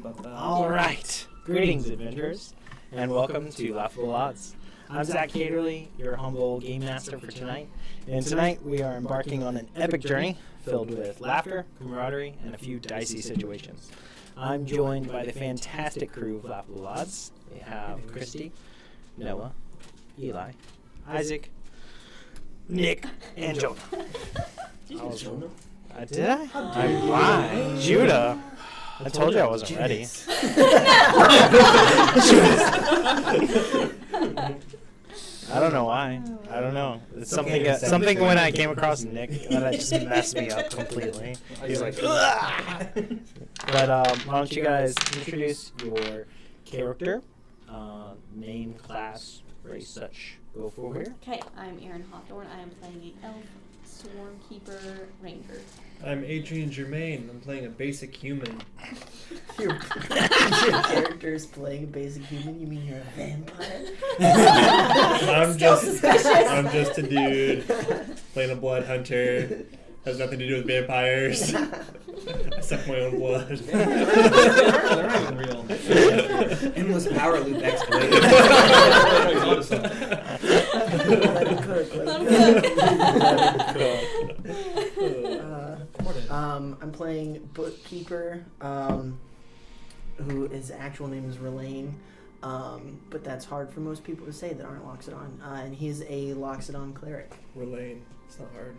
about that. All right. Greetings, adventurers, and welcome to Laughable Odds. I'm Zach Caterly, your humble game master for tonight. And tonight we are embarking on an epic journey filled with laughter, camaraderie, and a few dicey situations. I'm joined by the fantastic crew of Laughable Odds. We have Christy, Noah, Eli, Isaac, Nick, and Jonah. Did you Jonah? Did I? I'm lying. Judah. I told you I wasn't ready. I don't know why. I don't know. It's something when I came across Nick that just messed me up completely. He's like, ugh! But why don't you guys introduce your character, name, class, race, such. Go for here. Okay, I'm Erin Hawthorne. I am playing an elf, swarmkeeper, ranger. I'm Adrian Germain. I'm playing a basic human. Your character is playing a basic human? You mean you're a vampire? I'm just a dude playing a blood hunter. Has nothing to do with vampires. I suck my own blood. They're not even real. Endless power loop exploit. I'm playing Bookkeeper, who his actual name is Relaine, but that's hard for most people to say that aren't Loxodon, and he's a Loxodon cleric. Relaine. It's not hard.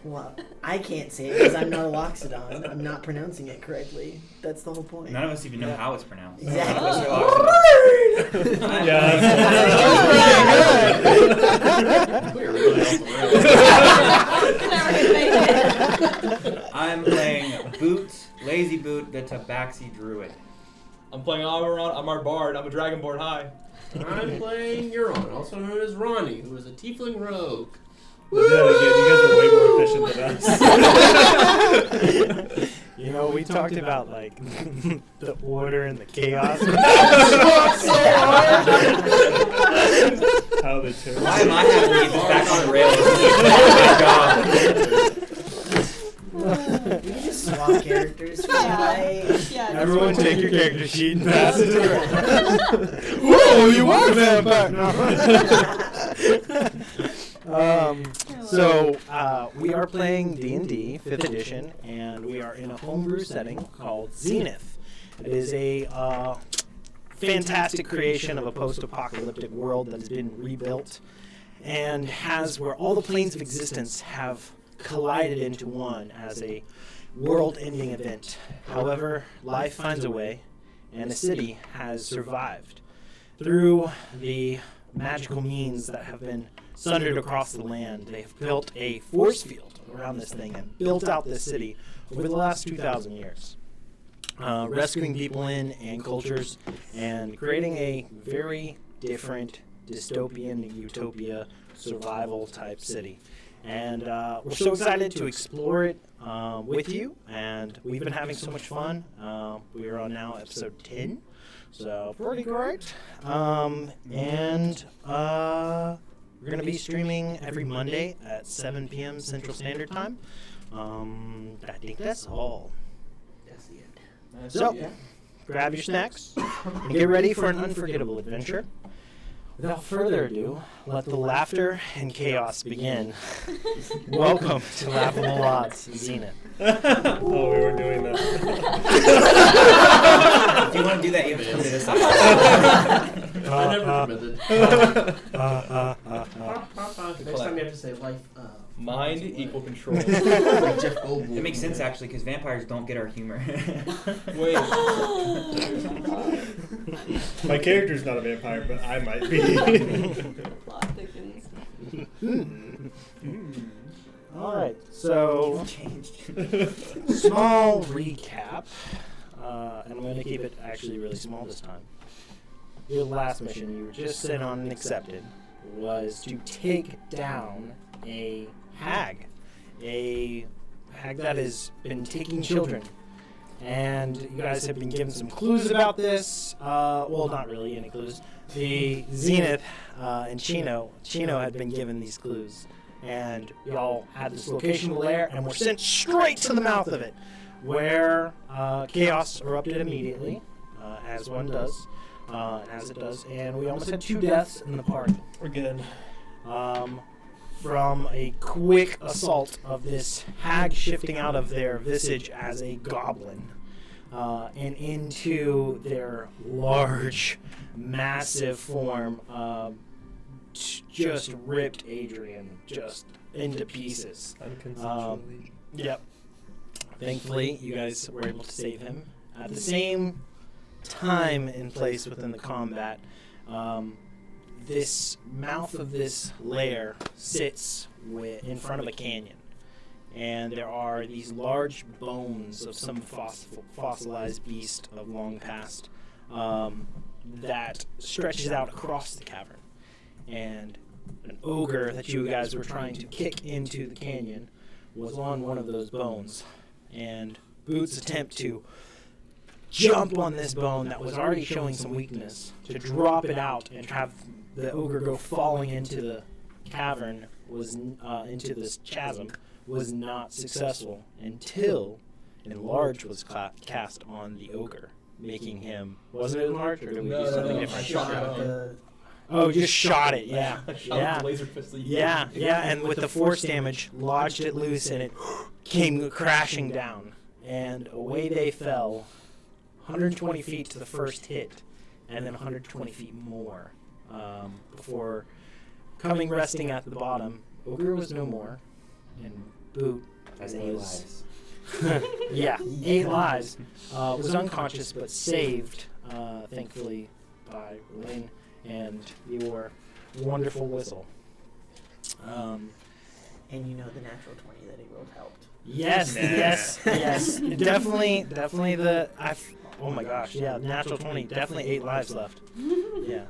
Well, I can't say it because I'm not a Loxodon. I'm not pronouncing it correctly. That's the whole point. None of us even know how it's pronounced. Exactly. I'm playing Boot, Lazy Boot, the Tabaxi Druid. I'm playing Amaron. I'm our bard. I'm a Dragonborn High. I'm playing Euron, also known as Ronnie, who is a tiefling rogue. But then again, you guys are way more efficient than us. You know, we talked about like the order and the chaos. How they turn. Why am I having to get back on the rails? We can just swap characters for tonight. Yeah. Everyone take your character sheet and pass it to her. Whoa, you are a vampire! So we are playing D&D 5th edition, and we are in a homebrew setting called Zenith. It is a fantastic creation of a post-apocalyptic world that has been rebuilt and has where all the planes of existence have collided into one as a world-ending event. However, life finds a way, and a city has survived through the magical means that have been sundered across the land. They have built a force field around this thing and built out this city over the last 2,000 years, rescuing people and cultures and creating a very different dystopian utopia survival type city. And we're so excited to explore it with you, and we've been having so much fun. We are on now episode 10, so pretty great. We're going to be streaming every Monday at 7 p.m. Central Standard Time. I think that's all. That's the end. So, grab your snacks and get ready for an unforgettable adventure. Without further ado, let the laughter and chaos begin. Welcome to Laughable Odds, Zenith. Oh, we were doing that. If you want to do that, you have to come to this side. I never committed. Next time you have to say life. Mind equal control. Like Jeff Goldblum. It makes sense actually because vampires don't get our humor. Wait. My character's not a vampire, but I might be. Plot thickens. All right, so small recap, and I'm going to keep it actually really small this time. Your last mission you were just sent on and accepted was to take down a hag that has been taking children. And you guys have been given some clues about this. Well, not really any clues. The Zenith and Chino had been given these clues. And y'all had this location lair and were sent straight to the mouth of it. where chaos erupted immediately, as one does, as it does, and we almost had 2 deaths in the party. We're good. From a quick assault of this hag shifting out of their visage as a goblin and into their large, massive form, just ripped Adrian just into pieces. Unconsensually. Yep. Thankfully, you guys were able to save him. At the same time and place within the combat, this mouth of this lair sits in front of a canyon, and there are these large bones of some fossilized beast of long past that stretches out across the cavern. And an ogre that you guys were trying to kick into the canyon was on one of those bones, and Boots' attempt to jump on this bone that was already showing some weakness, to drop it out and have the ogre go falling into the cavern, into this chasm, was not successful until Enlarge was cast on the ogre, making him... Wasn't it Enlarge, or did we do something different? I shot it. Oh, just shot it, yeah. Shot the laser pistol. Yeah, and with the force damage, lodged it loose, and it came crashing down. And away they fell, 120 feet to the first hit, and then 120 feet more, before coming resting at the bottom. Ogre was no more, and Boot That's 8 lives. yeah, 8 lives. Was unconscious, but saved, thankfully, by Lane and your wonderful whistle. And you know the natural 20 that he rolled helped. Yes, yes. Definitely oh my gosh, yeah, natural 20, definitely 8 lives left. Yeah.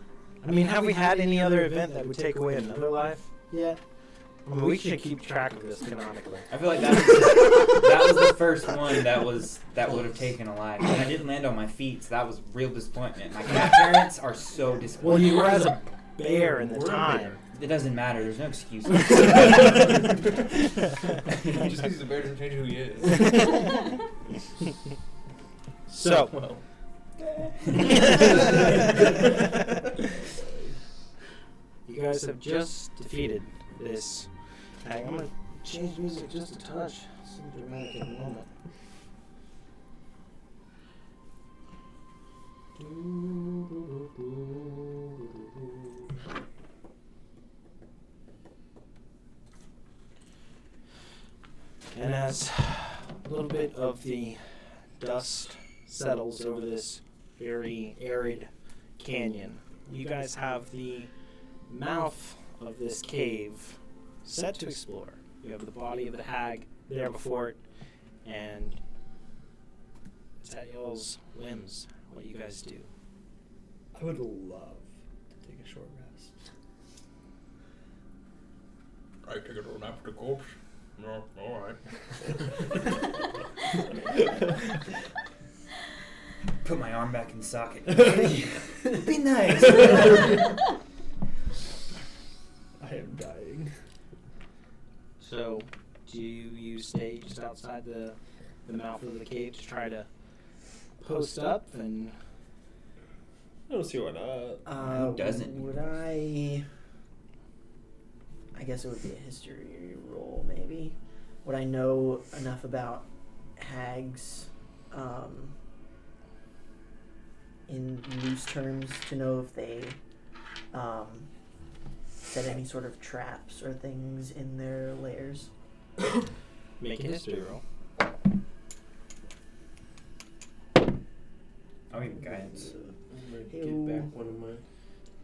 I mean, have we had any other event that would take away another life yet? I mean, we should keep track of this canonically. I feel like that was the first one that would have taken a life. And I didn't land on my feet, so that was real disappointment. My cat parents are so disappointed. Well, you were as a bear in the time. It doesn't matter. There's no excuse. Just because he's a bear doesn't change who he is. So, Well. you guys have just defeated this. I'm going to change music just a touch. It's so dramatic at the moment. And as a little bit of the dust settles over this very arid canyon, you guys have the mouth of this cave set to explore. You have the body of the hag there before it, and it's at y'all's whims what you guys do. I would love to take a short rest. I take a little nap for the corpse. No, alright. Put my arm back in the socket. Be nice. I am dying. So, do you stay just outside the mouth of the cave to try to post up and... I don't see why not. Who doesn't? Would I guess it would be a history roll, maybe. Would I know enough about hags, in loose terms, to know if they set any sort of traps or things in their lairs? make a history roll? I'll give guidance. I'm ready to Ew. get back one of my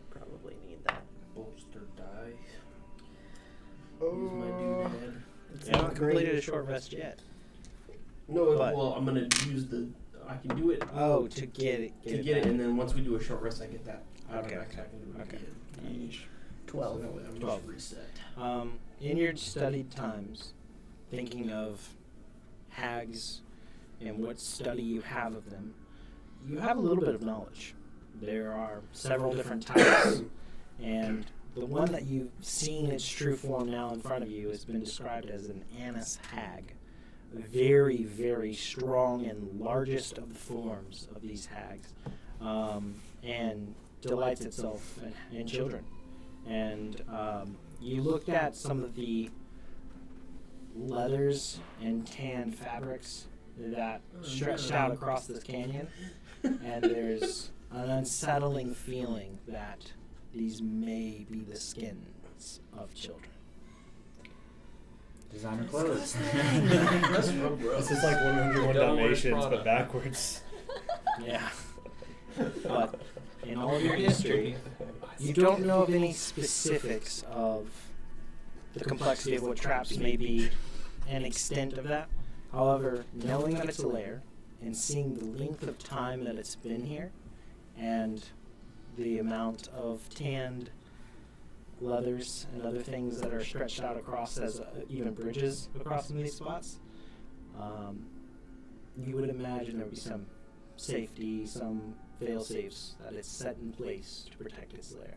Probably need that. bolster die. Use my doodad. It's You haven't not great. completed a short rest yet. No, But- well, I'm gonna use I can do it Oh, to get it. and then once we do a short rest, I get that. Okay. I can do it Okay. again. 12. So that way I'm 12. just reset. In your studied times, thinking of hags and what study you have of them, you have a little bit of knowledge. There are several different types, and the one that you've seen its true form now in front of you has been described as an anise hag. very, very strong and largest of the forms of these hags, and delights itself in children. And you looked at some of the leathers and tan fabrics that stretched out across this canyon, and there's an unsettling feeling that these may be the skins of children. Designer clothes. That's real gross. This is like 101 Devil Wears Dalmatians, Prada. but backwards. Yeah. But in all of your history, you don't know of any specifics of the complexity of what traps may be and extent of that. However, knowing that it's a lair and seeing the length of time that it's been here and the amount of tanned leathers and other things that are stretched out across as even bridges across some of these spots, you would imagine there would be some safety, some fail-safes that it's set in place to protect its lair.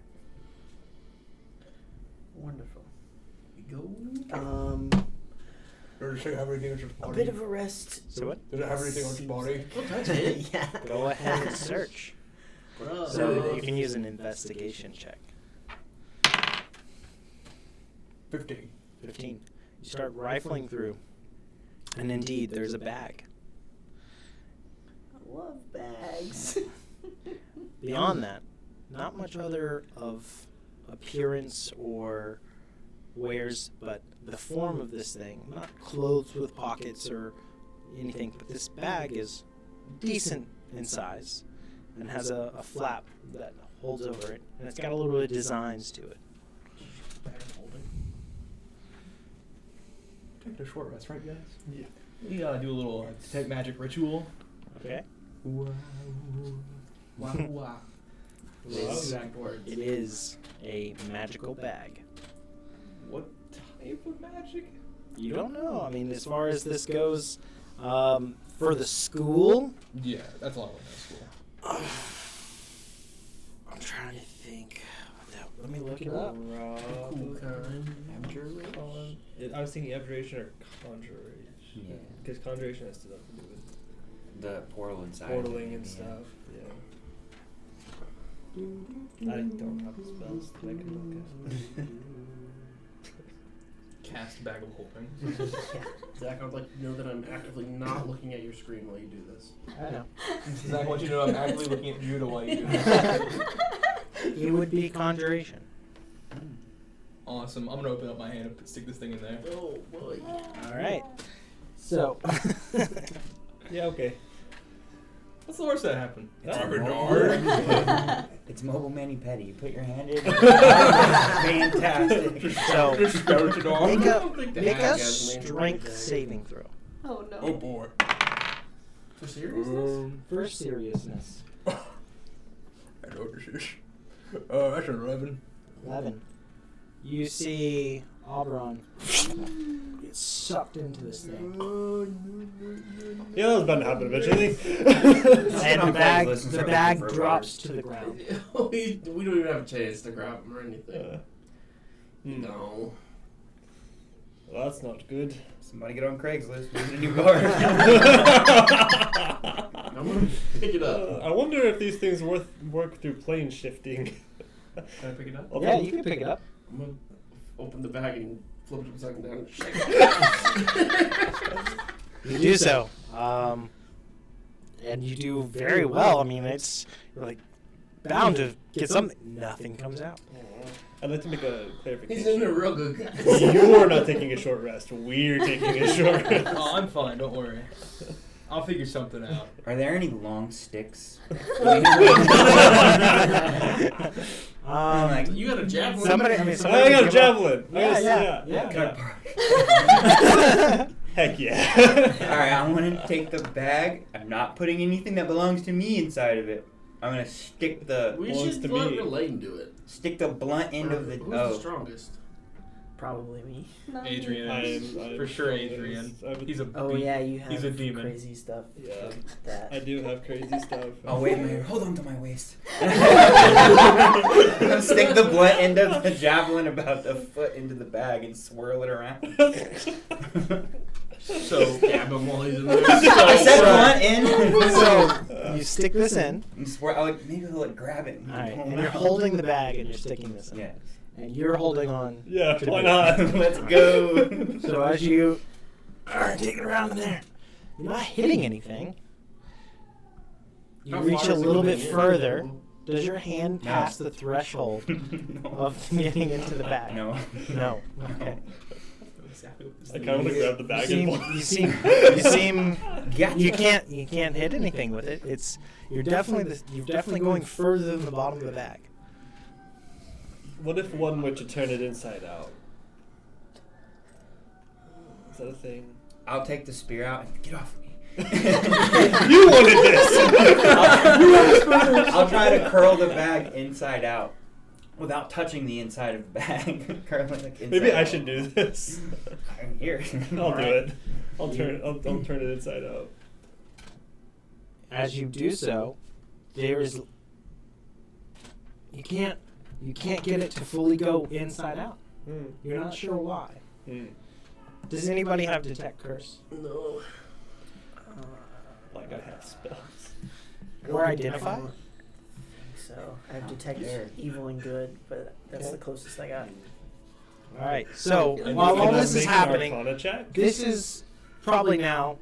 Wonderful. Go. Does it have anything on your A body? bit of a rest. So what? Does it have anything on your body? That's it. Yeah. Go ahead and search. Bro. So you can use an investigation check. 15. 15. You start rifling through, and indeed, there's a bag. I love bags. Beyond that, not much other of appearance or wares, but the form of this thing, not clothes with pockets or anything, but this bag is decent in size and has a flap that holds over it, and it's got a little bit of designs to it. Take a short rest, right, guys? Yeah. We do a little detect magic ritual. Okay? Wow, wow. It is, Exact words. it is a magical bag. What type of magic? You don't know. I mean, as far as this goes, for the school, Yeah, that's a lot of school. I'm trying to think. Let me look it up. Cool kind. I was thinking abjuration or conjuration. Yeah. Because conjuration has stuff to do with The portal inside. portaling and stuff. Yeah. I don't have spells that I can look at. Cast bag of holding. Zach, I would like to know that I'm actively not looking at your screen while you do this. I know. Zach, I want you to know I'm actively looking at Judah while you do this. It would be conjuration. Awesome. I'm gonna open up my hand and stick this thing in there. Oh boy. All right. So, Yeah, okay. What's the worst that happened? It's mobile mani pedi. You put your hand in. Fantastic. so make don't think the make hack a has an strength answer. saving throw. Oh no. Oh boy. For seriousness? For seriousness. I know what this is. That's an 11. 11. You see Auberon get sucked into this thing. Yeah, that was bound to happen eventually. And the bag, Listen, the start bag looking for drops birds. to the ground. we don't even have a chance to grab him or anything. No. Well, that's not good. Somebody get on Craigslist. We need a new guard. I'm gonna pick it up. I wonder if these things work through plane shifting. Can I pick it up? I'll Yeah, put- you can pick it up. I'm gonna open the bag and flip it upside down and shake it. You do so. And you do very well. I mean, you're like bound to get something. Nothing comes out. I'd like to make a He's in clarification. a real good guy. You're not taking a short rest. We're taking a short rest. Oh, I'm fine. Don't worry. I'll figure something out. Are there any long sticks? Um, You got a javelin? Somebody- I mean, I somebody got a give javelin. I Yeah, got yeah. Can I borrow- Heck yeah. Alright, I'm gonna take the bag. I'm not putting anything that belongs to me inside of it. I'm gonna stick the We Wants should to let be- Relaine do it. blunt end of the Who's the strongest? Probably me. Not me. Adrian is. I'm For sure, Adrian. He's a Oh beast. yeah, you have He's a demon. crazy stuff. Yeah. That. I do have crazy stuff. Oh wait a minute, hold on to my waist. I'm gonna stick the blunt end of the javelin about a foot into the bag and swirl it around. So stab him while he's in there. I said blunt in. So you stick this in. Maybe he'll grab it. All right, and you're holding the bag and you're sticking this in. Yes. And you're holding on. Yeah, to the why bag. not? Let's go. So as you are taking it around in there, you're not hitting anything. You How reach far a is it little going bit in? further. Does your hand No. pass the threshold of getting into the bag? No. No. Okay. I kind of want to grab the bag You seem Gotcha. you can't hit anything with it. You're definitely going further than the bottom of the bag. What if one were to turn it inside out? Is that a thing? I'll take the spear out and get off of me. You wanted this! I'll try to curl the bag inside out without touching the inside of the bag. Curl it like inside Maybe I out. should do this. I'm here. I'll do it. I'll turn it inside out. As you do so, you can't get it to fully go inside out. You're not sure why. Does anybody have detect curse No. Like I have spells. or identify? So I have detect evil and good, but that's the closest I got. All right. So And while you all can this is make an happening, Arcana check? this is probably now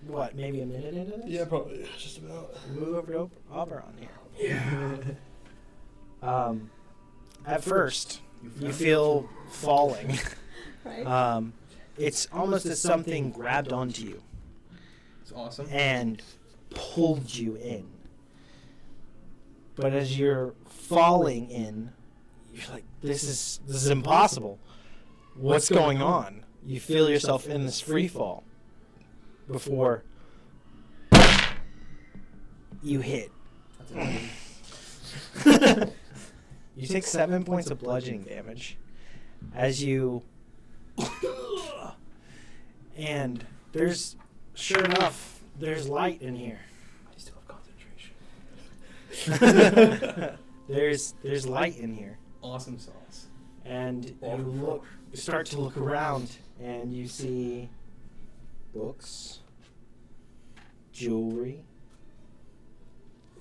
what, maybe a minute into this? Yeah, probably. Just about. Move over to Oberon here. Yeah. At first, you feel falling. Right? It's almost as something grabbed onto you It's awesome. and pulled you in. But as you're falling in, you're like, this is impossible. What's going on? You feel yourself in this free fall before you hit. You take 7 points of bludgeoning damage as you and sure enough, there's light in here. I still have concentration. There's light in here. Awesome sauce. And you start to look around and you see books, jewelry,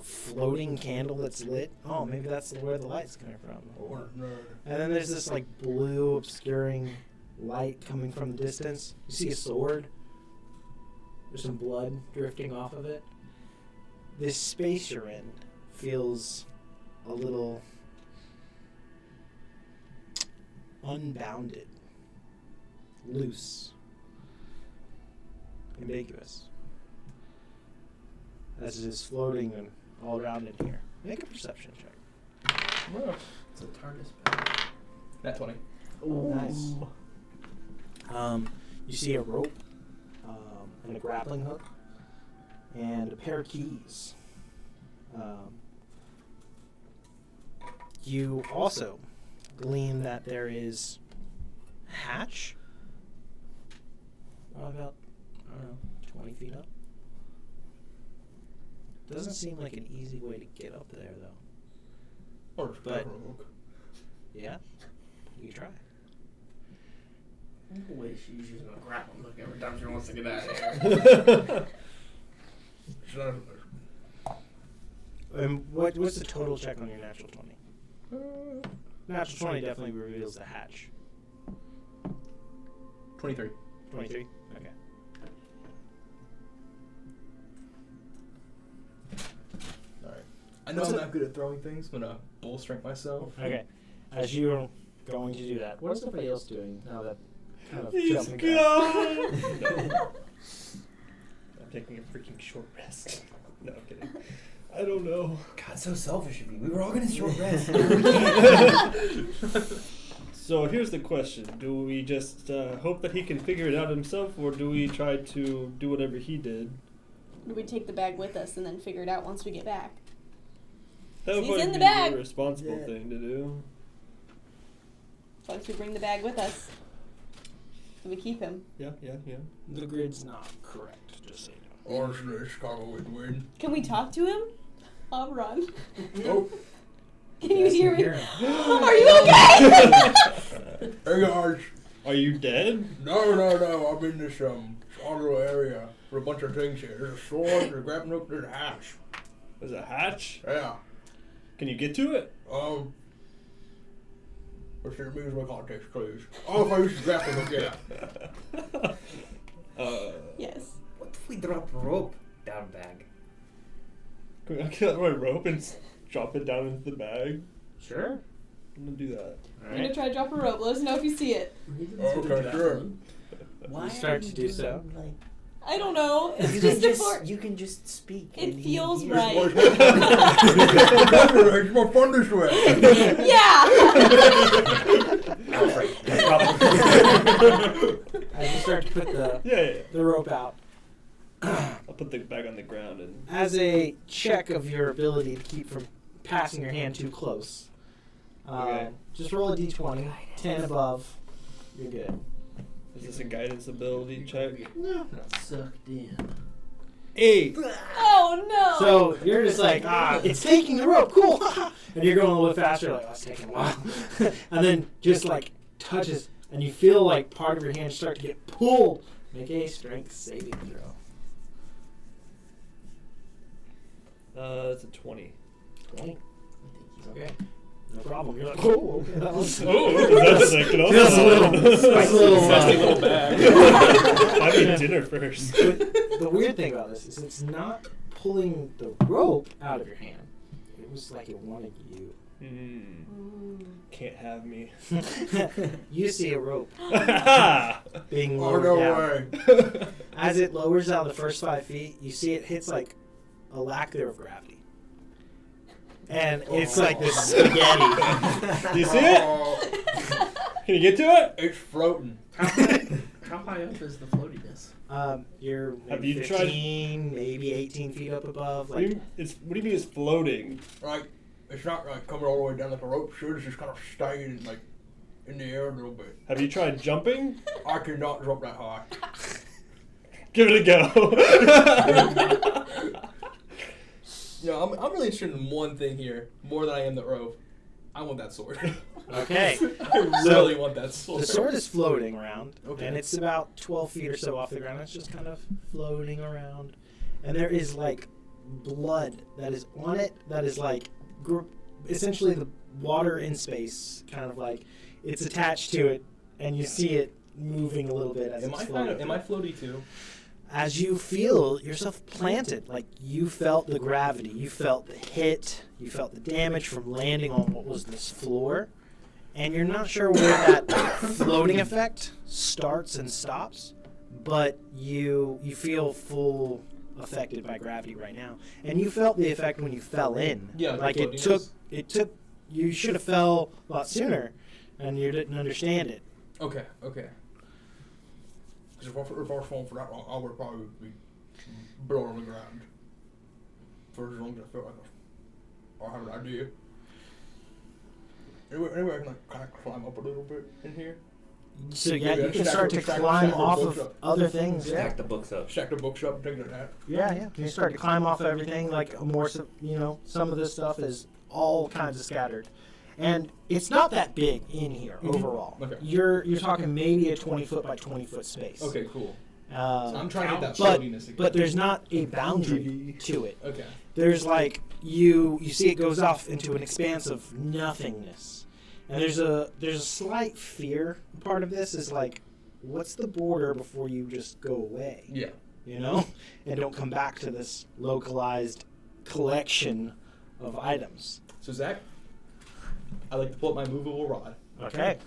floating candle that's lit. Oh, maybe that's where the light's coming from. And then there's this like blue obscuring light coming from the distance. You see a sword. There's some blood drifting off of it. This space you're in feels a little unbounded, loose, ambiguous. As it is floating and all around in here. Make a perception check. It's a TARDIS bag. Nat 20. Nice. You see a rope and a grappling hook and a pair of keys. You also glean that there is a hatch about, 20 feet up. Doesn't seem like an easy way to get up there, though. Or But- Yeah, you try. No way she's using a grappling hook every time she wants to get out of here. And what's the total check on your natural 20? Natural 20 definitely reveals the hatch. 23. 23? Okay. Alright. I know I'm not good at throwing things. I'm gonna bull strength myself. Okay. As you're going to do that, what is everybody else doing now that kind of He's jumping gone! back? No. I'm taking a freaking short rest. No, I'm kidding. I don't know. God, so selfish of you. We were all gonna short rest. So here's the question. Do we just hope that he can figure it out himself, or do we try to do whatever he did? We take the bag with us and then figure it out once we get back. That would He's probably in the be bag. the responsible Yeah. thing to do. As long as we bring the bag with us, so we keep him. Yeah. The grid's not correct, just so you know. Honestly, Chicago is weird. Can we talk to him? I'll run. Oh, Can you hear me? hear him. Are you okay? hey guys. Are you dead? No. I'm in this small little area for a bunch of things here. There's a sword, there's a grappling hook, there's a hatch. There's a hatch? Yeah. Can you get to it? Let's see, let me use my context clues. Oh, if I use the grappling hook, yeah. Yes. What if we drop a rope down bag? Can I get my rope and drop it down into the bag? Sure. I'm gonna do that. I'm gonna try to drop a rope. Let us know if you see it. Okay, sure. Why You start are to you do doing, so. Like, I don't know. It's you just can a for. you can just speak. It and feels he right. It's more fun this way. Yeah. Alfred. As you start to put Yeah. the rope out, I'll put the bag on the ground and. as a check of your ability to keep from passing your hand too close, Okay. just roll a d20, 10 above, you're good. Is this a guidance ability check? sucked in. 8. Oh no. So you're just like, it's taking the rope, cool. And you're going a little faster, like, it's taking a while. And then just like touches, and you feel like part of your hand start to get pulled. Make a strength saving throw. It's a 20. 20. Okay. No problem. You're like, oh, okay. That was That's like an Feels a little, Nasty little bag. I need dinner first. The weird thing about this is it's not pulling the rope out of your hand. It was like it wanted you. Can't have me. You see a rope being Oh, lowered no down. way. As it lowers down the first 5 feet, you see it hits like a lack there of gravity. And it's like this spaghetti. Do you see it? Can you get to it? It's floating. How high up is the floatiness? You're Have maybe you tried- 15, maybe 18 feet up above. What do Like, you mean it's floating? Like, it's not like coming all the way down like a rope should. It's just kind of staying like in the air a little bit. Have you tried jumping? I cannot drop that high. Give it a go. No, I'm really interested in one thing here, more than I am the rope. I want that sword. okay. I really want that sword. The sword is floating around, Okay. and it's about 12 feet or so off the ground. It's just kind of floating around. And there is, like, blood that is on it that is, like, essentially the water in space, kind of like it's attached to it, and you see it moving a little bit as it's floating. Am I floaty too? As you feel yourself planted, like you felt the gravity, you felt the hit, you felt the damage from landing on what was this floor, and you're not sure where that floating effect starts and stops, but you feel full affected by gravity right now, and you felt the effect when you fell in. Yeah, like the it took. You should have fell a lot sooner, and you didn't understand it. Okay. Because if I was falling for that long, I would probably be blown on the ground. For as long as I felt like I have an idea. Anyway, I can like kind of climb up a little bit in here. So yeah, Yeah, you can stack start the- to stack- climb stack the off books of up. other things. Yeah. Stack the books up. Stack the books up, things like that. Yeah. You start to climb off everything. Like more, some of this stuff is all kinds of scattered, and it's not that big in here overall. Okay. You're talking maybe a 20-foot by 20-foot space. Okay, cool. So I'm I'm trying to get that but floatiness again. but there's not a boundary to it. Okay. There's like you see it goes off into an expanse of nothingness, and there's a slight fear part of this is like, what's the border before you just go away? Yeah. You know, and don't come back to this localized collection of items. So Zach, I like to pull up my movable rod. Okay.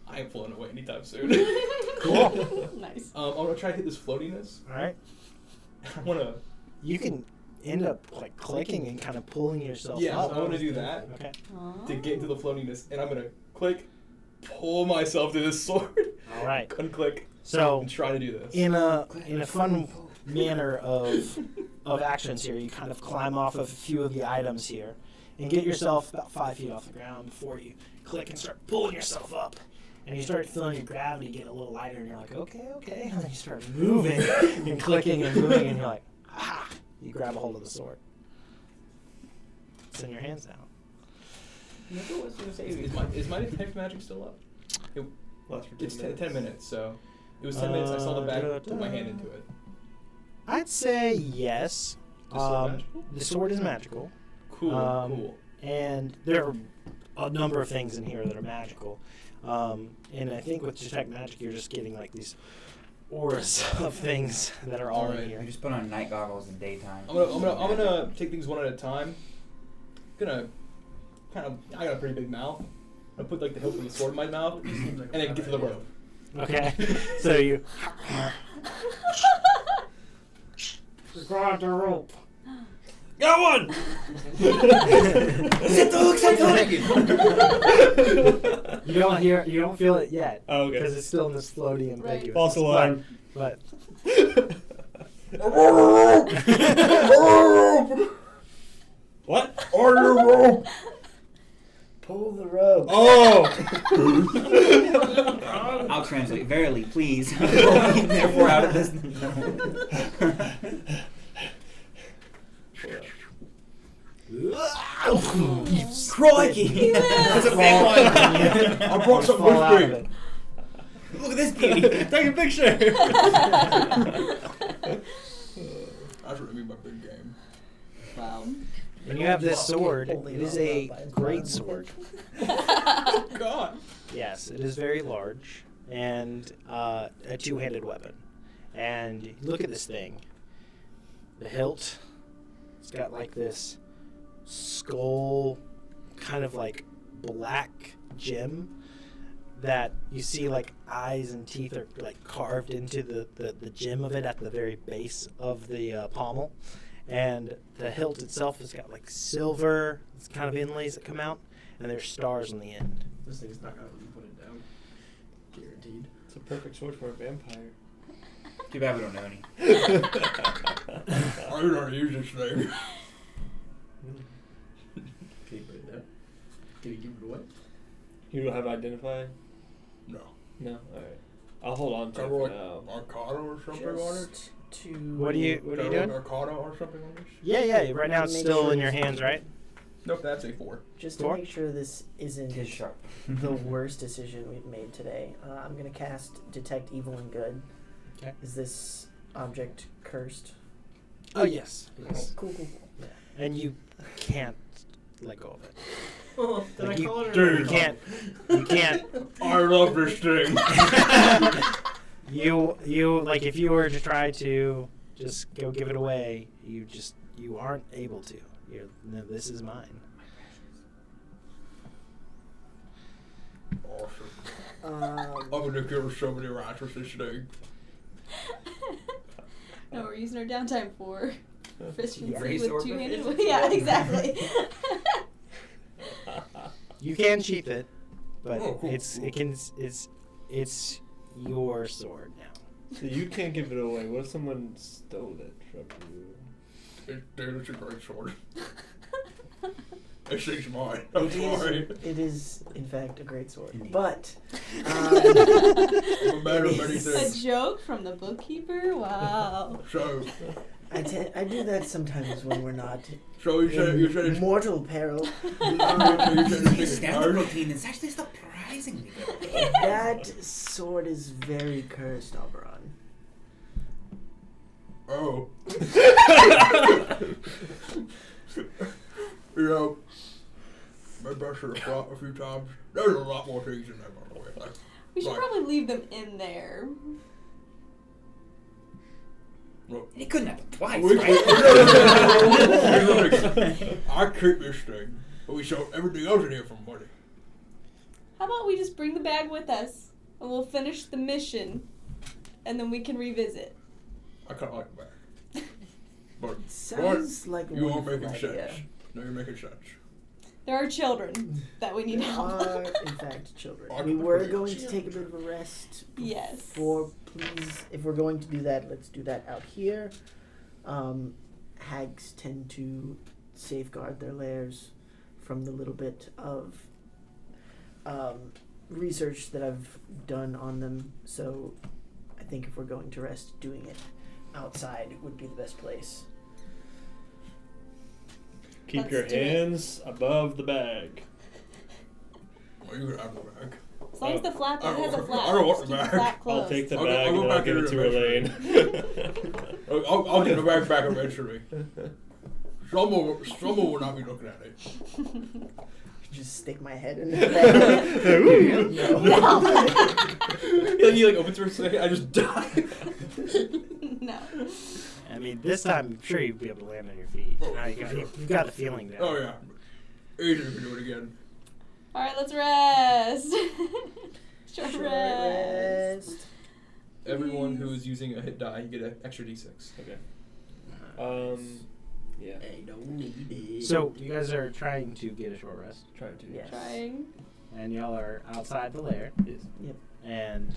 I ain't floating away anytime soon. Cool. Nice. I'm gonna try to hit this floatiness. All right. I wanna. You can end up like clicking and kind of pulling yourself Yeah, up. I wanna do that Okay. to get into the floatiness, and I'm gonna click, pull myself to this sword. All right. Unclick. So I'm trying to do this. in a fun manner of actions here, you kind of climb off of a few of the items here and get yourself about 5 feet off the ground before you click and start pulling yourself up. And you start feeling your gravity get a little lighter, and you're like, okay. And then you start moving and clicking and moving, and you're like, ah! You grab a hold of the sword. It's in your hands now. I was gonna say, is my detect magic still up? Lasts for 10 It's minutes. 10 minutes, so it was 10 minutes. I saw the bag, put my hand into it. I'd say yes. The sword magical? The sword is magical. Cool, cool. And there are a number of things in here that are magical. And I think with detect magic, you're just getting like these auras of things that are all in You here. just put on night goggles in daytime. I'm gonna take things one at a time. I got a pretty big mouth. I put like the hilt of the sword in my mouth, and then get to the rope. Okay. So you grab the rope. Got one! Set the hook, set the hook! You don't feel it yet. Oh, okay. Because it's still in this floaty ambiguous. False alarm. But What? Pull the rope. Oh! I'll translate. Verily, please. Therefore, out of this. crikey! That's a big one. I brought something Fall out of with me. it. Look at this beauty. Take a picture! That's what I mean by big game. Wow. When you have this sword, Holy it is hell, a by his great arm. sword. God. Yes, it is very large and a two-handed weapon. And look at this thing. The hilt, it's got like this skull, kind of like black gem that you see like eyes and teeth are like carved into the gem of it at the very base of the pommel. And the hilt itself has got like silver, it's kind of inlays that come out, and there's stars on the end. This thing's not gonna let me put it down. Guaranteed. It's a perfect sword for a vampire. Too bad we don't know any. I don't know how to use this thing. Can you put it down? Can you give it away? You don't have identify? No. No? Alright. I'll hold on to Can I it roll for like now. Arcana or something on it? Just to. What are you Can I roll doing? Arcana or something on this? Yeah. Right now it's Make still sure in your it's- hands, right? Nope, that's a 4. Just to Four? make sure this isn't Tis sharp. the worst decision we've made today, I'm going to cast Detect Evil and Good. Okay. Is this object cursed? Oh yes. Cool. And you can't let go of it. Oh, did Like I you- call it? Dude. You can't. I love this thing. You like if you were to try to just go give it away, you aren't able to. No, this is mine. Awesome. Um, I'm gonna kill so many rats with this thing. No, we're using our downtime for fishing Yeah. with Sword for two-handed. fishing. Yeah, exactly. You can cheat it, but Oh, cool, it's your sword now. So you can't give it away. What if someone stole it from you? It's a great sword. This thing's mine. I'm sorry. it is, in fact, a great sword. Indeed. But I'm a man of many A things. joke from the bookkeeper? Wow. So I do that sometimes when we're not you said in it's mortal peril. you said this thing is Stand cursed? protein is actually surprisingly good. That sword is very cursed, Oberon. Oh. You know, maybe I should have thought a few times. There's a lot more things in there, by the way. We should Right. probably leave them in there. Look, It couldn't happen twice, we- right? I keep this thing, but we sell everything else in here for money. How about we just bring the bag with us and we'll finish the mission and then we can revisit. I kind of like the bag. But Sounds like a you are wonderful making idea. sense. No, you're making sense. There are children that we need There help. are, in fact, children. Are We there were really going to take a bit of a rest. Yes. Before, please, if we're going to do that, let's do that out here. Hags tend to safeguard their lairs from the little bit of research that I've done on them. So I think if we're going to rest, doing it outside would be the best place. Keep Let's your do it. hands above the bag. Well, you can have the bag. As long as the flap it has a flap. I don't want Just the keep bag. flap closed. I'll take the I'll bag go and I'll back give in it to the Elaine. I'll get the bag back eventually. Stromo will not be looking at it. Just stick my head in the bag. No. You like open for a second, I just die. No. I mean, this time I'm sure you'll be able to land on your feet. Now you've got the feeling down. Oh yeah. Easy to do it again. All right, let's rest. Short Short rest. rest. Everyone who is using a hit die, you get an extra d6. Okay. Yeah. I don't need it. So you guys are trying to get a short rest, Trying to. Yes. Trying. and y'all are outside the lair. Yes. Yep. And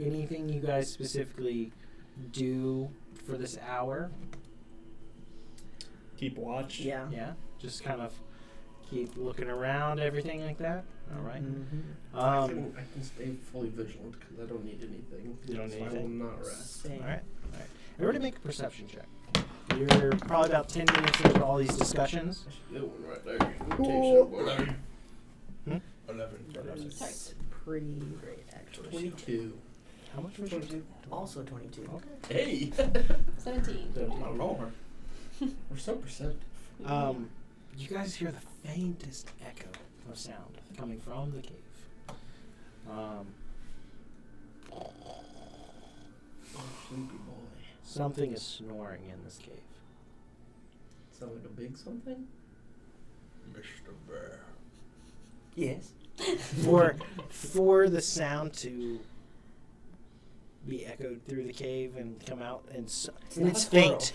anything you guys specifically do for this hour? Keep watch. Yeah. Yeah, just kind of keep looking around, everything like that. All right. Mm-hmm. I can stay fully vigilant because I don't need anything. You don't need so anything? I will not rest. All right. Everybody make a perception check. You're probably about 10 minutes into all these discussions. I should get one right there. Cool. 11. Hmm? 11. Sorry. Pretty great, actually. 22. How much was it? Also 22. Okay. Hey! 17. My lord. We're so perceptive. You guys hear the faintest echo of sound coming from the cave. Sleepy boy. Something is snoring in this cave. Sound like a big something? Mr. Bear. Yes. For the sound to be echoed through the cave and come out, and it's faint.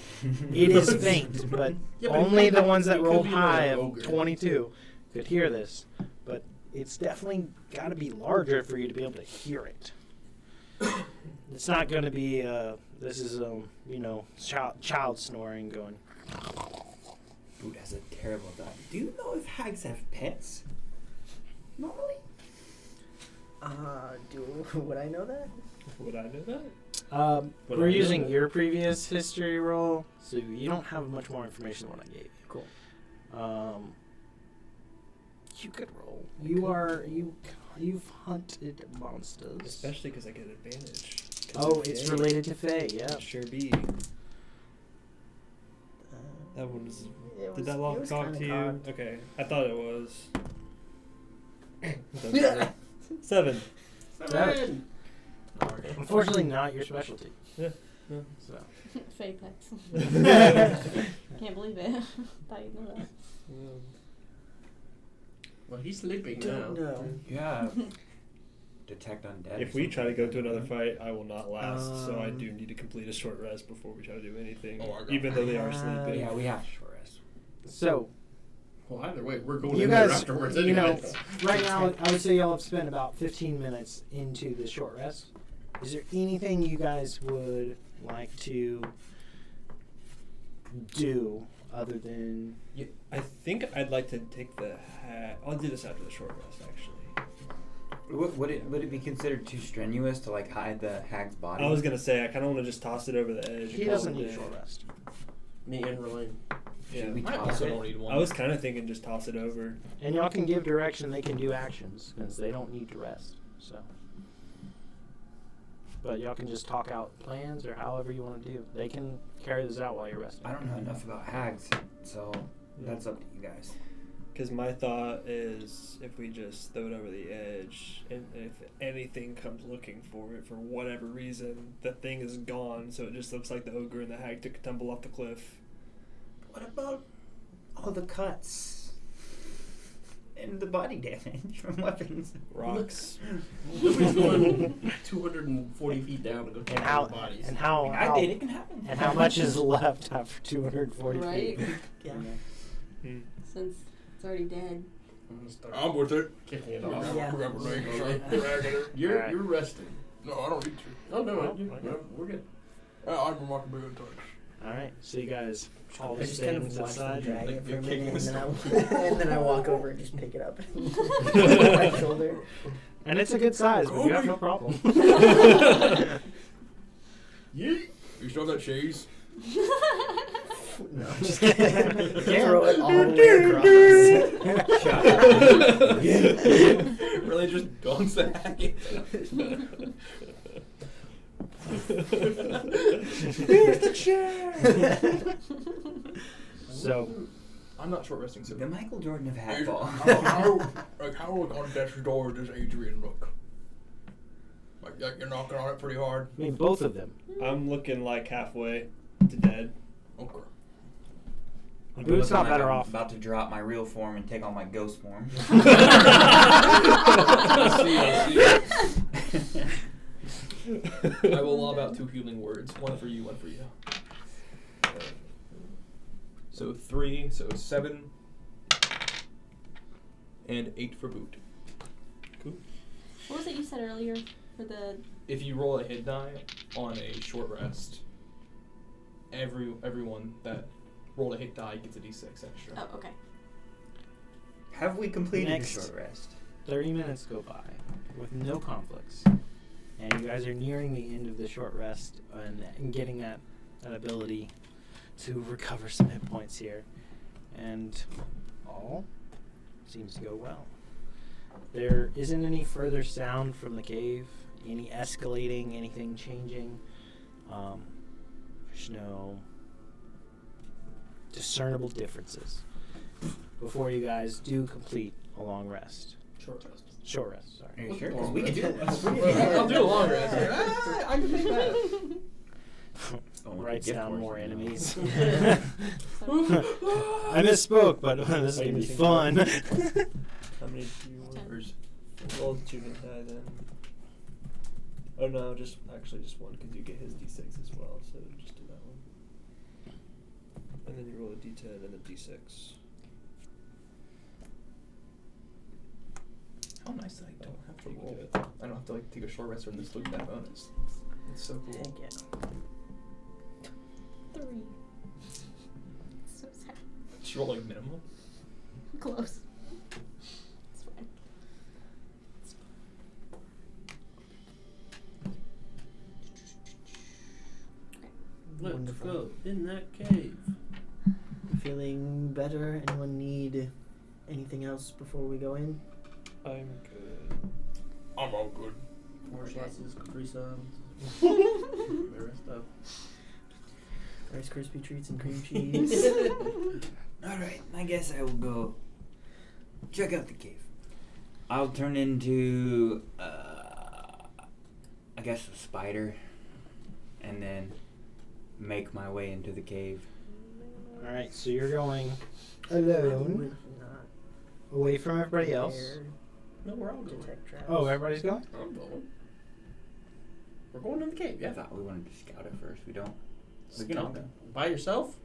It is faint, but Yeah, but only it the could- ones that it could rolled be high an of ogre. 22 could hear this. But it's definitely got to be larger for you to be able to hear it. It's not going to be this is child snoring going. Ooh, that's a terrible thought. Do you know if hags have pets? Normally? Would I know that? Would I know that? Would We're I know using that? your previous history roll, so you don't have much more information than what I gave you. Cool. You could roll. You've hunted monsters. Especially because I get advantage. 'Cause Oh, of it's Fae. related to Fae, yeah. Sure be. That one was. It Did that it lock was talk kinda to you? cocked. Okay, I thought it was. 7. Seven! Unfortunately, not your specialty. Yeah. No. So. Fake pets. Can't believe it. Thought you'd know that. Well, he's sleeping now. Don't know. Yeah. Detect undead. If we try to go to another fight, I will not last. So I Um, do need to complete a short rest before we try to do anything. Oh, I got Even though they are sleeping. Yeah, we have to short rest. So, Well, either way, we're going you in there guys, afterwards you know, anyway. right now, I would say y'all have spent about 15 minutes into the short rest. Is there anything you guys would like to do other than... I think I'd like to take the hat. I'll do this after the short rest, actually. Would it be considered too strenuous to like hide the hag's body? I was gonna say I kind of want to just toss it over the edge. He and call doesn't it need a day. short rest. Me and Relaine. Yeah. We I toss also it. don't need one. I was kind of thinking just toss it over. And y'all can give direction, they can do actions, because they don't need to rest. So, but y'all can just talk out plans or however you want to do. They can carry this out while you're resting. I don't know enough about hags, so that's up to you guys. Because my thought is if we just throw it over the edge, and if anything comes looking for it for whatever reason, the thing is gone, so it just looks like the ogre and the hag took a tumble off the cliff. What about all the cuts and the body damage from weapons? Rocks. Nobody's going 240 feet down to go And check how the bodies. and how, I how did. It can happen. and how much is left after 240 Right? feet? Yeah. Hmm. Since it's already dead. I'm gonna start I'm with it. kicking it off. Yeah. Grab a leg, Okay. drag it. You're Alright. you're resting. No, I don't need to. Oh no, Oh, you, okay. no, we're good. I'm not gonna be in touch. All right, so you guys all I just kind stand of to the watch them side. drag Like it for you're a kicking minute, and the then, and then I walk over and just pick it up on my shoulder. And it's a good size, but you have no problem. Yeah. You still have that cheese? No, I'm just kidding. Throw it all the way across. really just dunks the hack in. Here's the chair. So, I'm not short resting, so. The Michael Jordan of How on death's door does Adrian look? Like you're knocking on it pretty hard. I mean, both of them. I'm looking like halfway to dead. Okay. Boot's not better I'm off. about to drop my real form and take on my ghost form. I will lob out 2 healing words. One for you, one for you. So 3, so 7, and 8 for Boot. What was it you said earlier for the? If you roll a hit die on a short rest, everyone that rolled a hit die gets a d6 extra. Oh, okay. Have we completed Next. the short rest? 30 minutes go by with no conflicts. And you guys are nearing the end of the short rest and getting that ability to recover some hit points here. And all seems to go well. There isn't any further sound from the cave, any escalating, anything changing. There's no discernible differences before you guys do complete a long rest. Short rest. Short rest, sorry. Are you sure? 'Cause we can do it. I'll do a long rest. I can take that. Writes down more enemies. So, I misspoke, but this is going to be fun. How many do you want? Ten. Or roll the 2 hit die then? Oh no, just one because you get his d6 as well. So just do that one, and then you roll a d10 and a d6. How nice that I don't have to roll. I don't have to take a short rest and just look at that bonus. It's so cool. Heck yeah. 3. So sad. Just roll minimal. Close. It's fine. Let's Wonderful. go in that cave. Feeling better? Anyone need anything else before we go in? I'm good. I'm all good. More sauces, Capri Suns, Fine. the rest of. Rice Krispie treats and cream cheese. Alright, I guess I will go check out the cave. I'll turn into, I guess a spider, and then make my way into the cave. Alright, so you're going Alone. Not away from everybody else. prepared. No, we're all going. Detect traps. Oh, everybody's going? I'm going. We're going in the cave, I yeah. thought we wanted to scout it first. We don't. We can all go. By yourself?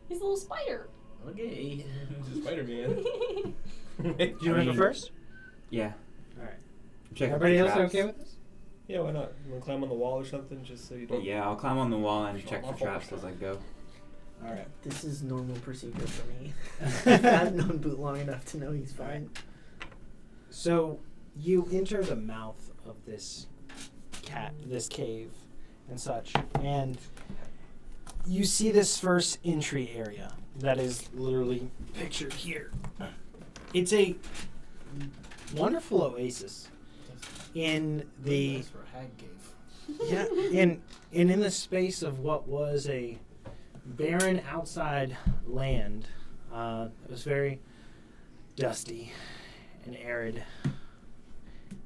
He's a little spider. Okay. He's a Spider-Man. Do you want to go first? Yeah. Alright. Check out Everybody the else traps. okay with this? Yeah, why not? You want to climb on the wall or something, just so you don't. Yeah, I'll climb on the wall and It's check not for my traps fault. as I go. Alright. This is normal procedure for me. I've known Boot long enough to know he's fine. So you enter the mouth of this cave and such, and you see this first entry area that is literally pictured here. It's a wonderful oasis in the That's for a hag cave. in the space of what was a barren outside land. It was very dusty and arid,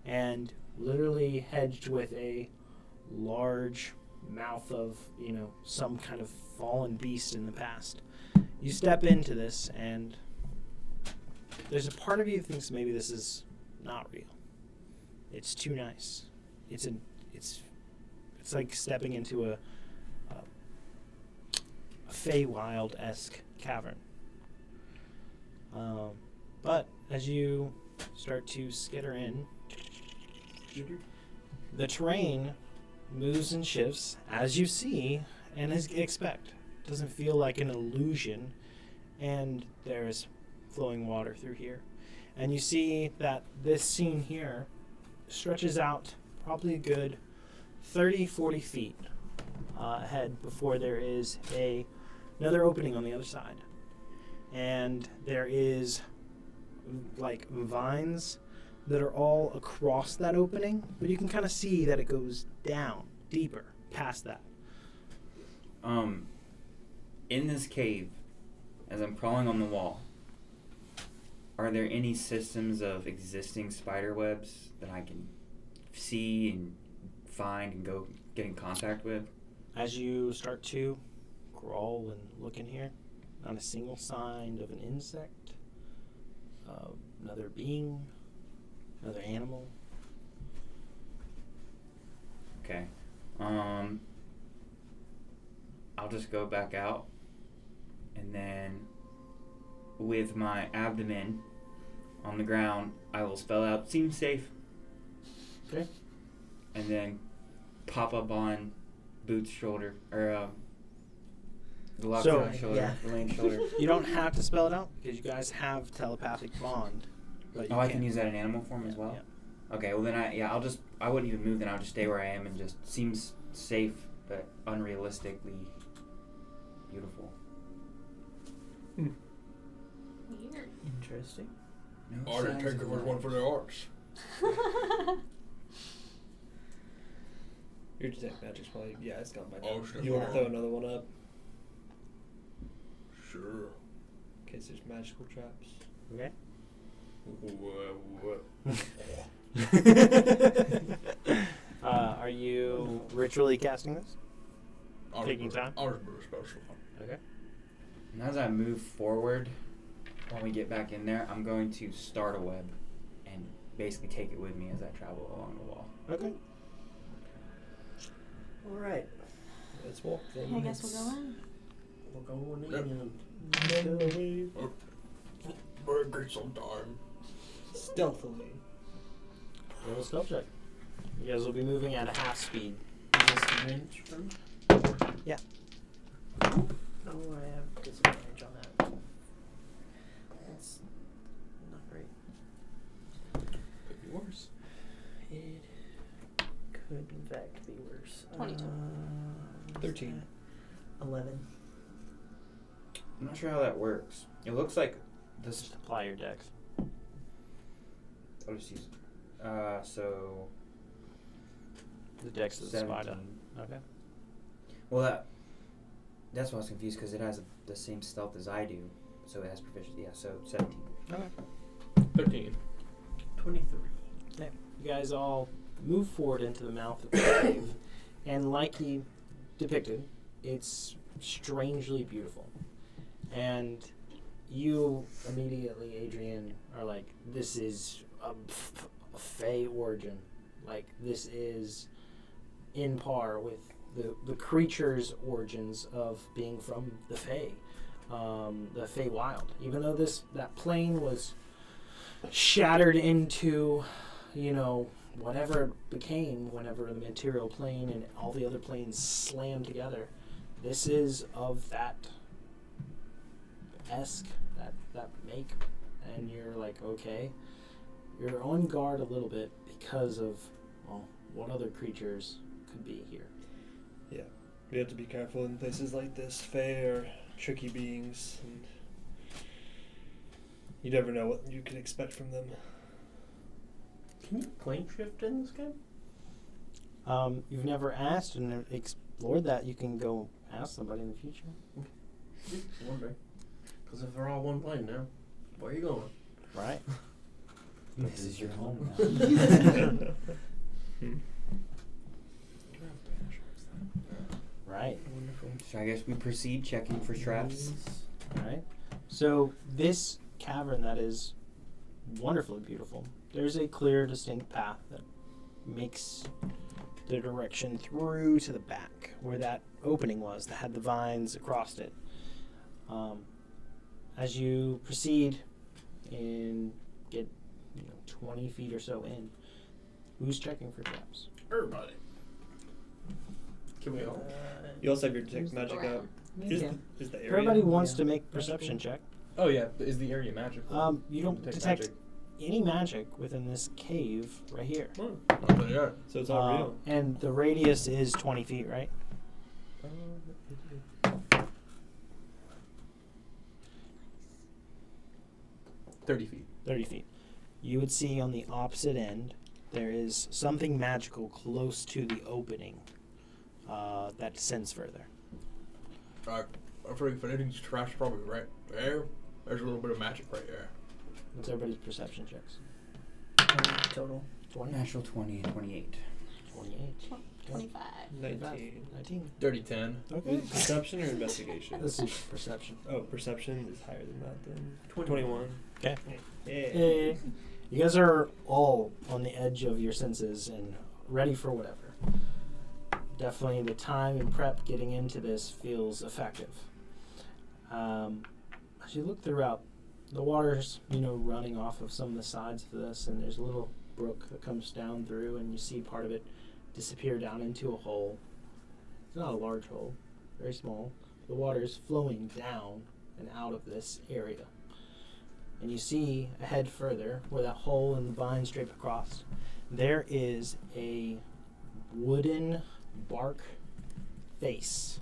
and literally hedged with a large mouth of, some kind of fallen beast in the past. You step into this, and there's a part of you that thinks maybe this is not real. It's too nice. It's like stepping into a Feywild-esque cavern. But as you start to skitter in, the terrain moves and shifts as you see and as expect. It doesn't feel like an illusion, and there's flowing water through here. And you see that this scene here stretches out probably a good 30, 40 feet ahead before there is another opening on the other side. And there is like vines that are all across that opening, but you can kind of see that it goes down, deeper, past that. In this cave, as I'm crawling on the wall, are there any systems of existing spider webs that I can see and find and go get in contact with? As you start to crawl and look in here, not a single sign of an insect, another being, another animal. Okay. I'll just go back out, and then with my abdomen on the ground, I will spell out "seems safe." Okay. And then pop up on Boots' shoulder, or the Locke's shoulder, yeah. Elaine's shoulder. You don't have to spell it out because you guys have telepathic bond. But Oh, I can use that in animal form as well? Yeah. Okay, well then I wouldn't even move then, I'll just stay where I am and just seems safe but unrealistically beautiful. Weird. Interesting. No I didn't signs take of the first life. one for the arts. Your detect magic's probably it's gone by now. Oh, shit. You want to throw another one up Sure. in case there's magical traps? Okay. What? Are you ritually casting this? Taking just time? I'll just put a special one. Okay. And as I move forward, when we get back in there, I'm going to start a web and basically take it with me as I travel along the wall. Okay. All right. Let's walk then. I guess we'll go in. We're going in. Very great sometime. Stealthily. Roll a stealth check. You guys will be moving at a half speed. Is this advantage for me? Yeah. Oh, I have disadvantage on that. That's not great. Could be worse. It could, in fact, be worse. 22. What's 13. that? 11. I'm not sure how that works. It looks like this. Just apply your dex. I'll just use. So. The dex is 17. spider. Okay. Well, that's why I was confused because it has the same stealth as I do, so it has proficiency. Yeah, so 17. Okay. 13. 23. Yeah. You guys all move forward into the mouth of the cave, and like he depicted, it's strangely beautiful. And you immediately, Adrian, are like, this is a Fey origin. Like, this is in par with the creature's origins of being from the Fey, the Fey Wild. Even though that plane was shattered into, whatever it became whenever the material plane and all the other planes slammed together, this is of that that make. And you're like, okay, you're on guard a little bit because of, what other creatures could be here. Yeah. We have to be careful in places like this. Fae are tricky beings, and you never know what you can expect from them. Can you plane shift in this game? You've never asked and explored that. You can go ask somebody in the future. Wondering. Because if they're all one plane now, where are you going? Right. This is your home Right. Wonderful. So I guess we proceed checking for traps. Right. So this cavern that is wonderfully beautiful, there's a clear, distinct path that makes the direction through to the back where that opening was that had the vines across it. As you proceed and get 20 feet or so in, who's checking for traps? Everybody. Can we all? You also have your detect magic up. Is Yeah. is the area? Everybody wants Yeah. to make perception check. Oh yeah, but is the area magical? You don't detect any magic within this cave right here. Nothing yet. So it's all real. And the radius is 20 feet, right? 30 feet. 30 feet. you would see on the opposite end there is something magical close to the opening that descends further. I think if anything's trash, probably right there. There's a little bit of magic right there. What's everybody's perception checks? Total. 20? Natural 20 and 28. 28. 25. 19. Dirty 10. Okay. Perception or investigation? This is perception. Oh, perception is higher than that then. 21. Okay. Yeah. You guys are all on the edge of your senses and ready for whatever. Definitely the time and prep getting into this feels effective. As you look throughout, the water's, running off of some of the sides of this, and there's a little brook that comes down through, and you see part of it disappear down into a hole. It's not a large hole, very small. The water is flowing down and out of this area. And you see ahead further, where that hole and the vines drape across, there is a wooden bark face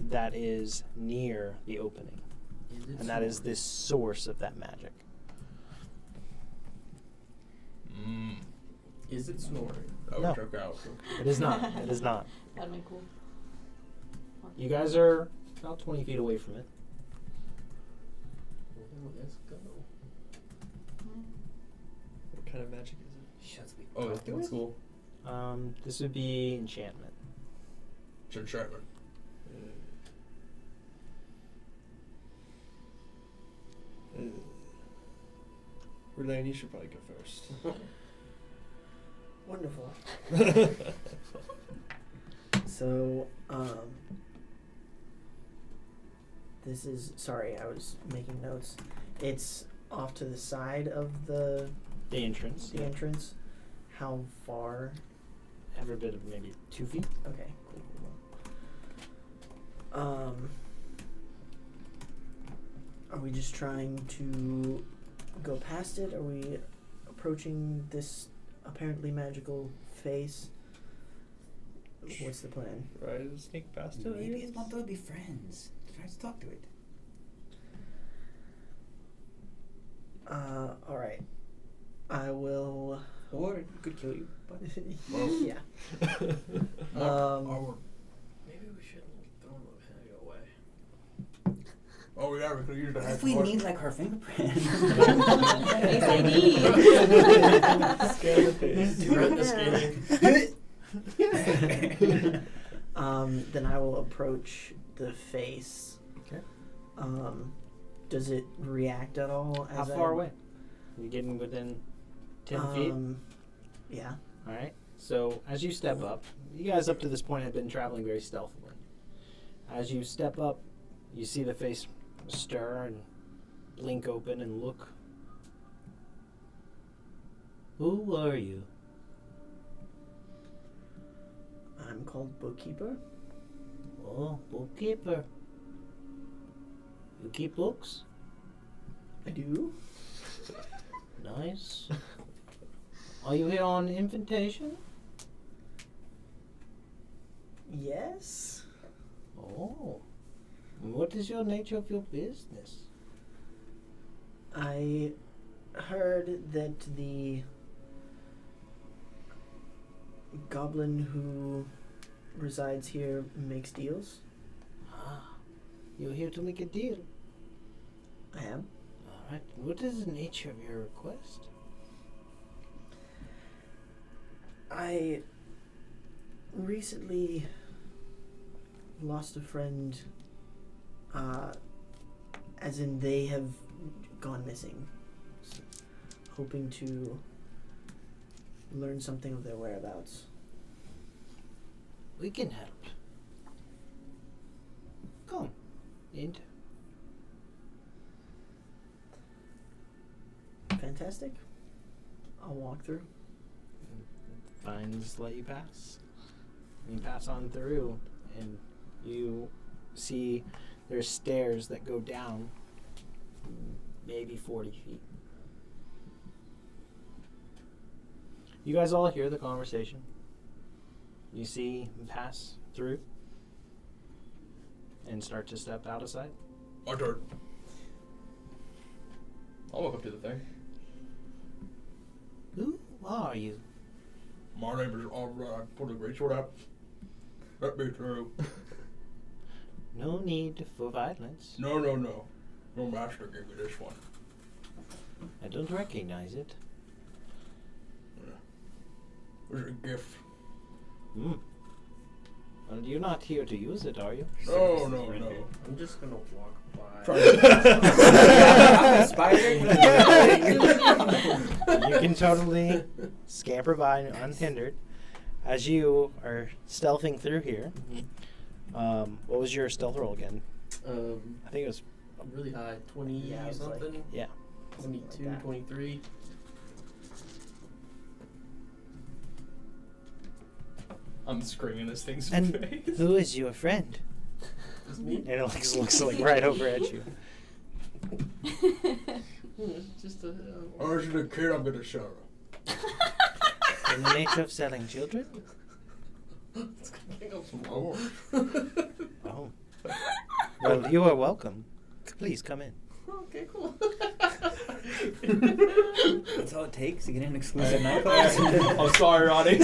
that is near the opening. And that is this source of that magic. Is it snoring? That No. would choke out. It is not. It is not. That'd be cool. You guys are about 20 feet away from it. Well, let's go. What kind of magic is Shuts me. Oh, that's old school. This would be enchantment. It's enchantment. Relaine, you should probably go first. Wonderful. So, this is, sorry, I was making notes. It's off to the side of the The entrance. entrance. How far? Every bit of maybe 2 feet. Okay, cool. Are we just trying to go past it? Are we approaching this apparently magical face? What's the plan? Right, sneak past it. Maybe it's not to be friends. Try to talk to it. Alright. I will... Or it could kill you. But yeah. Maybe we shouldn't throw him away. Oh yeah, we could use the what hack if we more. need like her fingerprint? Face ID. Scan the face. You read the scanning. Then I will approach the face. Okay. Does it react at all? How as far I- away? You getting within 10 feet? Yeah. All right. So as you step up, you guys up to this point have been traveling very stealthily. As you step up, you see the face stir and blink open and look. Who are you? I'm called Bookkeeper. Oh, bookkeeper. You keep books? I do. Nice. Are you here on invitation? Yes. Oh. What is your nature of your business? I heard that the goblin who resides here makes deals. Ah, you're here to make a deal. I am. All right. What is the nature of your request? I recently lost a friend, as in they have gone missing. So, hoping to learn something of their whereabouts. We can help. Come. Enter. Fantastic. I'll walk through. Vines let you pass. You pass on through, and you see there's stairs that go down maybe 40 feet. You guys all hear the conversation. You see him pass through and start to step out of sight. My turn. I'll walk up to the thing. are you? My name is Alright. Put a great sword out. Let me through. No need for violence. No. Your master gave me this one. I don't recognize it. It's a gift. Hmm. Well, you're not here to use it, are you? No. I'm just gonna walk by. You can totally scamper by unhindered. As you are stealthing through here, what was your stealth roll again? Um, I think it was, really high, 20 Yeah, it was like- something. yeah. 22, like that. 23. I'm screaming this thing's And face. who is your friend? It's me. And it looks like right over at you. Just a. Oh, this is a kid I'm gonna sell her. In the nature of selling children? It's gonna pick up some Oh. Oh. Well, you are welcome. Please come in. Okay, cool. That's all it takes to get an exclusive night class. I'm sorry, Ronnie.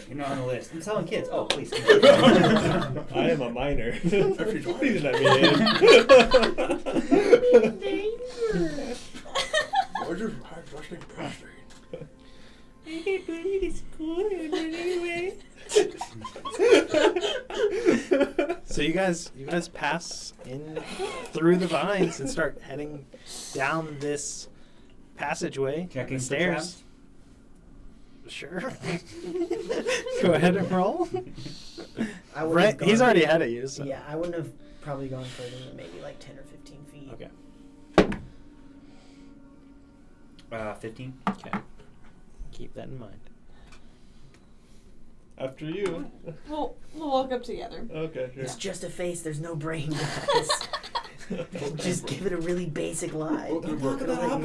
You're not on the list. I'm selling kids. Oh, please. I am a minor. Please let me in. What's your disgusting bastard? So you guys pass in through the vines and start heading down this passageway. Checking the for stairs. Sure. Go ahead and roll. I wouldn't Right, have he's gone- already ahead of you. So. Yeah, I wouldn't have probably gone further than maybe like 10 or 15 feet. Okay. 15. Okay. Keep that in mind. After you. We'll walk up together. Okay, sure. It's just a face. There's no brain, guys. Just give it a really basic lie. Don't talk about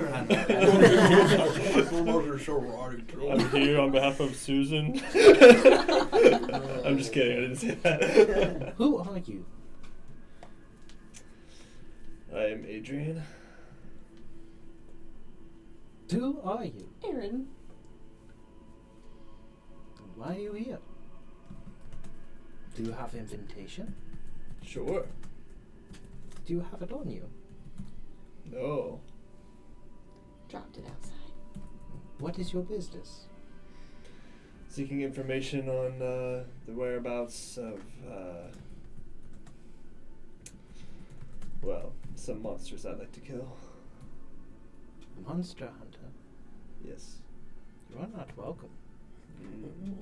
Those are so rotting. I'm here on behalf of Susan. I'm just kidding. I didn't say that. Who are you? I am Adrian. Who are you? Aaron. Why are you here? Do you have invitation? Sure. Do you have it on you? No. Dropped it outside. What is your business? Seeking information on the whereabouts of, well, some monsters I'd like to kill. Monster hunter. Yes. You are not welcome. Mm.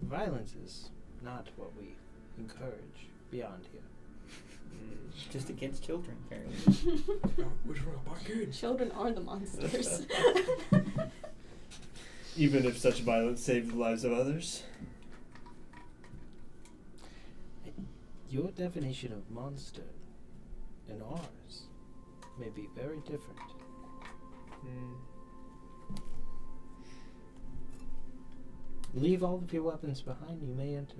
Violence is not what we encourage beyond here. Just against children, apparently. Which one? My kids. Children are the monsters. Even if such violence saved the lives of others. Your definition of monster and ours may be very different. Mm. Leave all of your weapons behind, you may enter.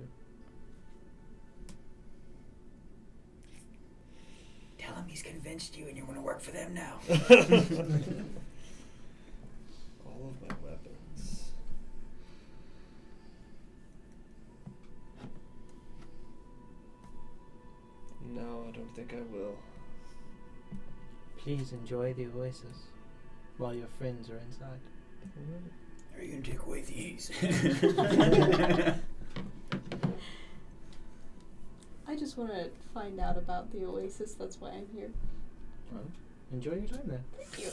Tell him he's convinced you and you're going to work for them now. All of my weapons. No, I don't think I will. Please enjoy the oasis while your friends are inside. Are you going to take away these? I just want to find out about the oasis. That's why I'm here. Well, enjoy your time then. Thank you.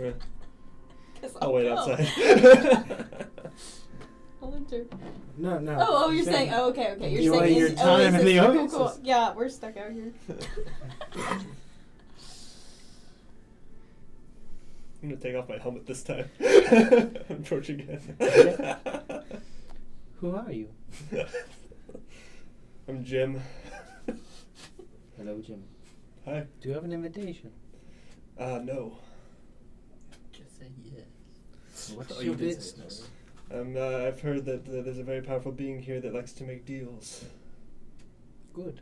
Where? 'Cause I'll wait go. outside. I'll enter. No. Oh, you're saying. Oh, okay. You're Enjoy saying your in time in the Cool, cool. oasis. Yeah, we're stuck out here. I'm gonna take off my helmet this time. Approach again. Who are you? I'm Jim. Hello, Jim. Hi. Do you have an invitation? No. Just say yes. What's Oh, your you did say business? I've heard that there's a very powerful being here that likes to make deals. Good.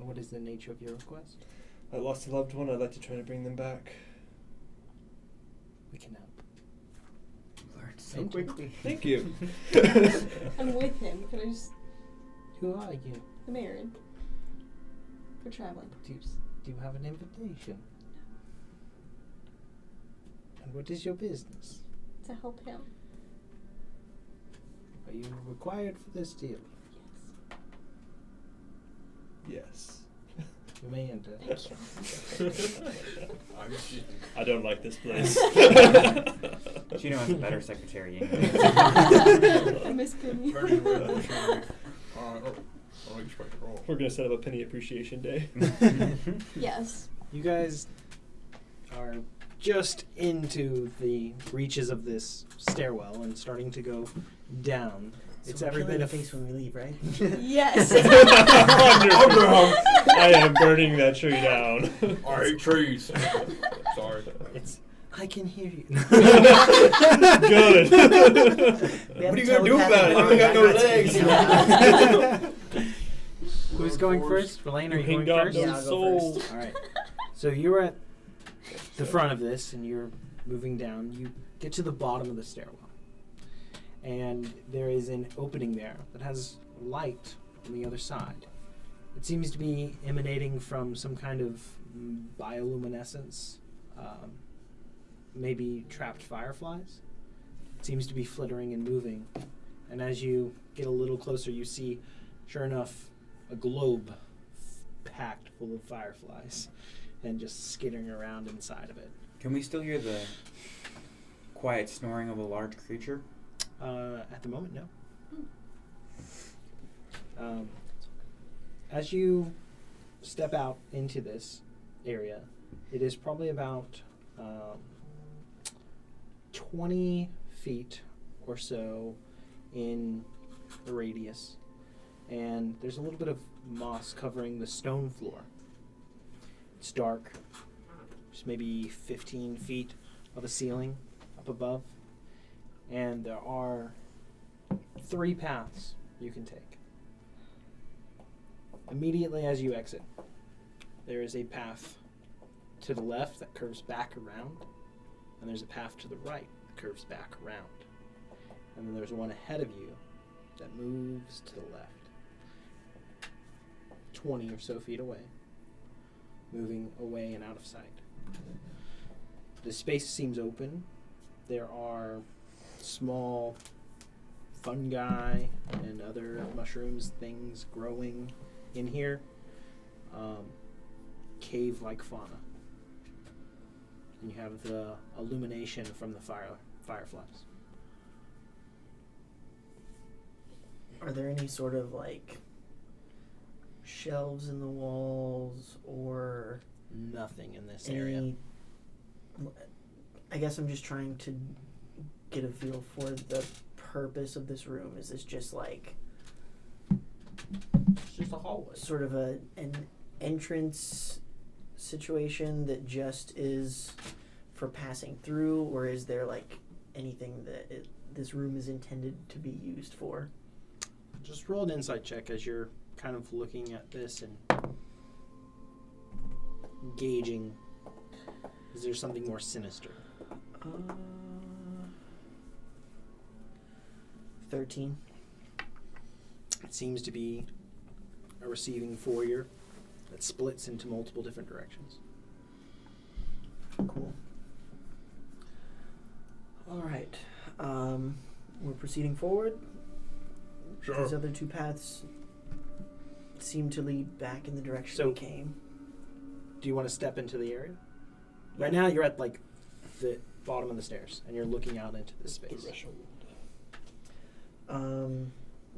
And what is the nature of your request? I lost a loved one. I'd like to try to bring them back. we can help. Learned so Thank you. quickly. Thank you. I'm with him. Can I just... Who are you? I'm Aaron. We're traveling. Do you have an invitation? And what is your business? To help him. Are you required for this deal? Yes. You may enter. I don't like this place. Chino has a better secretary anyway. I miss Penny. We're gonna set up a penny appreciation day. Yes. You guys are just into the reaches of this stairwell and starting to go down. So It's we're every killing bit of things when we leave, right? Yes. I am burning that tree down. I hate trees. Sorry. It's. I can hear you. Good. What are you gonna do about it? You ain't got no legs. Who's going first? Relaine, are you going Ain't got first? no Yeah, I'll go soul. first. All right. So you're at the front of this, and you're moving down. You get to the bottom of the stairwell, and there is an opening there that has light on the other side. It seems to be emanating from some kind of bioluminescence, maybe trapped fireflies. It seems to be flittering and moving, and as you get a little closer, you see, sure enough, a globe packed full of fireflies and just skittering around inside of it. Can we still hear the quiet snoring of a large creature? At the moment, no. As you step out into this area, it is probably about 20 feet or so in radius. And there's a little bit of moss covering the stone floor. It's dark. There's maybe 15 feet of a ceiling up above. And there are 3 paths you can take. Immediately as you exit, there is a path to the left that curves back around. And there's a path to the right that curves back around. And then there's one ahead of you that moves to the left. 20 or so feet away, moving away and out of sight. The space seems open. There are small fungi and other mushrooms, things growing in here. Cave-like fauna. And you have the illumination from the fireflies. Are there any sort of like shelves in the walls or Nothing in this any? area. I guess I'm just trying to get a feel for the purpose of this room. Is this just like It's just a hallway. sort of an entrance situation that just is for passing through, or is there like anything that this room is intended to be used for? Just roll an insight check as you're kind of looking at this and gauging. Is there something more sinister? 13. It seems to be a receiving foyer that splits into multiple different directions. Cool. All right. We're proceeding forward. Sure. These other 2 paths seem to lead back in the direction So- we came. Do you want to step into the area? Right now, you're at like the bottom of the stairs, and you're looking out into this space.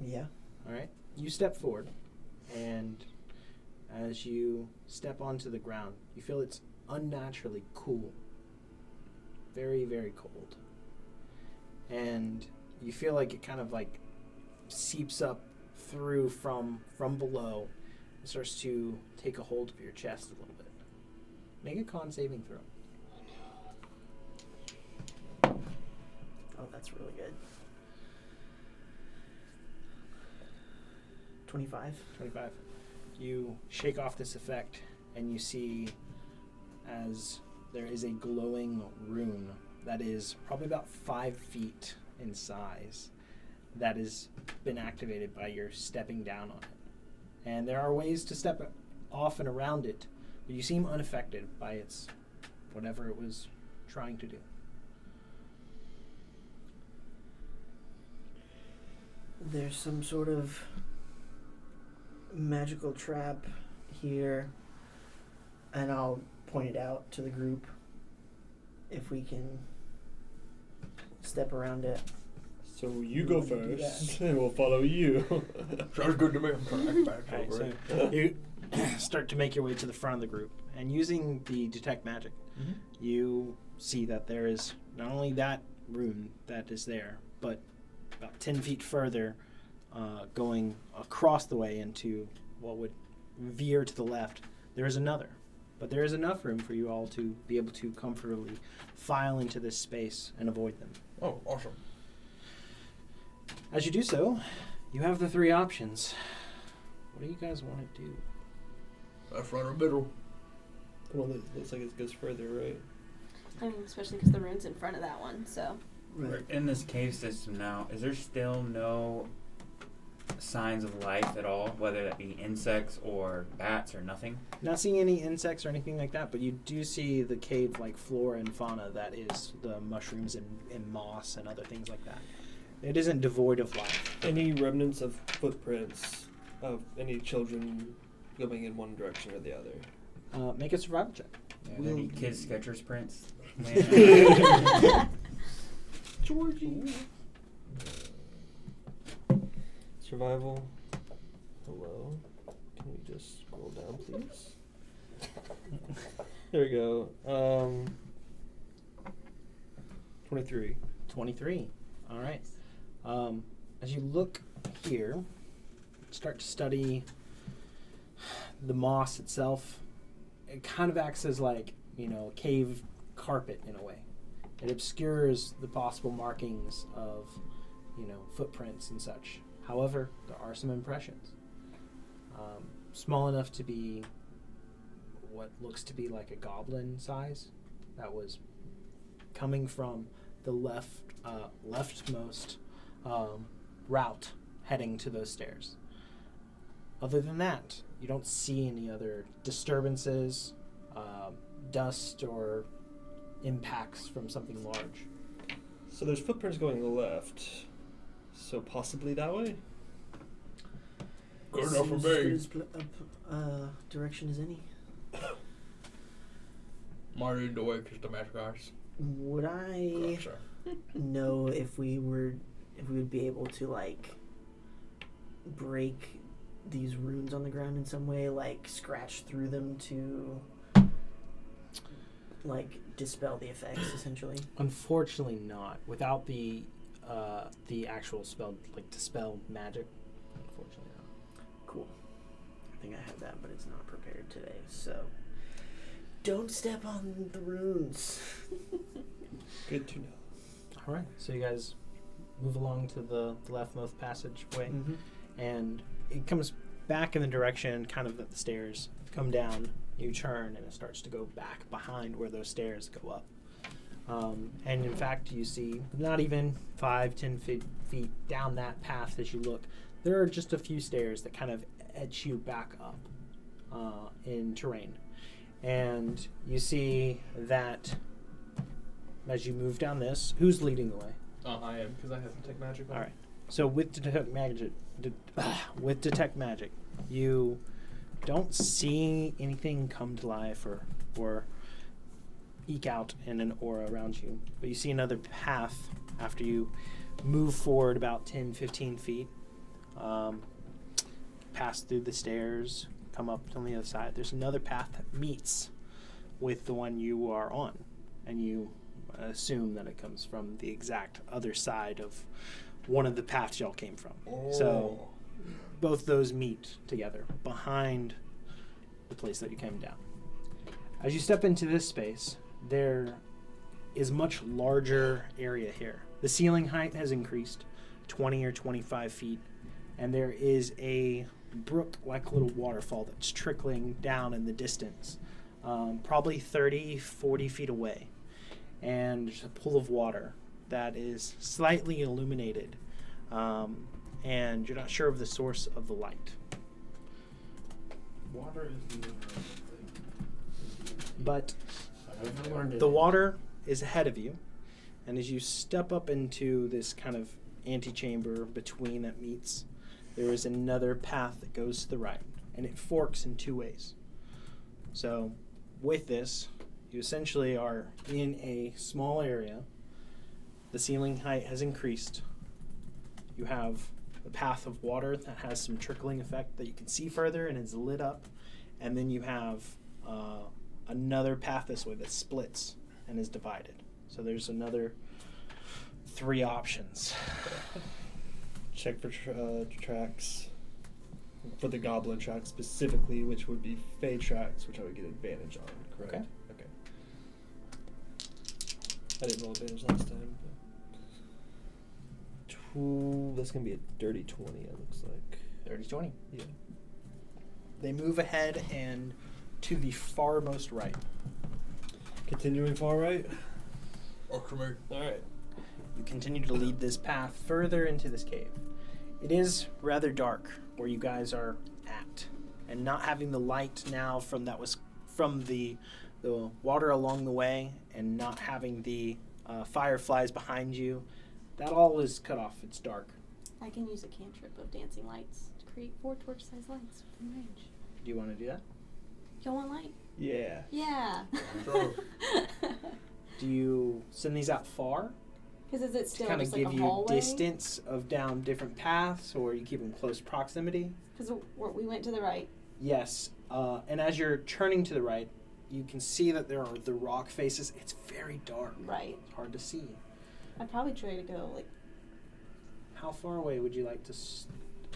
Yeah. All right. You step forward, and as you step onto the ground, you feel it's unnaturally cool. Very, very cold. And you feel like it kind of like seeps up through from below and starts to take a hold of your chest a little bit. Make a con saving throw. Oh, that's really good. 25. 25. You shake off this effect, and you see as there is a glowing rune that is probably about 5 feet in size that has been activated by your stepping down on it. And there are ways to step off and around it, but you seem unaffected by its whatever it was trying to do. There's some sort of magical trap here, and I'll point it out to the group if we can step around it. So you go first, and we'll follow you. Sounds good to me. I'm trying to act back Alright, over so it. you start to make your way to the front of the group, and using the detect magic, you see that there is not only that rune that is there, but about 10 feet further, going across the way into what would veer to the left, there is another. But there is enough room for you all to be able to comfortably file into this space and avoid them. Oh, awesome. As you do so, you have the 3 options. What do you guys want to do? That's right in the middle. The one that looks like it goes further, right? I mean, especially because the rune's in front of that one, so. Right. In this cave system now, is there still no signs of life at all, whether that be insects or bats or nothing? Not seeing any insects or anything like that, but you do see the cave-like flora and fauna that is the mushrooms and moss and other things like that. It isn't devoid of life. Any remnants of footprints of any children going in one direction or the other? Make a survival check. Are there any kids' Skechers prints? Georgie. Survival. Hello. Can we just scroll down, please? There we go. 23. 23. All right. As you look here, start to study the moss itself. It kind of acts as like, a cave carpet in a way. It obscures the possible markings of, footprints and such. However, there are some impressions. Small enough to be what looks to be like a goblin size that was coming from the leftmost route heading to those stairs. Other than that, you don't see any other disturbances, dust, or impacts from something large. So there's footprints going left. So possibly that way? Good enough for Seems as me. good as direction as any. Might need to wake just a mess, guys. Would I Gotcha. know if we would be able to break these runes on the ground in some way, scratch through them to dispel the effects, essentially? Unfortunately not. Without the actual spell, dispel magic, unfortunately not. Cool. I think I have that, but it's not prepared today, so don't step on the runes. Good to know. All right, so you guys move along to the leftmost passageway, and it comes back in the direction kind of that the stairs come down. You turn, and it starts to go back behind where those stairs go up. And in fact, you see not even 5-10 feet down that path as you look, there are just a few stairs that kind of edge you back up in terrain. And you see that as you move down this, who's leading the way? I am, because I have detect magic. All right. So with detect magic, you don't see anything come to life or eke out in an aura around you, but you see another path after you move forward about 10-15 feet, pass through the stairs, come up on the other side. There's another path that meets with the one you are on, and you assume that it comes from the exact other side of one of the paths y'all came from. So both those meet together behind the place that you came down. As you step into this space, there is much larger area here. The ceiling height has increased 20 or 25 feet, and there is a brook-like little waterfall that's trickling down in the distance, probably 30, 40 feet away. and there's a pool of water that is slightly illuminated, and you're not sure of the source of the light. Water is the But I learned it. the water is ahead of you, and as you step up into this kind of antechamber between that meets, there is another path that goes to the right, and it forks in two ways. So with this, you essentially are in a small area. The ceiling height has increased. You have a path of water that has some trickling effect that you can see further and is lit up, and then you have another path this way that splits and is divided. So there's another 3 options. Check for tracks. For the goblin tracks specifically, which would be Fey tracks, which I would get advantage on, correct? Okay. I didn't roll advantage last time. That's going to be a dirty 20, it looks like. 30-20. Yeah. They move ahead and to the farmost right. Continuing far right. Or come here. All right. You continue to lead this path further into this cave. It is rather dark where you guys are at, and not having the light now from the water along the way, and not having the fireflies behind you, that all is cut off. It's dark. I can use a cantrip of dancing lights to create 4 torch-sized lights within range. Do you want to do that? Y'all want light? Yeah. Yeah. Sure. Do you send these out far Because is it to still kind of just like give a you hallway? distance of down different paths, or you keep them close proximity? Because we went to the right. Yes, and as you're turning to the right, you can see that there are the rock faces. It's very dark. Right. It's hard to see. I'd probably try to go like. How far away would you like to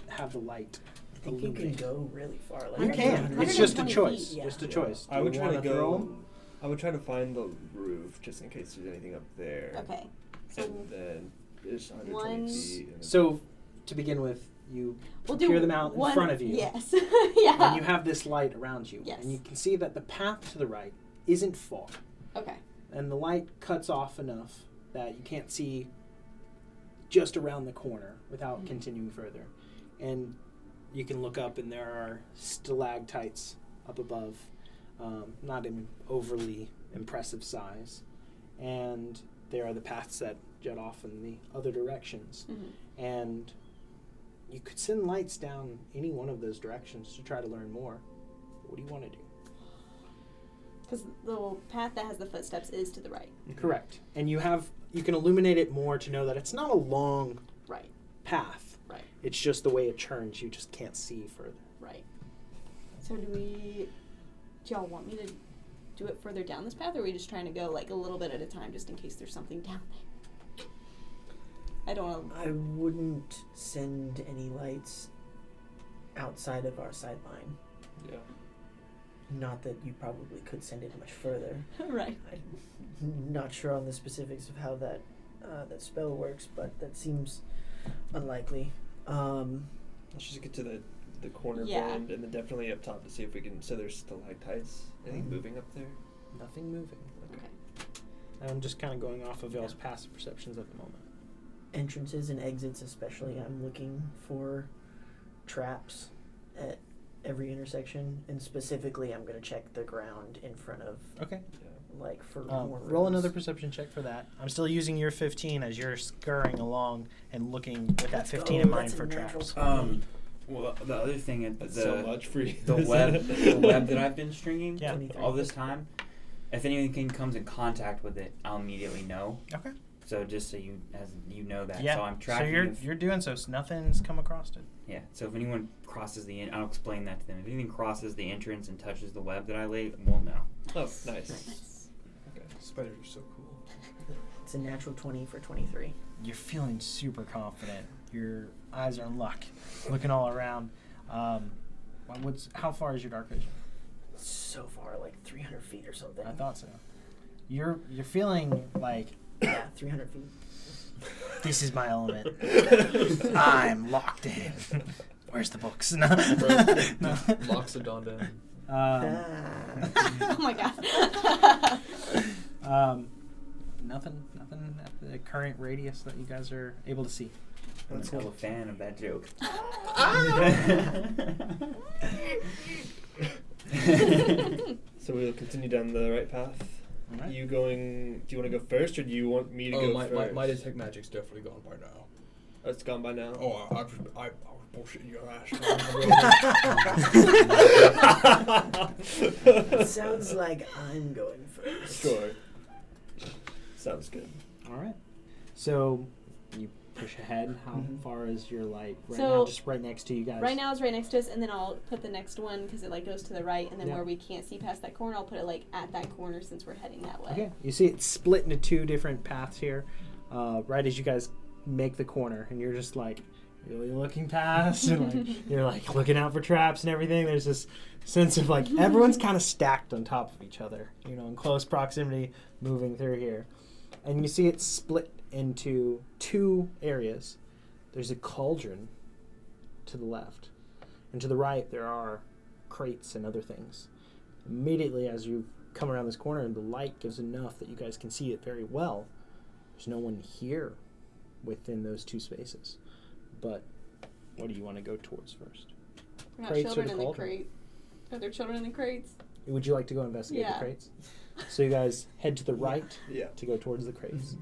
have the light I think you can illuminate? go really far. Like You Hundred- can. It's just a 120 choice. feet, yeah. Just a Yeah. choice. Do I would you try to wanna throw go. 'em? I would try to find the roof just in case there's anything up there. Okay. So And then it's 120 one- feet. And then So, to begin with, you we'll do peer them out one, in front of you. Yes. Yeah. And you have this light around you. Yes. And you can see that the path to the right isn't far. Okay. And the light cuts off enough that you can't see just around the corner without Mhm. continuing further. And you can look up and there are stalactites up above, not in overly impressive size. And there are the paths that jut off in the other directions. Mhm. And you could send lights down any one of those directions to try to learn more. What do you want to do? Because the path that has the footsteps is to the right. Correct. And you can illuminate it more to know that it's not a long Right. path. Right. It's just the way it churns. You just can't see further. Right. So do y'all want me to do it further down this path, or are we just trying to go like a little bit at a time just in case there's something down there? I don't know. I wouldn't send any lights outside of our sideline. Yeah. Not that you probably could send it much further. Right. I'm not sure on the specifics of how that spell works, but that seems unlikely. Let's just get to the corner Yeah. bend and then definitely up top to see if we can. So there's stalactites. Anything Mhm. moving up there? Nothing moving. Okay. I'm just kind of going off of y'all's passive perceptions at the moment. Entrances and exits especially, I'm looking for traps at every intersection, and specifically I'm going to check the ground in front of, Okay. Yeah. like, for more Roll rooms. another perception check for that. I'm still using your 15 as you're scurrying along and looking with that Let's 15 go, in mind that's a for natural traps. 20. Well, the other thing is That's so much for you. the web that I've been stringing Yeah. 23. all this time. If anything comes in contact with it, I'll immediately know. Okay. So just so you know that. Yeah. So I'm tracking. So you're doing so nothing's come across it. Yeah. So if anyone crosses I'll explain that to them. If anything crosses the entrance and touches the web that I laid, we'll know. Oh, nice. Nice. Okay. Spiders are so cool. It's a natural 20 for 23. You're feeling super confident. Your eyes are unlocked, looking all around. How far is your dark vision? So far, like 300 feet or something. I thought so. You're feeling like Yeah, 300 feet. this is my element. I'm locked in. Where's the books? No. No. Locks of Dawn down. Oh my god. Nothing at the current radius that you guys are able to see. I'm still a fan of that joke. So we'll continue down the right path. All right. You going? Do you want to go first, or do you want me to go first? my detect magic's definitely gone by now. Oh, it's gone by now. Oh, I was bullshitting your ass. It sounds like I'm going first. Sure. Sounds good. All right. So you push ahead. How far is your light? Right So- now, just right next to you guys. Right now it's right next to us, and then I'll put the next one because it like goes to the right, and then Yeah. where we can't see past that corner, I'll put it like at that corner since we're heading that way. Okay. You see it's split into two different paths here. Right as you guys make the corner, and you're just like really looking past, and like you're like looking out for traps and everything. There's this sense of like everyone's kind of stacked on top of each other, you know, in close proximity, moving through here, and you see it split into two areas. There's a cauldron to the left, and to the right there are crates and other things. Immediately as you come around this corner and the light gives enough that you guys can see it very well, there's no one here within those two spaces. But what do you want to go towards first? We're not Crates or children the in the cauldron? crate. Are there children in the crates? Would you like to go investigate Yeah. the crates? So you guys head to the right Yeah. to go towards the crates.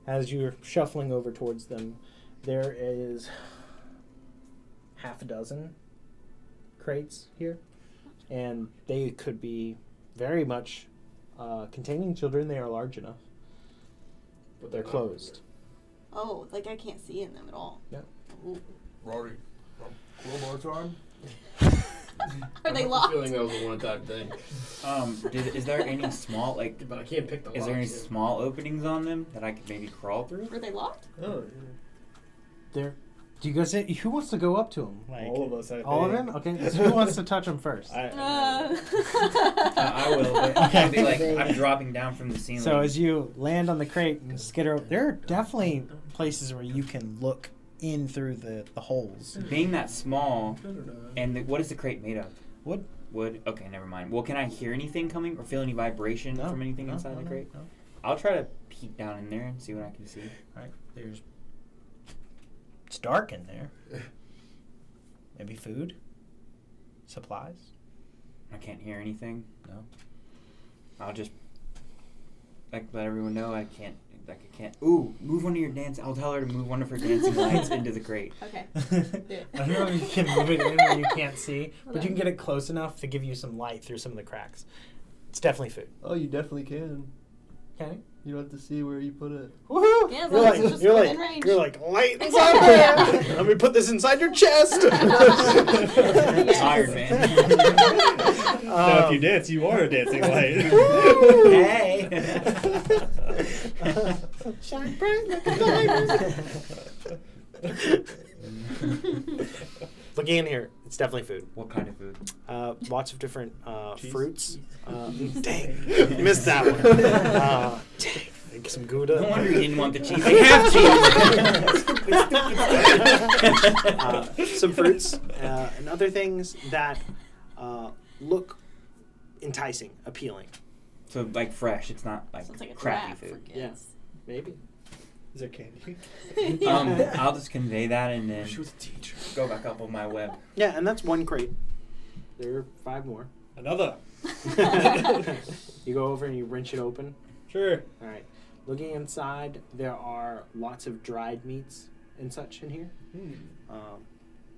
As you're shuffling over towards them, there is half a dozen crates here, and they could be very much containing children. They are large enough, but they're closed. Oh, like I can't see in them at all. Yeah. Ooh. Rory, crowbar time. Are they I have a locked? feeling that was a one-time thing. Is there any small But I can't pick the Is there any locks. small openings on them that I could maybe crawl through? Were they locked? Oh, There. Do you guys? Who wants to go up to them? Like all of us. I all of think. them? Okay. So who wants to touch them first? I will, but I'll be like, I'm dropping down from the ceiling. So as you land on the crate and skitter up, there are definitely places where you can look in through the holes. Being that small, and what is the crate made of? Wood. Wood? Okay, never mind. Well, can I hear anything coming or feel any vibration No, from anything no, inside no, the no, crate? no. I'll try to peek down in there and see what I can see. All right. It's dark in there. Maybe food, supplies. I can't hear anything. No. I'll just let everyone know I can't. Ooh, move one of your dance. I'll tell her to move one of her dancing lights into the crate. Okay. I don't know if you can move it in where you can't see, but you can get it close enough to give you some light through some of the cracks. It's definitely food. Oh, you definitely can. Okay. You don't have to see where you put it. Woohoo! Yeah, as You're long as like, it's just you're within like, range. you're like, light inside there. Let me put this inside your chest. Iron Man. Now, if you dance, you are a dancing light. Hey. Shine bright like a diamond. Looking in here, it's definitely food. What kind of food? Lots of different Cheese? fruits. Dang, missed that one. Dang, think some Gouda. No wonder you didn't want the cheese. They have cheese. Some fruits and other things that look enticing, appealing. So like fresh. It's not like Sounds like a crappy trap for food. kids. Maybe. Is there candy? I'll just convey that and then She was a teacher. go back up on my web. Yeah, and that's one crate. There are 5 more. Another. You go over and you wrench it open. Sure. All right. Looking inside, there are lots of dried meats and such in here.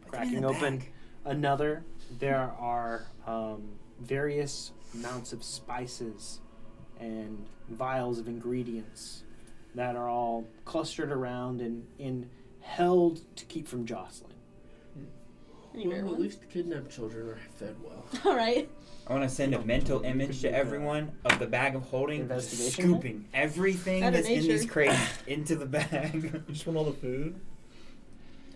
Cracking open another, there are various amounts of spices and vials of ingredients that are all clustered around and held to keep from jostling. Any rare Well, at ones? least kidnapped children are fed well. All right. I want to send a mental image to everyone of the bag of holding, Investigation? scooping everything Better that's in these nature. crates into the bag. You just want all the food?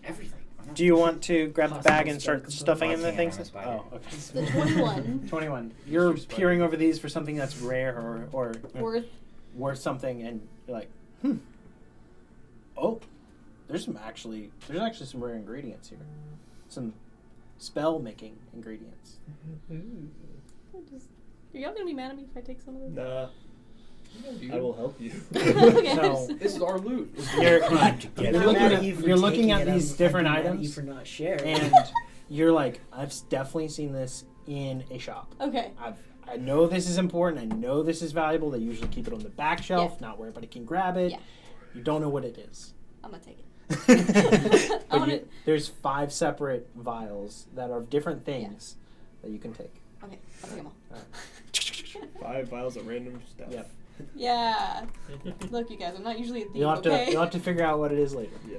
Everything. Do you want to grab the bag and start Possible stuffing in the spider. things? I'm a spider. Oh, okay. It's the 21 21. You're peering over these for something that's rare or worth. worth something, and you're like, oh, there's actually some rare ingredients here, some spell making ingredients. Are y'all gonna be mad at me if I take some of this? Nah. I will help you. Okay. So This is our loot. you're, I'm not looking mad at, you for you're looking taking at it, these I'd different be mad at you items, for not sharing. and you're like, I've definitely seen this in a shop. Okay. I know this is important. I know this is valuable. They usually keep it on the back shelf, not where everybody can grab it. Yeah. You don't know what it is. I'm gonna take it. But wanna- there's 5 separate vials that are different things that you can take. Okay, I'll take them all. 5 vials of random stuff. Yep. Yeah. Look, you guys, I'm not usually a thief. You'll have Okay. to you'll have to figure out what it is later. Yeah.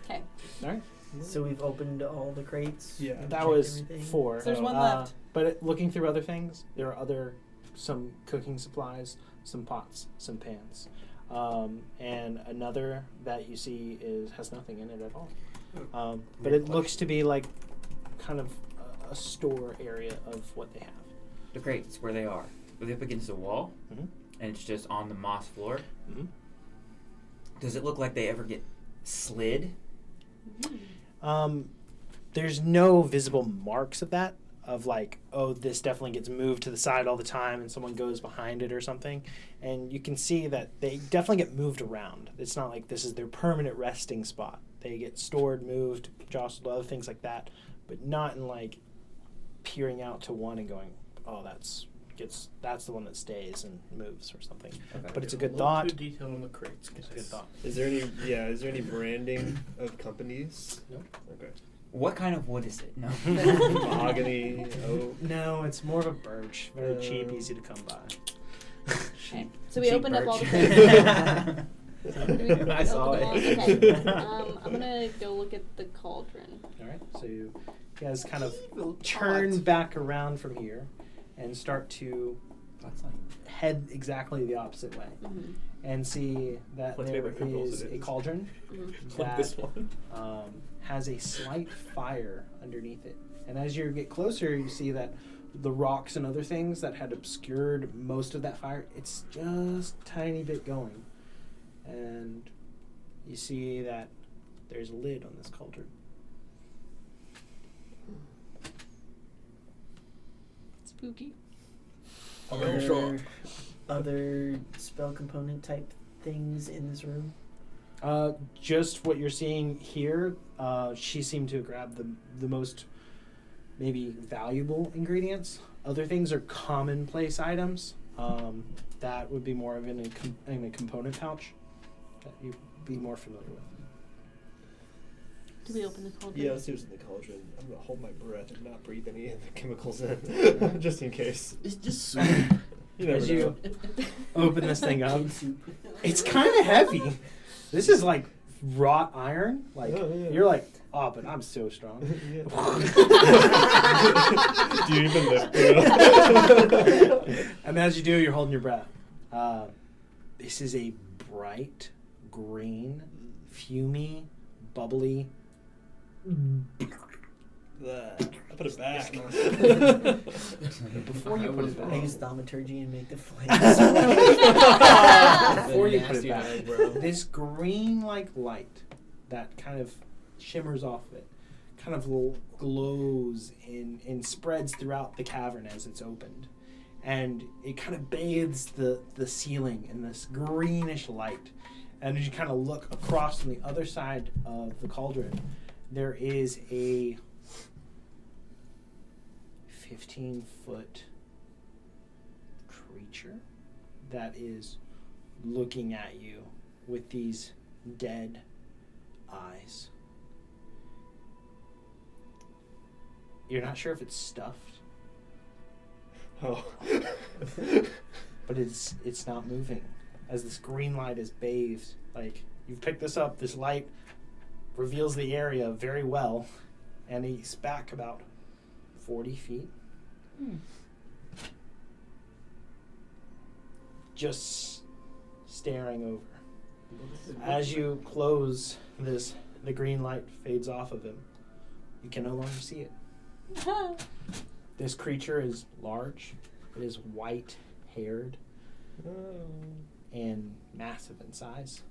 Okay. All right. So we've opened all the crates. Yeah. That checked was everything. 4. So there's one left. But looking through other things, there are some cooking supplies, some pots, some pans, and another that you see has nothing in it at all. But it looks to be like kind of a store area of what they have. The crates, where they are up against the wall, Mhm. and it's just on the moss floor. Mhm. Does it look like they ever get slid? There's no visible marks of that, of like, oh, this definitely gets moved to the side all the time and someone goes behind it or something. And you can see that they definitely get moved around. It's not like this is their permanent resting spot. They get stored, moved, jostled, other things like that, but not in like peering out to one and going, oh, that's the one that stays and moves or something. Okay. But it's a A good little thought. too detailed on the crates. It's a good thought. Is there any branding of companies? No. Okay. What kind of wood is it? No. Mahogany, oak. No, it's more of a birch. Very cheap, easy to come by. Okay. So we Cheap opened up all the birch. crates. I saw it. Okay. I'm gonna go look at the cauldron. All right, so you guys kind of turn back around from here and start to That's like head exactly the opposite way Mm-hmm. and see that What there favorite controls is it a is. cauldron Like that this one. has a slight fire underneath it. And as you get closer, you see that the rocks and other things that had obscured most of that fire, it's just a tiny bit going. And you see that there's a lid on this cauldron. Spooky. I'm very sure. Are other spell component type things in this room? Just what you're seeing here, she seemed to grab the most maybe valuable ingredients. Other things are commonplace items that would be more of in a component pouch that you'd be more familiar with. Do we open the cauldron? Yeah, let's see what's in the cauldron. I'm gonna hold my breath and not breathe any of the chemicals in, just in case. It's just soup. You never As know. you open this thing up, it's kind of heavy. This is like wrought iron. Like Oh, yeah. you're like, oh, but I'm so strong. Yeah. Do you even lift? And as you do, you're holding your breath. This is a bright green, fumy, bubbly. I put it back. Before you put it I back, use thaumaturgy and make the flames. before you put it Nasty back, eyes, bro. this green-like light that kind of shimmers off of it, kind of glows and spreads throughout the cavern as it's opened. And it kind of bathes the ceiling in this greenish light. And as you kind of look across on the other side of the cauldron, there is a 15-foot creature that is looking at you with these dead eyes. You're not sure if it's stuffed, Oh. but it's not moving as this green light is bathed. Like, you've picked this up, this light reveals the area very well, and he's back about 40 feet. Just staring over. As you close this, the green light fades off of him. You can no longer see it. This creature is large. It is white-haired and massive in size.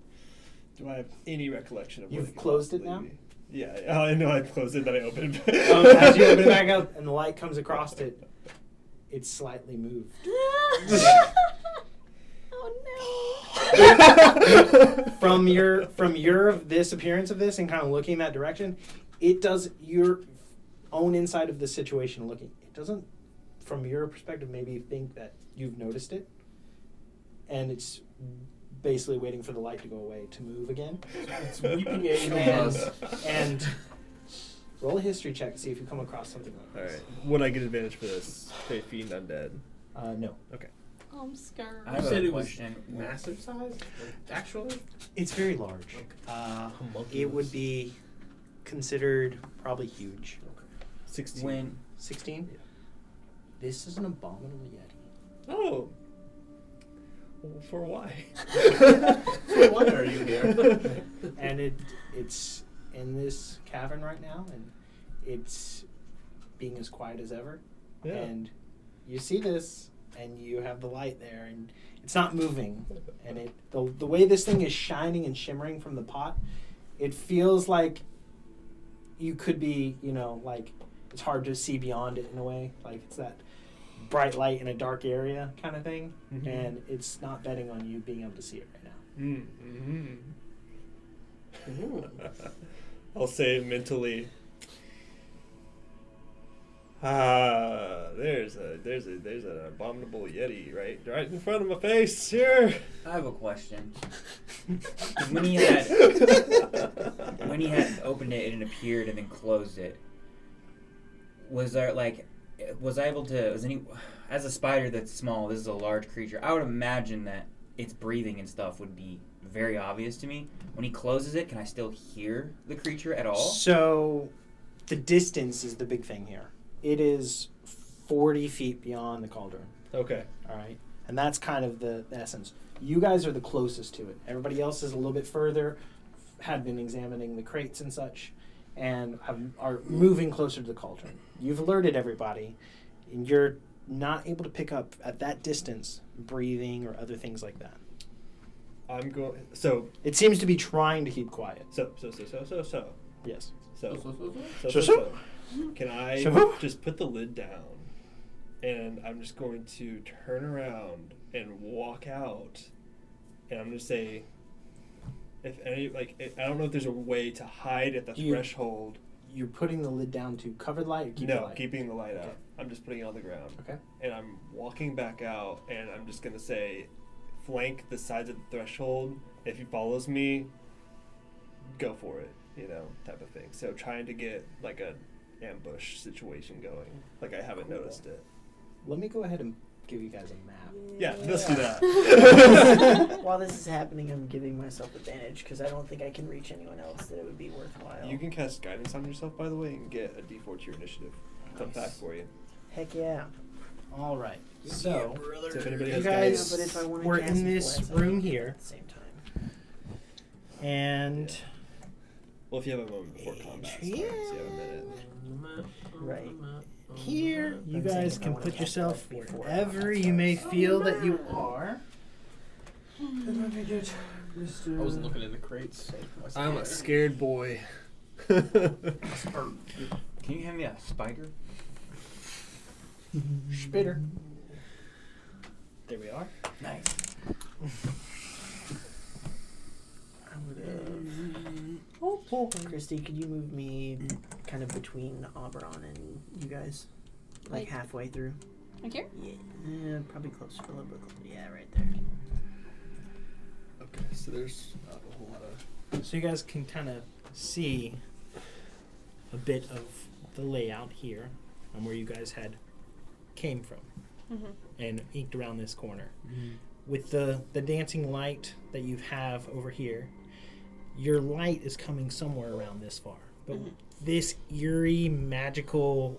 Do I have any recollection of what You've it could closed it possibly now? be? Yeah, I know I closed it, then I opened it. As you open it back up and the light comes across it, it's slightly moved. Oh no. from your this appearance of this and kind of looking that direction, it does your own inside of the situation looking. It doesn't, from your perspective, maybe think that you've noticed it, and it's basically waiting for the light to go away to move again. It's weeping angels. And roll a history check to see if you come across something like All this. right. Would I get advantage for this? Fey Fiend Undead. No. Okay. I'm scared. I You have said a it was question. massive size? Like, actually? It's very large. It would be considered probably huge. 16. When 16? Yeah. This is an abominable Yeti. Oh. Well, for why? For what are you here? And it's in this cavern right now, and it's being as quiet as ever. Yeah. And you see this, and you have the light there, and it's not moving. And the way this thing is shining and shimmering from the pot, it feels like you could be, like it's hard to see beyond it in a way. Like it's that bright light in a dark area kind of thing, Mhm. and it's not betting on you being able to see it right now. I'll say it mentally. There's an abominable Yeti right in front of my face here. I have a question. when he had opened it and appeared and then closed it, was I able to, as a spider that's small, this is a large creature, I would imagine that its breathing and stuff would be very obvious to me. When he closes it, can I still hear the creature at all? So the distance is the big thing here. It is 40 feet beyond the cauldron. Okay. All right. And that's kind of the essence. You guys are the closest to it. Everybody else is a little bit further, had been examining the crates and such, and are moving closer to the cauldron. You've alerted everybody, and you're not able to pick up at that distance breathing or other things like that. I'm going. So It seems to be trying to keep quiet. So. Yes. So. Can I So? just put the lid down, and I'm just going to turn around and walk out, and I'm going to say, if any, I don't know if there's a way to hide at the threshold. You're putting the lid down to cover the light or keep the light? Keeping the light out. Okay. I'm just putting it on the ground. Okay. And I'm walking back out, and I'm just going to say, flank the sides of the threshold. If he follows me, go for it, type of thing. So trying to get like a ambush situation going, like I haven't noticed it. Let me go ahead and give you guys a map. Yeah, let's do that. While this is happening, I'm giving myself advantage because I don't think I can reach anyone else that it would be worthwhile. You can cast guidance on yourself, by the way, and get a D4 to your initiative. Fun fact for you. Heck yeah. All right. So, So if anybody you has guys Yeah, but if I wanna were cast in it this twice, I room can here, at the same time. and Well, if you have a moment before combat starts, you have a minute. Right. here you I'm saying guys if I can wanna put cast yourself it before wherever combat you may starts. feel that you are. I wasn't looking in the crates. I'm a scared boy. Can you hand me a spider? Spitter. There we are. Nice. I would Christy, could you move me kind of between Oberon and you guys? Like halfway through? Like here? Yeah, probably closer, a little bit closer. Yeah, right there. Okay, so there's not a whole lot of. So you guys can kind of see a bit of the layout here and where you guys had came from and eked around this corner. With the dancing light that you have over here, your light is coming somewhere around this far. But this eerie, magical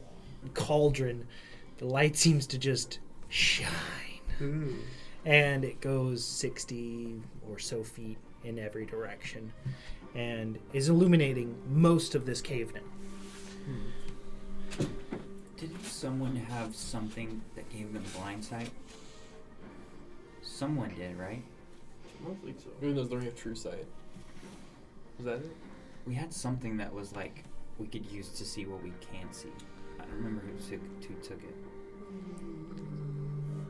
cauldron, the light seems to just shine. And it goes 60 or so feet in every direction and is illuminating most of this cave now. Didn't someone have something that gave them blind sight? Someone did, right? I don't think so. Maybe those don't have true sight. Is that it? We had something that was like we could use to see what we can't see. I don't remember who took it.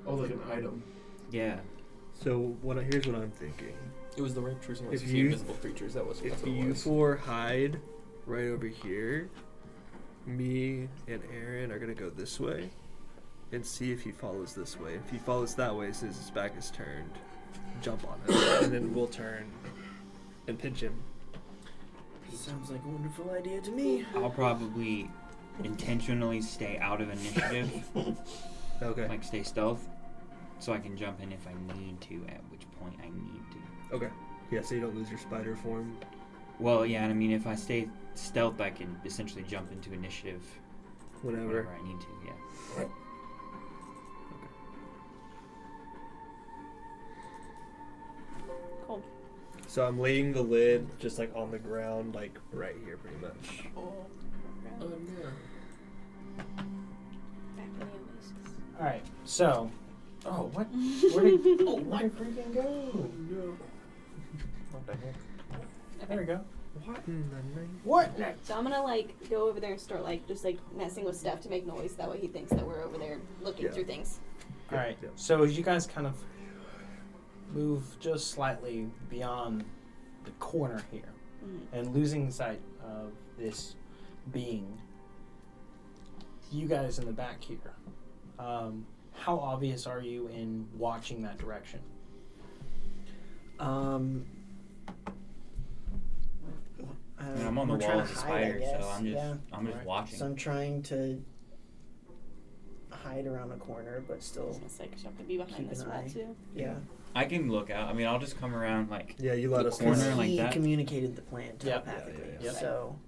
Oh, like an item. Yeah. So here's what I'm thinking. It was the raptors and If the you- invisible creatures. That's what If it you was. four hide right over here, me and Aaron are gonna go this way and see if he follows this way. If he follows that way, since his back is turned, jump on him, and then we'll turn and pinch him. Sounds like a wonderful idea to me. I'll probably intentionally stay out of initiative, Okay. like stay stealth, so I can jump in if I need to, at which point I need to. Okay. Yeah, so you don't lose your spider form. Well, yeah, and I mean, if I stay stealth, I can essentially jump into initiative Whenever. whenever I need to, yeah. Cool. So I'm laying the lid just like on the ground, like right here, pretty much. Oh no. Back in the oasis. All right. So, oh, what? Where did freaking go? No. What the heck? There we go. What in the name? What? So I'm gonna like go over there and start like just like messing with stuff to make noise. That way he thinks that we're over there looking Yeah. through things. All right. Yeah. So as you guys kind of move just slightly beyond the corner here, and losing sight of this being, you guys in the back here, how obvious are you in watching that direction? I mean, I'm on the we're wall trying as a to hide, spider, I guess. so I'm just yeah. Alright. watching. So I'm trying to hide around a corner, but still, It's like I could be behind Keep this an wall eye. too. yeah. I can look out. I mean, I'll just come around like Yeah, you let The us corner, know. like he that? communicated the plan Yep. telepathically, Yeah. so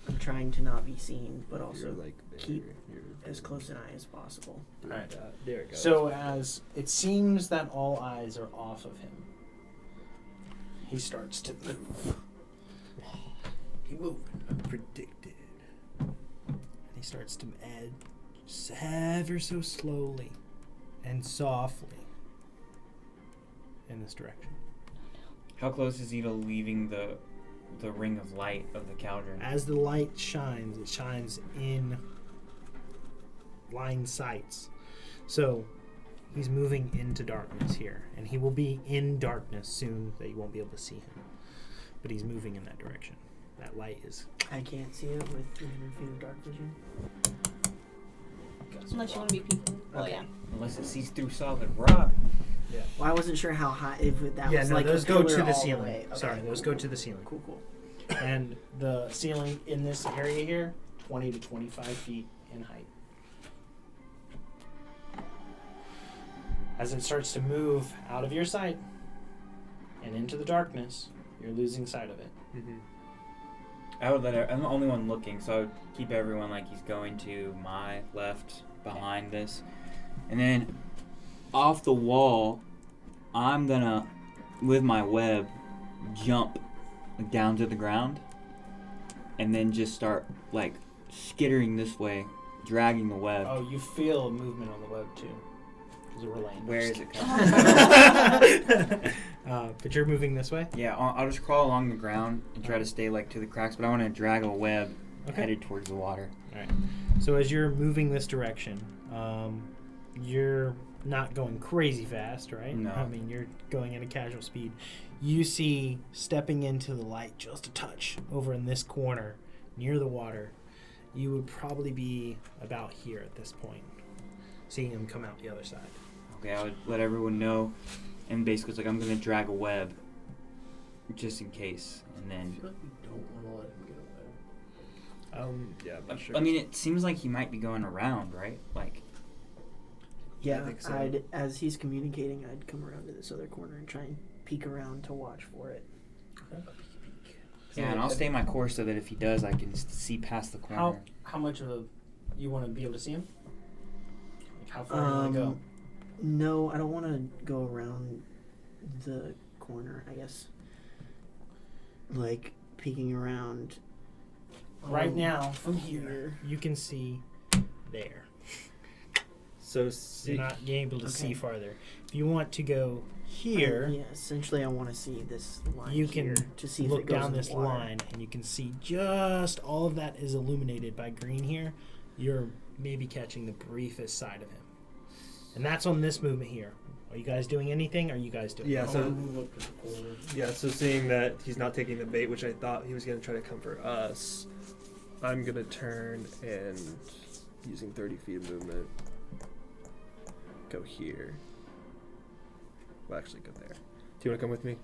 I'm trying to not be seen, but You're also like there, keep you're as close an eye as possible. doing Alright. that. There it goes. So as it seems that all eyes are off of him, he starts to move. Keep moving. predicted. And he starts to add ever so slowly and softly in this direction. how close is he to leaving the ring of light of the cauldron? As the light shines, it shines in line sights. So he's moving into darkness here, and he will be in darkness soon that you won't be able to see him. But he's moving in that direction. That light is. I can't see it with 300 feet of dark vision. Unless you want to be peeking. Well, Okay. yeah. Unless it sees through solid rock. Well, I wasn't sure how high, if that Yeah, was no, like those a go pillar to the all ceiling. way. Okay, Sorry, those cool. go to the ceiling. Cool. And the ceiling in this area here, 20 to 25 feet in height. As it starts to move out of your sight and into the darkness, you're losing sight of it. Mm-hmm. I would I'm the only one looking, so I would keep everyone like he's going to my left behind this. And then off the wall, I'm gonna, with my web, jump down to the ground and then just start like skittering this way, dragging the web. Oh, you feel movement on the web too. Because we're laying. Where is it coming from? But you're moving this way? Yeah, I'll just crawl along the ground and try to stay like to the cracks, but I want to drag a web headed towards the water. Alright. So as you're moving this direction, you're not going crazy fast, right? No. I mean, you're going at a casual speed. You see stepping into the light just a touch over in this corner near the water. You would probably be about here at this point, seeing him come out the other side. Okay, I would let everyone know, and basically it's like I'm gonna drag a web, just in case, and I then. feel like we don't want to let him get away. Yeah, I'm not sure. I mean, it seems like he might be going around, right? Like, Yeah, think so. I'd as he's communicating, I'd come around to this other corner and try and peek around to watch for it. yeah, and I'll stay my course so that if he does, I can see past the corner. How much of a you want to be able to see him? Like how far do you want to go? No, I don't want to go around the corner. I guess, like peeking around. Right now, from here, you can see there. So You're not able to see Okay. farther. If you want to go here, Yeah, essentially, I want to see this line. you here can to see if look it goes down in the this water. line and you can see just all of that is illuminated by green here. You're maybe catching the briefest side of him. And that's on this movement here. Are you guys doing anything? Are you guys doing Yeah, anything? so Move up to the corner. yeah, so seeing that he's not taking the bait, which I thought he was gonna try to come for us, I'm gonna turn and using 30 feet of movement, go here. Well, actually, go there. Do you want to come with me?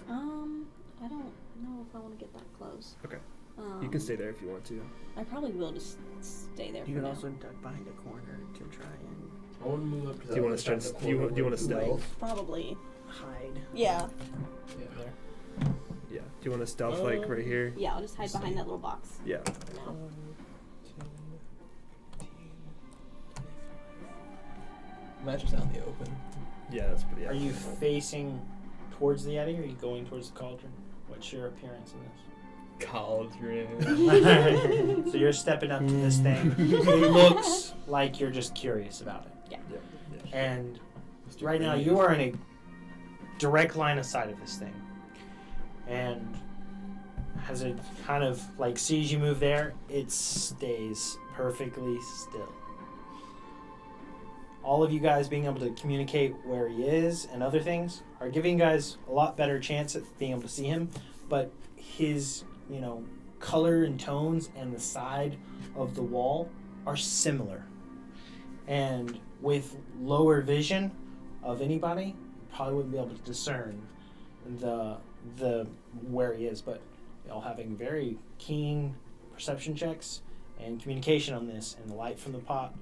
I don't know if I want to get that close. Okay. Um, You can stay there if you want to. I probably will just stay there. You for can now. also duck behind a corner to try and I want to move up to Do you want to start? strength? Do you want to stealth? Probably. hide. Yeah. Yeah. Yeah. Do you want to stealth like right here? Yeah, I'll just hide behind that little box Yeah. for now. 10, Match is out in the open. Yeah, that's pretty. Are you acceptable. facing towards the Eddy, or are you going towards the cauldron? What's your appearance in Cauldron. this? So you're stepping up to this thing. It looks like you're just curious about it. Yeah. And right now you are in a direct line of sight of this thing. And as it kind of like sees you move there, it stays perfectly still. All of you guys being able to communicate where he is and other things are giving you guys a lot better chance at being able to see him, but his, color and tones and the side of the wall are similar. And with lower vision of anybody, you probably wouldn't be able to discern the where he is, but y'all having very keen perception checks and communication on this and the light from the pot,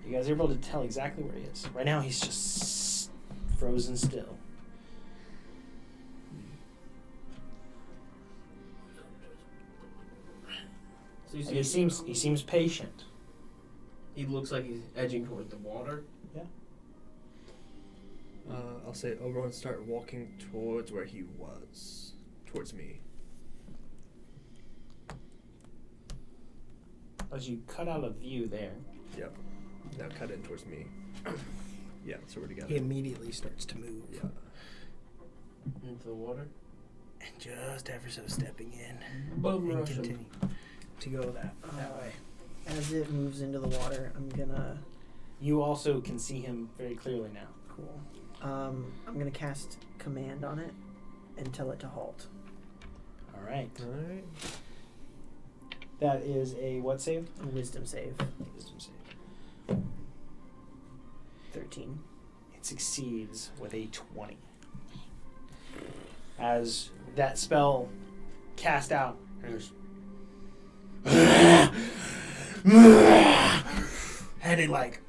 you guys are able to tell exactly where he is. Right now he's just frozen still. So you And he seems patient. He looks like he's edging toward the water. I'll say Oberon start walking towards where he was, towards me. As you cut out a view there, Yep. Now cut in towards me. Yeah, so we're together. he immediately starts to move. Yeah. Into the water. And just ever so stepping in Bum and rush him. continue to go that way. As it moves into the water, I'm gonna You also can see him very clearly now. cool. I'm gonna cast command on it and tell it to halt. All right. Alright. That is a what save? A wisdom save. Wisdom save. 13. It succeeds with a 20. As that spell cast out, and it like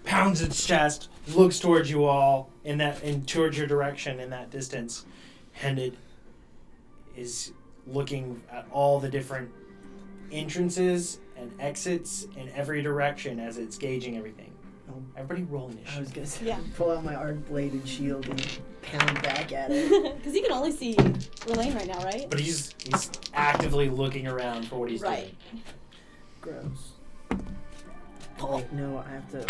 pounds its chest, looks towards you all and towards your direction in that distance, and it is looking at all the different entrances and exits in every direction as it's gauging everything. Everybody roll I initiative. was gonna say, Yeah. pull out my arc-bladed shield and pound back at it. Because you can only see Elaine right now, right? But he's actively looking around for what he's Right. doing. Gross. Oh, wait, no, I have to...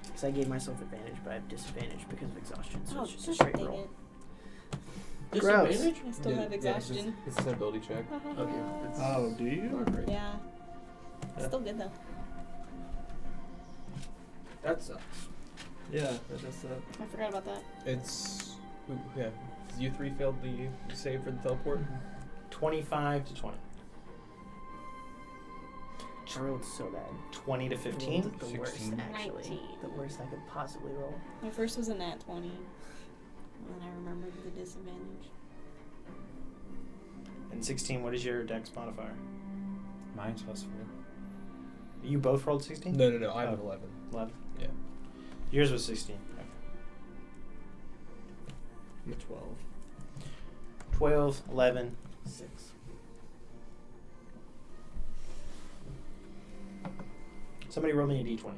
Because I gave myself advantage, but I have disadvantage because of exhaustion, so Oh, it's just a just straight dang roll. it. Gross. Disadvantage? I still have exhaustion. It's an ability check. Okay. Oh, do you? Not great. Yeah. Still good though. That sucks. Yeah, that's I forgot about that. It's yeah. You three failed the save for the teleport. 25 to 20. I rolled so bad. 20 to I 15. rolled the worst, 16. actually. 19. The worst I could possibly roll. My first was a nat 20. And then I remembered the disadvantage. And 16, what is your dex modifier? Mine's +4. You both rolled 16? No. I have Oh. 11. 11. Yeah. Yours was 16. Okay. I'm a 12. 12, 11. 6. Somebody roll me a d20.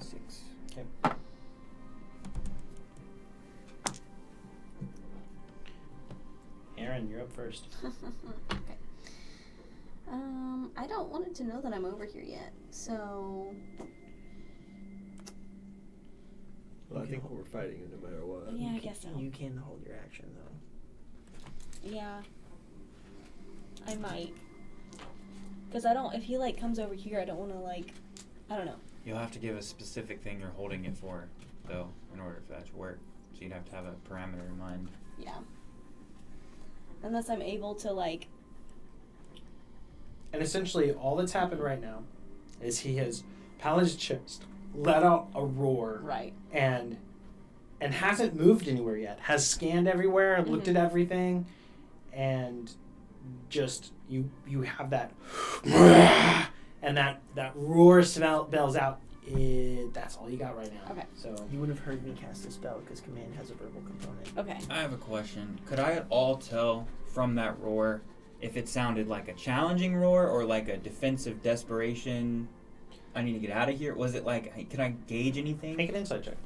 6. Okay. Aaron, you're up first. Okay. I don't want it to know that I'm over here yet. So Well, I think we're fighting it no matter what. yeah, I guess so. You can hold your action, though. Yeah. I might. Because I don't. If he like comes over here, I don't want to like. I don't know. You'll have to give a specific thing you're holding it for, though, in order for that to work. So you'd have to have a parameter in mind. Yeah. Unless I'm able to like. And essentially, all that's happened right now is he has pounded his chest, let out a roar, Right. and hasn't moved anywhere yet. Has scanned everywhere, looked at everything, and just you have that and that roar bells out. That's all you got right now. Okay. So You would have heard me cast a spell because command has a verbal component. Okay. I have a question. Could I at all tell from that roar if it sounded like a challenging roar or like a defensive desperation? I need to get out of here. Was it like? Can I gauge anything? make an insight check.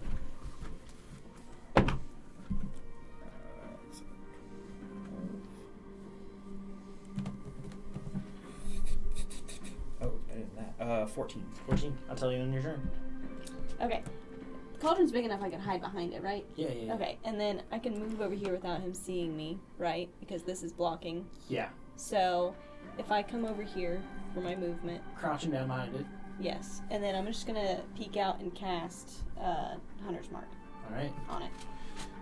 Oh, better than that. 14. 14. I'll tell you on your turn. Okay. The cauldron's big enough I can hide behind it, right? Yeah. Okay, and then I can move over here without him seeing me, right? Because this is blocking. Yeah. So, if I come over here for my movement, Crouching down behind it. yes, and then I'm just gonna peek out and cast Hunter's Mark All right. on it.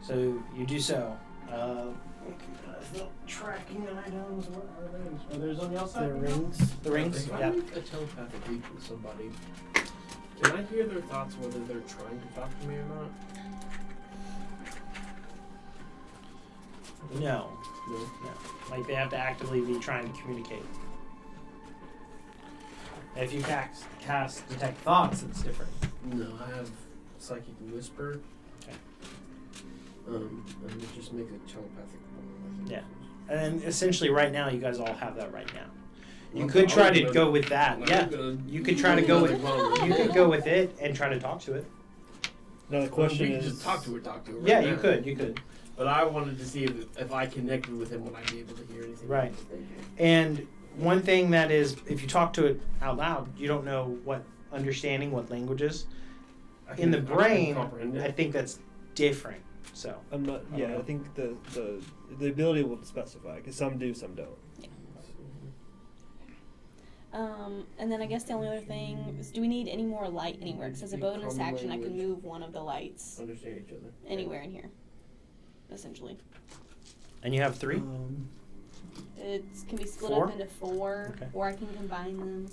So you do so. The tracking items. What are those? Are those on the outside? The rings. The rings. If I Yeah. make a telepathic link with somebody, can I hear their thoughts whether they're trying to talk to me or not? No. No. Like they have to actively be trying to communicate. If you cast detect thoughts, it's different. No, I have psychic whisper. Okay. And it just makes a telepathic. Yeah. And essentially, right now, you guys all have that right now. You Okay, could try I'm to gonna- go with that. I'm Yeah. gonna You could try to go with. nothing You could go with it and try to talk to it. Now the question you is, can just talk to her. Right Yeah, now. you could. You could. But I wanted to see if I connected with him, would I be able to hear anything? Right. And one thing that is, if you talk to it out loud, you don't know what understanding, what languages. I In the can brain, comprehend I it. think that's different. So. I'm not. I Yeah, don't know. I think the ability will specify because some do, some don't. And then I guess the only other thing is, do we need any more light anywhere? Because as a bonus Common action, I can language. move one of the lights Understand each other. anywhere in here, essentially. And you have 3. It can be split 4? up into 4, Okay. or I can combine them.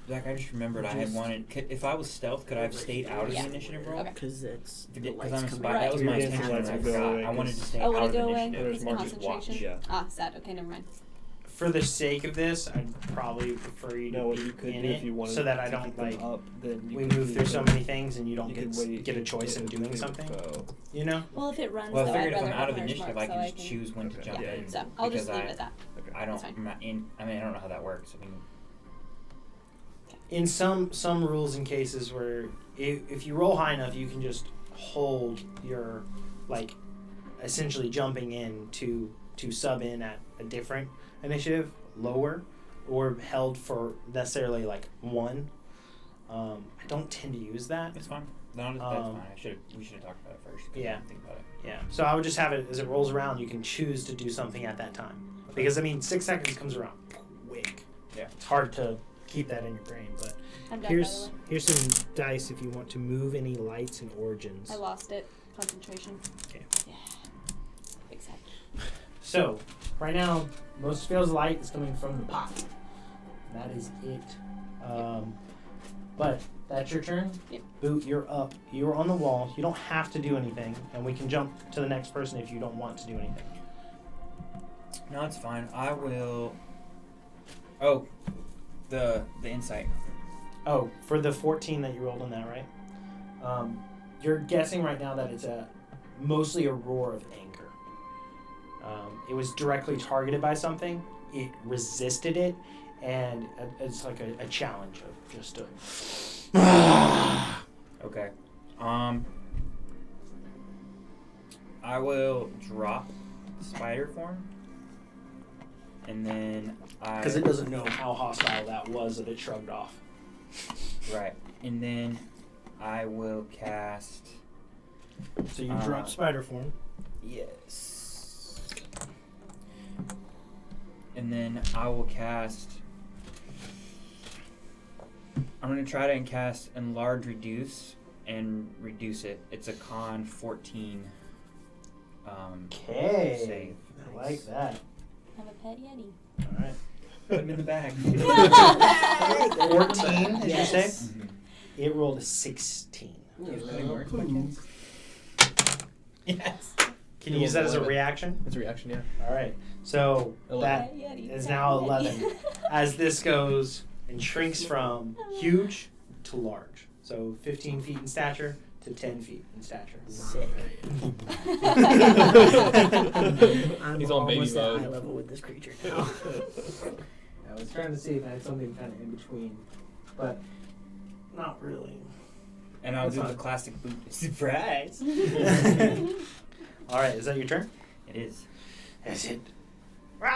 Zach, I just remembered I had wanted. If I was stealth, could I have stayed out of Yeah. the initiative roll? Okay. Because that's the Because lights I'm a come spy. Right. That was my Your dancing intention. lights I will go forgot. away I wanted to 'cause- stay Oh, will out it of the go away? initiative. It's Mark is watch, concentration? yeah. Ah, sad. Okay, never mind. For the sake of this, I'd probably prefer you to No, what be you could in do it if you wanted so that I to don't keep them like up, then you we could move do through so the- many things and you don't you get could wait get a choice in to doing do something. bow. You know. Well, if it runs, Well, I though, figured I'd if I'm rather out of have initiative, Hunter's I Mark, can so just choose when to Okay. jump Yeah. in. So I'll just because leave it at that. I That's don't. fine. I'm not in. I mean, I don't know how that works. I mean, In some rules and cases where if you roll high enough, you can just hold your like essentially jumping in to sub in at a different initiative lower or held for necessarily like 1. I don't tend to use that. it's fine. No, that's fine. We should have talked about it first. 'Cause I Yeah. didn't think about it. Yeah. So I would just have it as it rolls around. You can choose to do something at that time because I mean 6 seconds comes around quick. Yeah. It's hard to keep that in your brain, but I'm done, here's by the way. here's some dice if you want to move any lights and origins. I lost it. Concentration. Okay. Yeah. Big sad. So right now, most feels light is coming from the pot. That is it. But that's your turn. Yep. Boot, you're up. You're on the wall. You don't have to do anything, and we can jump to the next person if you don't want to do anything. No, it's fine. I will. Oh, the insight. Oh, for the 14 that you rolled on that, right? You're guessing right now that it's mostly a roar of anger. It was directly targeted by something. It resisted it, and it's like a challenge of just a. Okay. I will drop spider form, and then Because it doesn't know how hostile that was that it shrugged off. Right, and then I will cast. So you drop spider form. Yes. And then I will cast I'm gonna try to cast Enlarge Reduce and reduce it. It's a con 14. Okay. Save. I like that. Have a pet yeti. All right. Put him in the bag. 14, did you say? Yes. It rolled a 16. Yes. Can you use that as a reaction? It's a reaction, yeah. All right. So 11. that Pet yeti. is Pet now yeti. 11 as this goes and shrinks from huge to large. So 15 feet in stature to 10 feet in stature. Sick. I'm He's on baby almost at mode. eye level with this creature now. I was trying to see if I had something kind of in between, but not really. And I'll That's do fine. the classic boot. Surprise! All right, is that your turn? It is. That's it. Roar!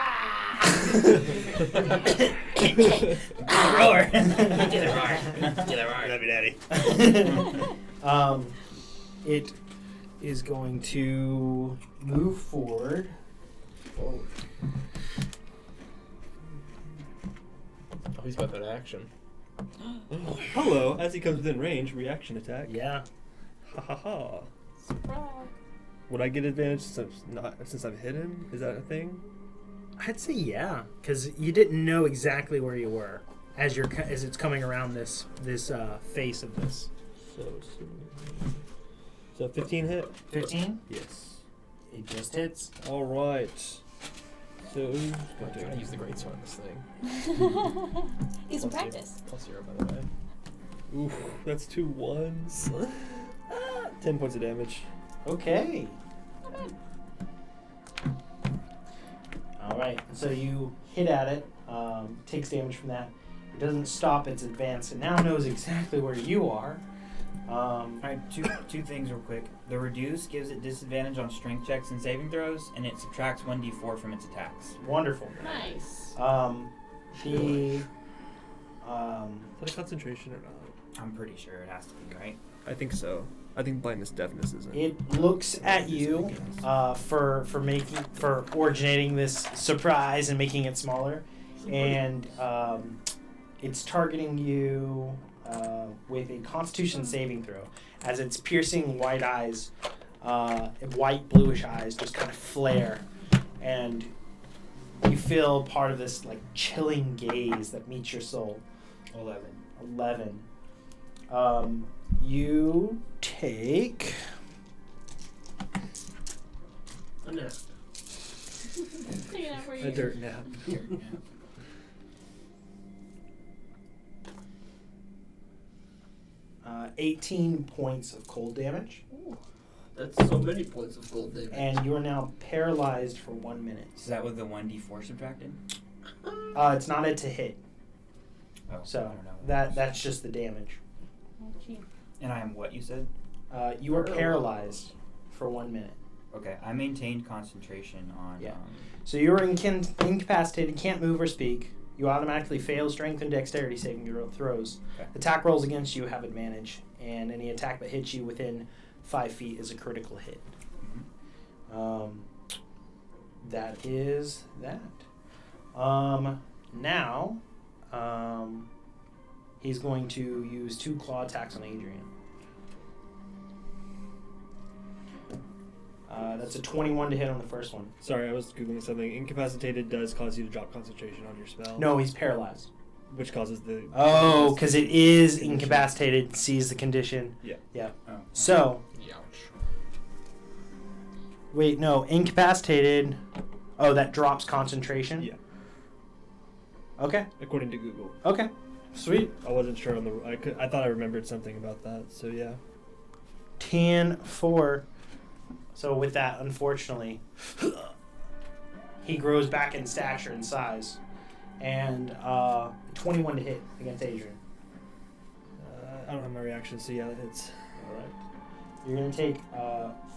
Love you, Daddy. It is going to move forward. Oh, he's about that action. Hello. As he comes within range, reaction attack. Yeah. Ha ha ha. Surprise. Would I get advantage since I've hit him? Is that a thing? I'd say yeah, because you didn't know exactly where you were as it's coming around this face of this. So 15 hit. 15. Yes. It just hits. All right. So I'm trying to use the greatsword on this thing. He's in Plus practice. Plus 0, by the way. oof, that's 2 1s. 10 points of damage. Okay. All right. So you hit at it. Takes damage from that. It doesn't stop its advance. It now knows exactly where you are. Alright, two things real quick. The reduce gives it disadvantage on strength checks and saving throws, and it subtracts 1d4 from its attacks. Wonderful. Nice. The Is that a concentration or not? I'm pretty sure it has to be, right? I think so. I think blindness deafness isn't. it looks at you for originating this surprise and making it smaller, and it's targeting you with a Constitution saving throw, as its piercing white eyes, white bluish eyes, just kind of flare, and you feel part of this like chilling gaze that meets your soul. 11. You take A nap. Take it out for A you. dirt nap. 18 points of cold damage, That's so many points of gold damage. and you are now paralyzed for 1 minute. Is that with the 1d4 subtracted? It's not a to hit, Oh, I so don't know. that's just the damage. Oh, gee. And I am what you said? You are paralyzed for 1 minute. Okay, I maintained concentration on. Yeah. So you are incapacitated, can't move or speak. You automatically fail strength and dexterity saving throws. Okay. Attack rolls against you have advantage, and any attack that hits you within 5 feet is a critical hit. Mhm. That is that. Now, he's going to use 2 claw attacks on Adrian. That's a 21 to hit on the first one. Sorry, I was Googling something. Incapacitated does cause you to drop concentration on your spell. No, he's paralyzed. Which causes the... Oh, because it is incapacitated, sees the condition. Yeah. Yeah. Oh. So, Youch. wait, no, incapacitated. Oh, that drops concentration? Yeah. Okay. According to Google. Okay. Sweet. I wasn't sure on the... I thought I remembered something about that, so yeah. 10-4. So with that, unfortunately, he grows back in stature and size. And 21 to hit against Adrian. I don't have my reaction, so yeah, that hits. Alright. You're going to take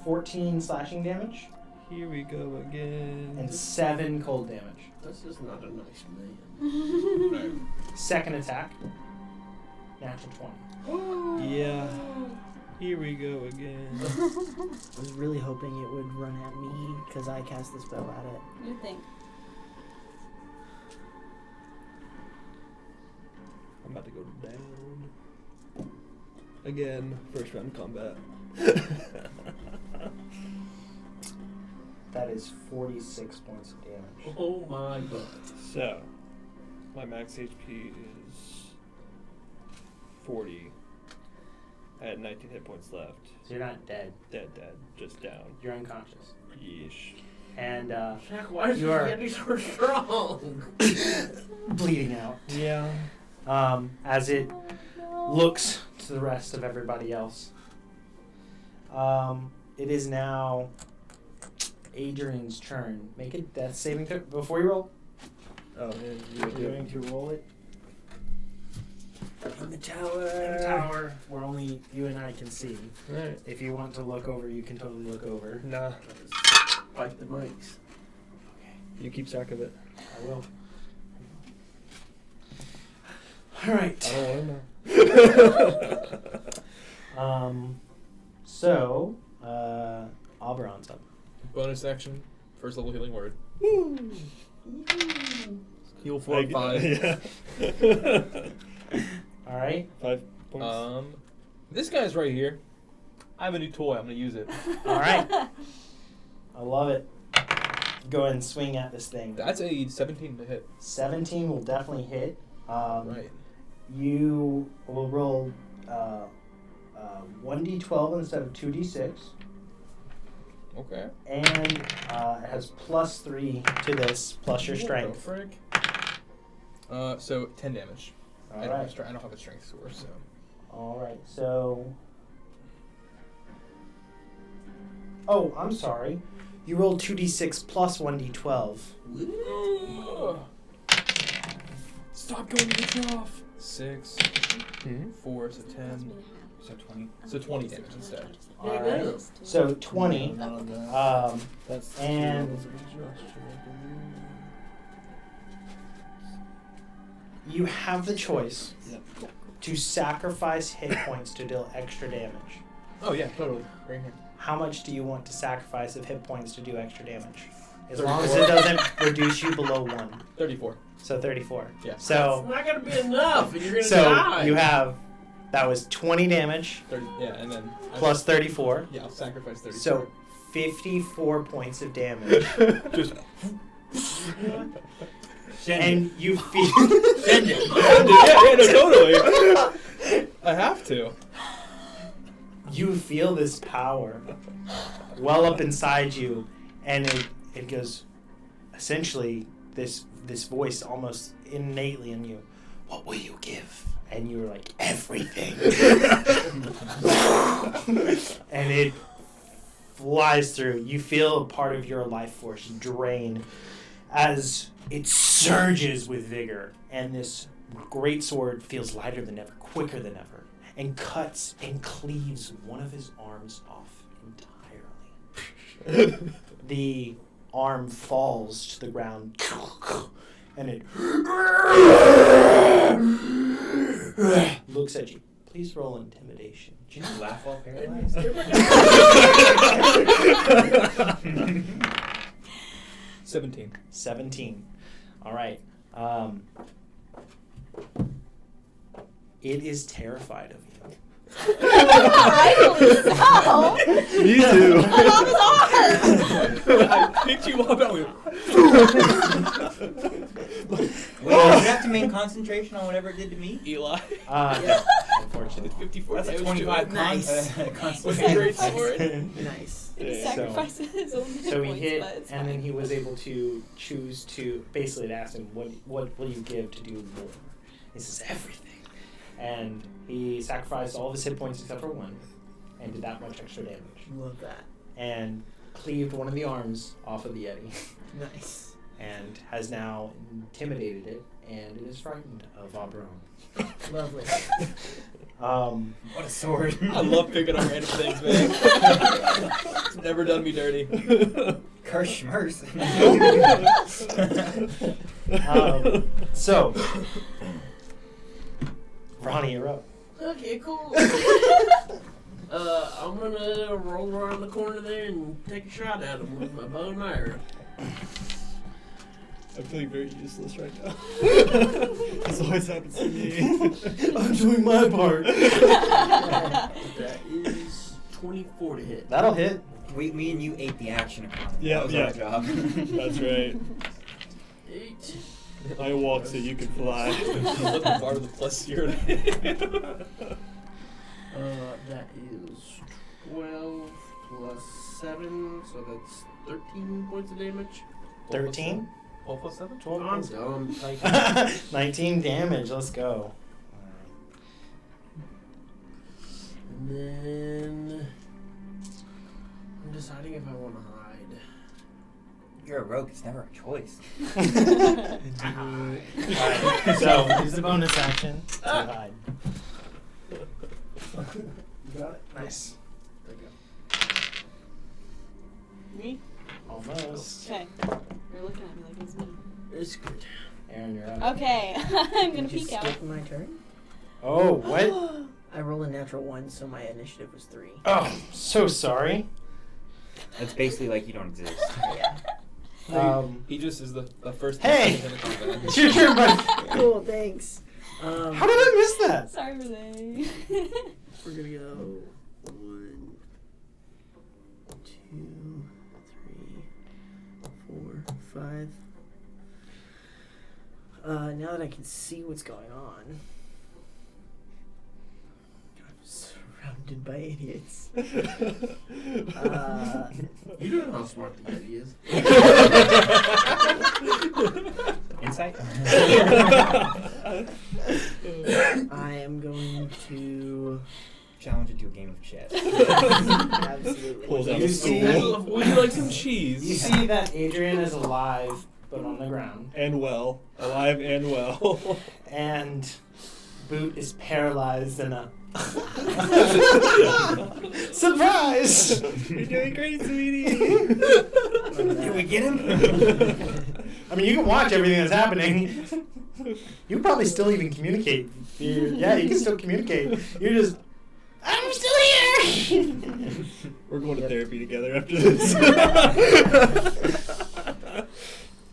14 slashing damage Here we go again. and 7 cold damage. This is not a nice man. Second attack, natural 20. Yeah. Here we go again. I was really hoping it would run at me because I cast the spell at it. You think? I'm about to go down. Again, first round combat. That is 46 points of damage. Oh my god. So, my max HP is 40. I had 19 hit points left. So you're not dead. Dead, just down. You're unconscious. Yeesh. And Jack, why is You your are- Yeti so strong? bleeding out. Yeah. As it looks to the rest of everybody else. It is now Adrian's turn. Make a death saving throw before you roll. Oh, and You're going to roll it in the in tower. the tower where only you and I can see. Alright. If you want to look over, you can totally look over. Nah, Bite the brakes. you keep track of it. I will. All right. I don't want to know. So, Oberon's up. Bonus action. First level healing word. Heal I 4 get- 5. Yeah. All right. 5 points. This guy's right here. I have a new toy. I'm gonna use it. All right. I love it. Go ahead and swing at this thing. That's a 17 to hit. 17 will definitely hit. Right. You will roll 1d12 instead of 2d6. Okay. And it has +3 to this, plus your What the strength. frick? So 10 damage. All I don't right. have I don't have a strength score, so. All right. So. Oh, I'm sorry. You rolled 2d6 plus 1d12. Stop going to the trough. 6, Hmm? 4, so 10. So 20. So 20 damage instead. All right. So 20. That's and- You have the choice Yep. to sacrifice hit points to deal extra damage. Oh yeah, totally. Right here. How much do you want to sacrifice of hit points to do extra damage? As long as it doesn't reduce you below 1. 34. So 34. Yeah. It's So not gonna be enough, and you're gonna die. you have, that was 20 damage 30. Yeah, and then plus 34. Yeah, I'll sacrifice 34. So 54 points of damage. just And you feel Send it. yeah, no, totally. I have to. you feel this power well up inside you, and it goes, essentially, this voice almost innately in you, what will you give? And you were like, everything. And it flies through. You feel a part of your life force drain as it surges with vigor, and this great sword feels lighter than ever, quicker than ever, and cuts and cleaves one of his arms off entirely. The arm falls to the ground, and it looks at you. Please roll intimidation. Did you just laugh while paralyzed? 17. All right. It is terrified of you. Rightfully so. Me too. I love his arm. I picked you up and we Wait, did you have to maintain concentration on whatever it did to me? Eli. Yeah, unfortunately. 54 That's a damage to 25 it. Nice. concentration. Great sword. Nice. He Yeah. sacrifices his own hit So he points, hit, but it's and fine. then he was able to choose to basically it asked him, "What will you give to do more?" He says, "Everything," and he sacrificed all of his hit points except for 1, and did that much extra damage, Love that. and cleaved one of the arms off of the Yeti, Nice. and has now intimidated it, and it is frightened of Oberon. Lovely. What a sword. I love picking up random things, man. It's never done me dirty. Curse schmurse. So, Ronnie, you're up. Okay, cool. I'm gonna roll around the corner there and take a shot at him with my bow and arrow. I'm feeling very useless right now. This always happens to me. I'm doing my part. That is 24 to hit. That'll hit. Me and you ate the action economy. Yeah, that was yeah. our job. That's right. 8. I walk so you can fly. Let the bar with the plus 0. That is 12 plus 7, so that's 13 points of damage. 13? 12 plus 7? 12 I'm points. dumb. 19 damage. Let's go. And then I'm deciding if I want to hide. You're a rogue. It's never a choice. Alright, so use the bonus action to hide. You got it? Nice. There you go. Me? Almost. Okay. You're looking at me like it's me. It's good. Aaron, you're up. Okay. I'm gonna Did you peek out. skip my turn? Oh, what? I rolled a natural 1, so my initiative was 3. Oh, so sorry. It's basically like you don't exist. Yeah. He just is the first Hey! person in the combat. It's your turn, buddy. Cool, thanks. How did I miss that? Sorry for that. We're gonna go 1, 2, 3, 4, 5. Now that I can see what's going on, I'm surrounded by idiots. You don't know how smart the Yeti is. Insight? I am going to Challenge it to a game of chess. absolutely. Pulls out You a see- stool. Would you like some cheese? You see that Adrian is alive, but on the ground. And well. Alive and well. And Boot is paralyzed in a... Surprise! You're doing great, sweetie. Did we get him? I mean, you can watch everything that's happening. You probably still even communicate. Yeah, you can still communicate. You're just, I'm still here! We're going to therapy together after this.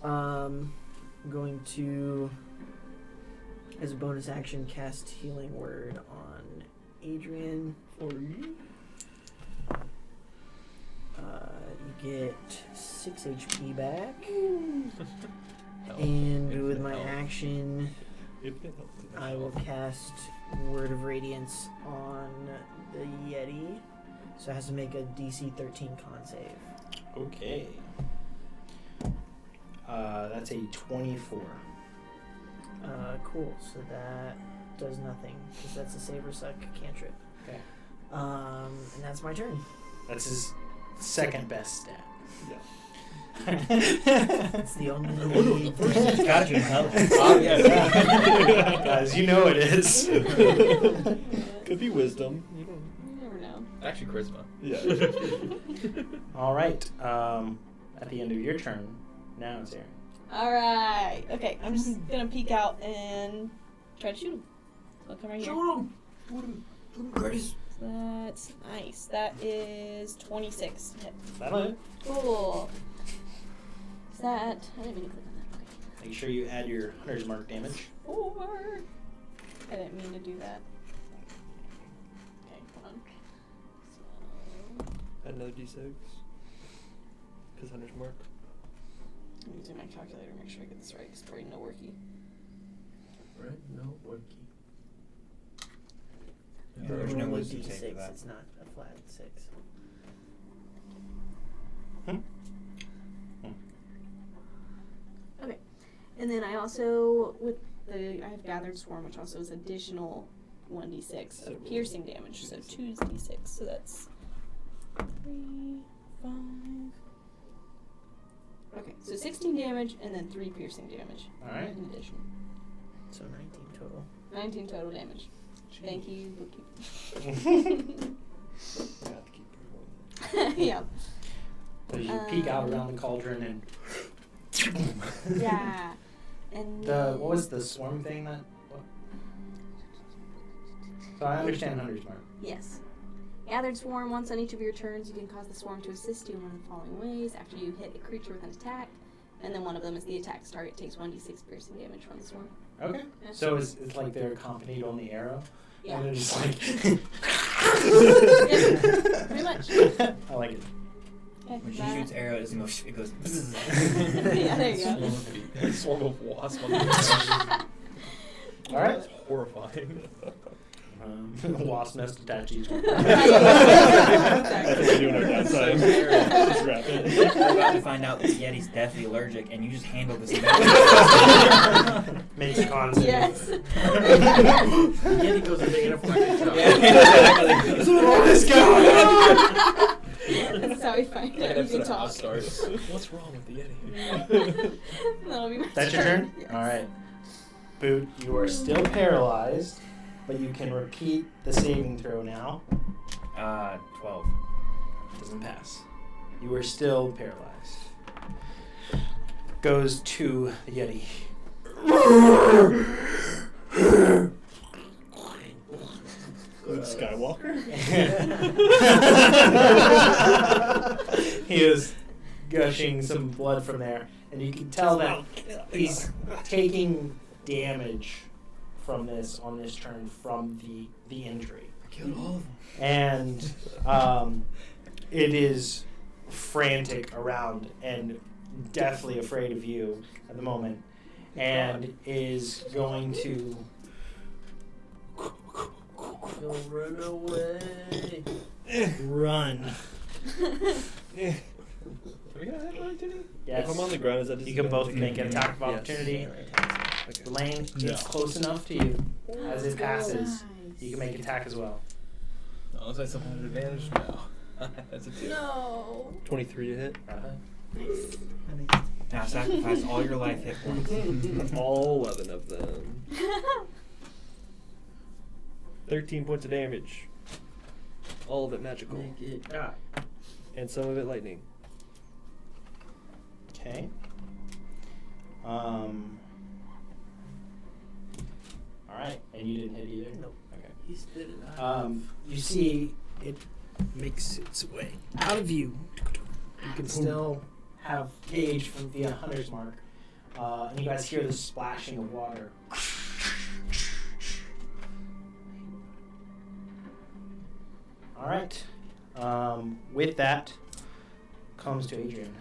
I'm going to, as a bonus action, cast Healing Word on Adrian. You get 6 HP back. And with my action, I will cast Word of Radiance on the Yeti. So it has to make a DC 13 con save. Okay. That's a 24. Cool. So that does nothing because that's a Saber Suck cantrip. Okay. And that's my turn. That's his second best stat. It's the only. It's gotta be intelligence. Guys, you know it is. Could be wisdom. You don't. You never know. Actually, charisma. Yeah. All right. At the end of your turn, now it's Aaron. Alright. Okay, I'm just gonna peek out and try to shoot him. So I'll come right here. Curtis. That's nice. That is 26 to hit. That'll hit. Cool. Is that... I didn't mean to click on that. Okay. Make sure you add your hunter's mark damage. 4. I didn't mean to do that. Okay, hold on. So... Add another d6. Because Hunter's Mark. I'm using my calculator to make sure I get this right, because probably no worky. Right? No, worky. There's no Only wisdom save for D6, that. it's not a flat 6. Okay. And then I also, I have Gathered Swarm, which also is additional 1d6 of piercing damage, so 2d6, so that's 3, 5... Okay, so 16 damage and then 3 piercing damage. Alright. In addition. So 19 total. 19 total damage. Thank you, bookkeeper. I have to keep rolling. Yeah. As you peek out around the cauldron and Yeah. And what was the swarm thing that? What? So I understand hunter's mark. Yes. Gathered Swarm, once on each of your turns, you can cause the swarm to assist you in one of the following ways. After you hit a creature with an attack, and then one of them is the attack's target takes 1d6 piercing damage from the swarm. Okay. Yeah. So it's like they're accompanied on the arrow? Yeah. And they're just like... Yeah, pretty much. I like it. Okay, When she that- shoots arrows, it goes. Yeah, there you go. Swarm of wasps on the All right. That's horrifying. Wasp nest attached to each one. That's what we're doing our downtime. Just wrap it. We're about to find out that Yeti's deathly allergic, and you just handle this. Makes a con save. Yes. Yeti goes into anaphylactic shock. Let's go! That's how we find Like out an we episode can of talk. House starts. What's wrong with the Yeti? That'll be my That's your turn? Yes. Alright. Boot, you are still paralyzed, but you can repeat the saving throw now. 12. Doesn't pass. You are still paralyzed. Goes to the Yeti. Luke Skywalker? He is gushing some blood from there, and you can tell that he's taking damage from this on this turn from the injury. Killed all of them. And it is frantic around and deathly afraid of you at the moment, and is going to Don't run away. run. Yeah. Are we gonna hit one, Titty? Yes. If I'm on the ground, is that You can both make an attack of Yes. opportunity. Okay. Lane, No. it's close enough to you. As it passes, Nice. you can make attack as well. No, unless I somehow have an advantage. No. That's a 2. No. 23 to hit. Now sacrifice all your life hit points. All 11 of them. 13 points of damage. All of it magical. Make it die. And some of it lightning. Okay. Alright, and you didn't hit either? Nope. Okay. He's still alive. You see it makes its way out of you. You can still have gauge from the hunter's mark. And you guys hear the splashing of water. Alright. With that comes to Adrian.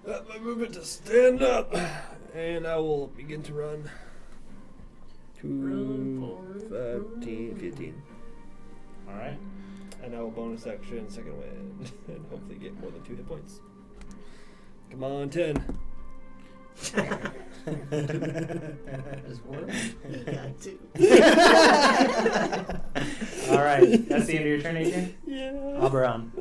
My movement to stand up. And I will begin to run. Run forward, 15, 15. Alright. And I will bonus action, second wind, and hopefully get more than 2 hit points. Come on, 10. There's one. He got 2. Alright, that's the end of your turn, Adrian? Yeah. Oberon.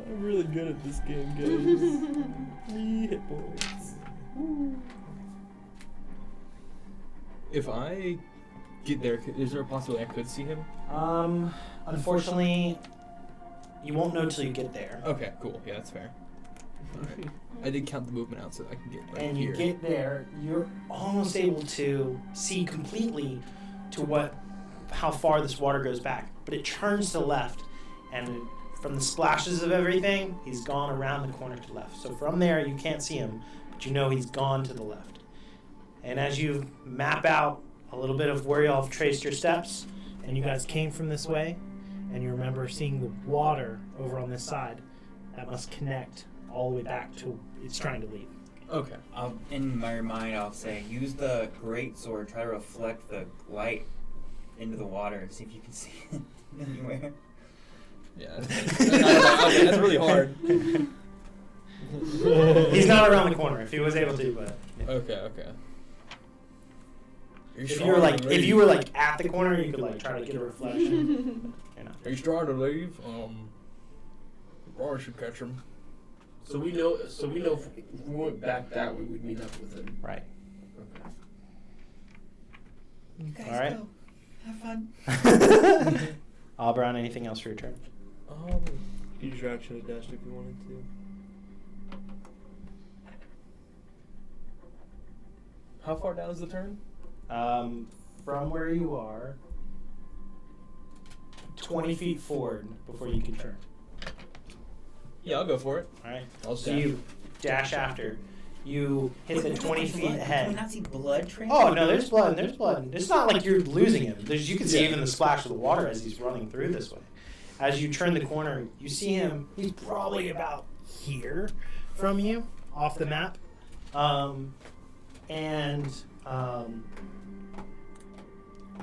I'm really good at this game, guys. 3 hit points. If I get there, is there a possibility I could see him? Unfortunately, you won't know till you get there. Okay, cool. Yeah, that's fair. Alright. I did count the movement out so I can get right And here. you get there, you're almost able to see completely to how far this water goes back. But it turns to the left, and from the splashes of everything, he's gone around the corner to the left. So from there, you can't see him, but you know he's gone to the left. And as you map out a little bit of where y'all have traced your steps, and you guys came from this way, and you remember seeing the water over on this side, that must connect all the way back to it's trying to leave. Okay. In my mind, I'll say, use the great sword, try to reflect the light into the water, see if you can see it anywhere. Yeah. That's really hard. He's not around the corner if he was able to, but yeah. Okay. Are you if strong you were and ready? at the corner, you could try to get a reflection. You're not. Are you strong to leave? Roar should catch him. So we know if we went back that way, we'd meet up with him. Right. Okay. You guys All right. go. Have fun. Oberon, anything else for your turn? Use your action to dash if you wanted to. How far down is the turn? From where you are, 20 feet forward before you can turn. Yeah, I'll go for it. All right. I'll So dash. you dash after, You hit the 20 feet Can we ahead. not see blood trail? Oh no, there's blood. There's blood. It's not like you're losing him. You can see even the splash of the water as he's running through this way. As you turn the corner, you see him. He's probably about here from you, off the map,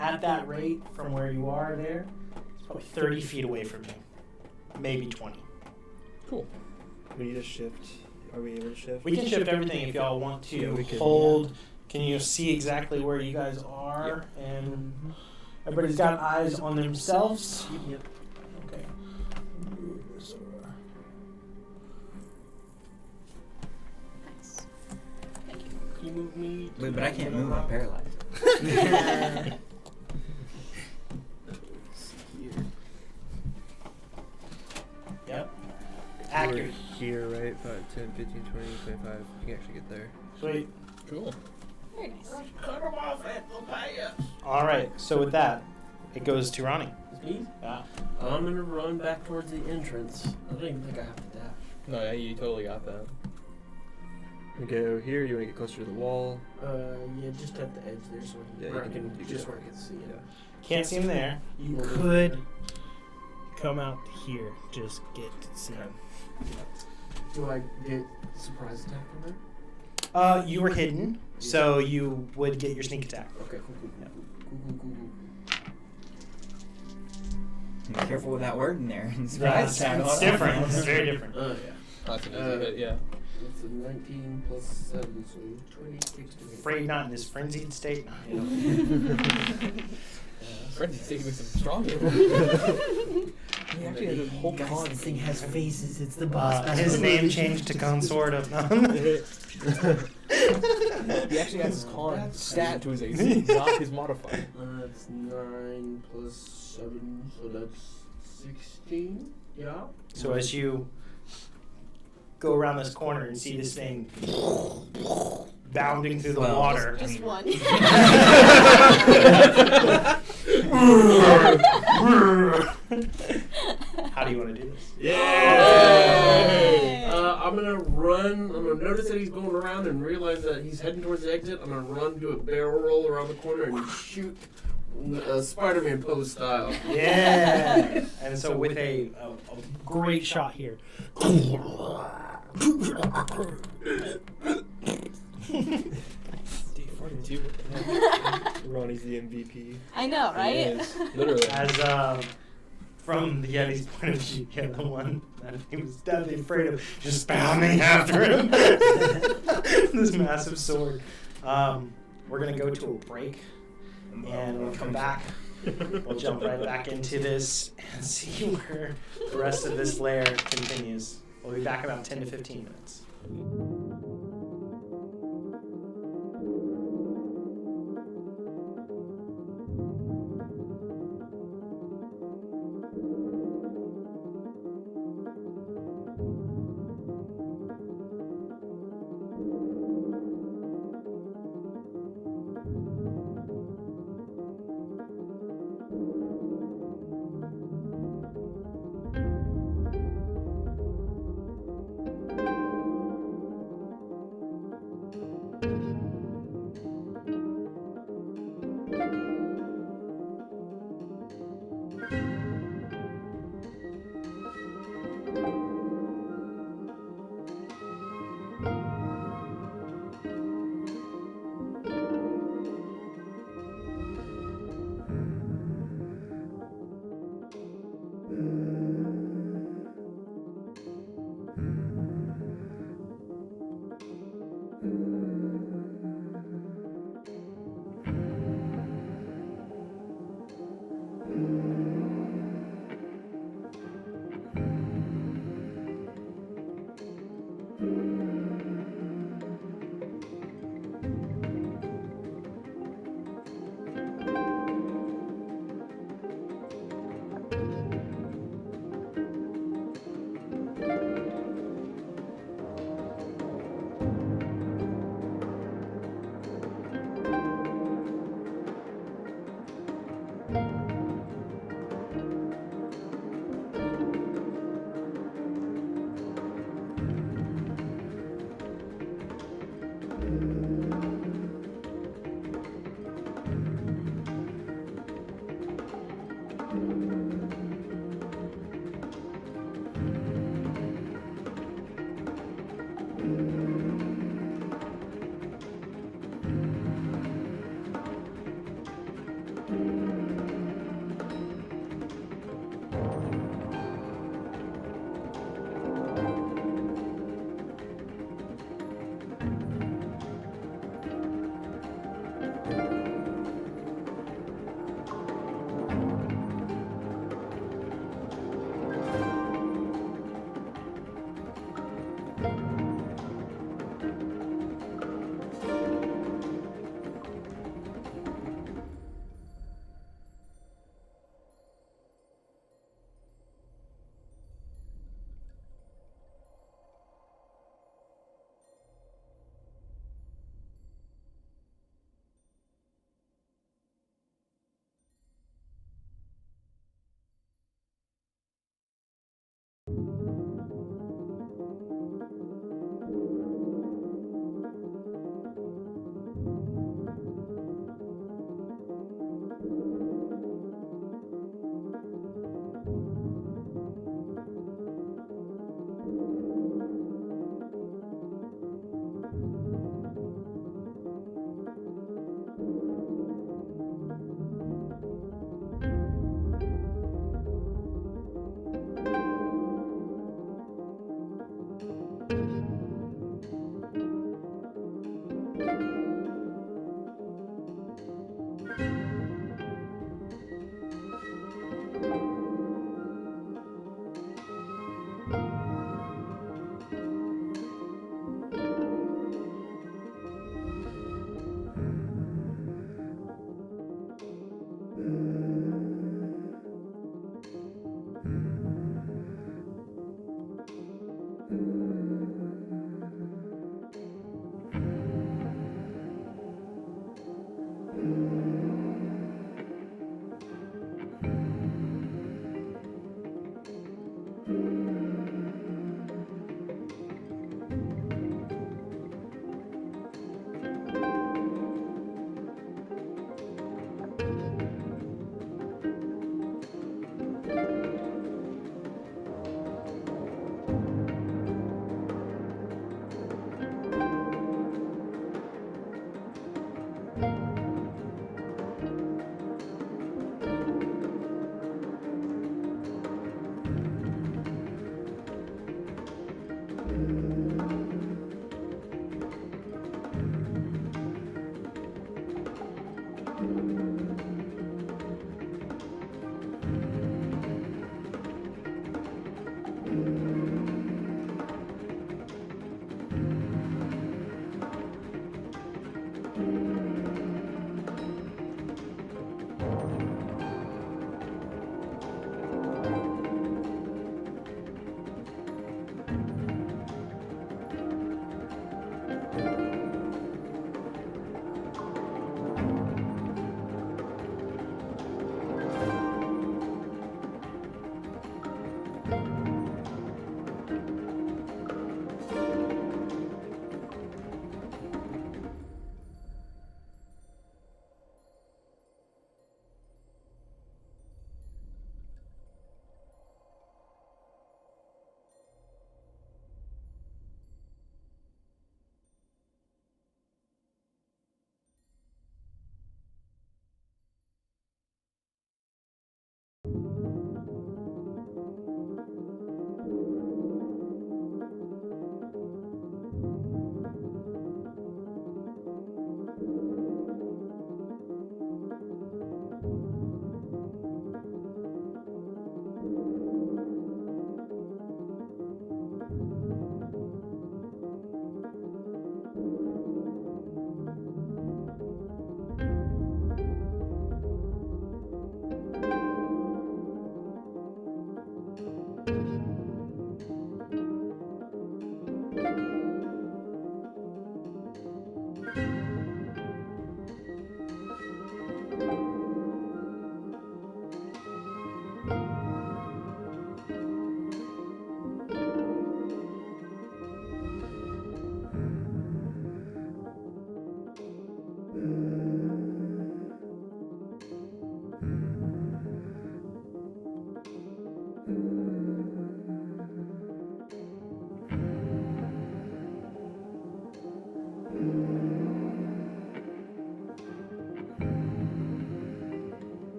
at that rate from where you are there, it's probably 30 feet away from you, maybe 20. Cool. We need to shift. Are we able to shift? We can shift everything if y'all want to. Yeah, we can. Hold. Can you see exactly where you guys are? And everybody's got eyes on themselves. Yep. Okay. Nice. Thank you. Can you move me? Wait, but I can't move. I'm paralyzed. Yep. We're Accurate. here, right? 5, 10, 15, 20, 25. You can actually get there. Sweet. Cool. Very nice. Cut him off at the pass. All right. So with that, it goes to Ronnie. Me? Yeah. I'm gonna run back towards the entrance. I don't even think I have to dash. No, yeah, you totally got that. You go here. You want to get closer to the wall. Yeah, just at the edge there, so Yeah, where I you can can just go. where I can see it. Yeah. Can't see him there. You could come out here. Just get to see him. Do I get surprise attack from there? You were hidden, so you would get your sneak attack. Okay, cool. Yeah. Cool. Be careful with that word in there. It's different. It's very different. Yeah. That's an easy hit, yeah. It's a 19 plus 7, so 26. Afraid not in this frenzied state. Frenzy's taking me some stronger. He actually has a whole Guys, con. this thing has faces. It's the boss. His name changed to Consort of He actually has his con stat to his AC, not his modifier. That's 9 plus 7, so that's 16. Yeah. So as you go around this corner and see this thing bounding through the Well, water. Just one. How do you want to do this? Yay! I'm gonna run. I'm gonna notice that he's going around and realize that he's heading towards the exit. I'm gonna run, do a barrel roll around the corner, and shoot Spider-Man pose style. Yeah. And so with a great shot here. D42. Ronnie's the MVP. I know, He right? is, literally. As from the Yeti's point of view, yeah, the one that he was deadly afraid of just bounding after him. This massive sword. We're gonna go to a break, and we'll come back. We'll jump right back into this and see where the rest of this layer continues. We'll be back in about 10 to 15 minutes.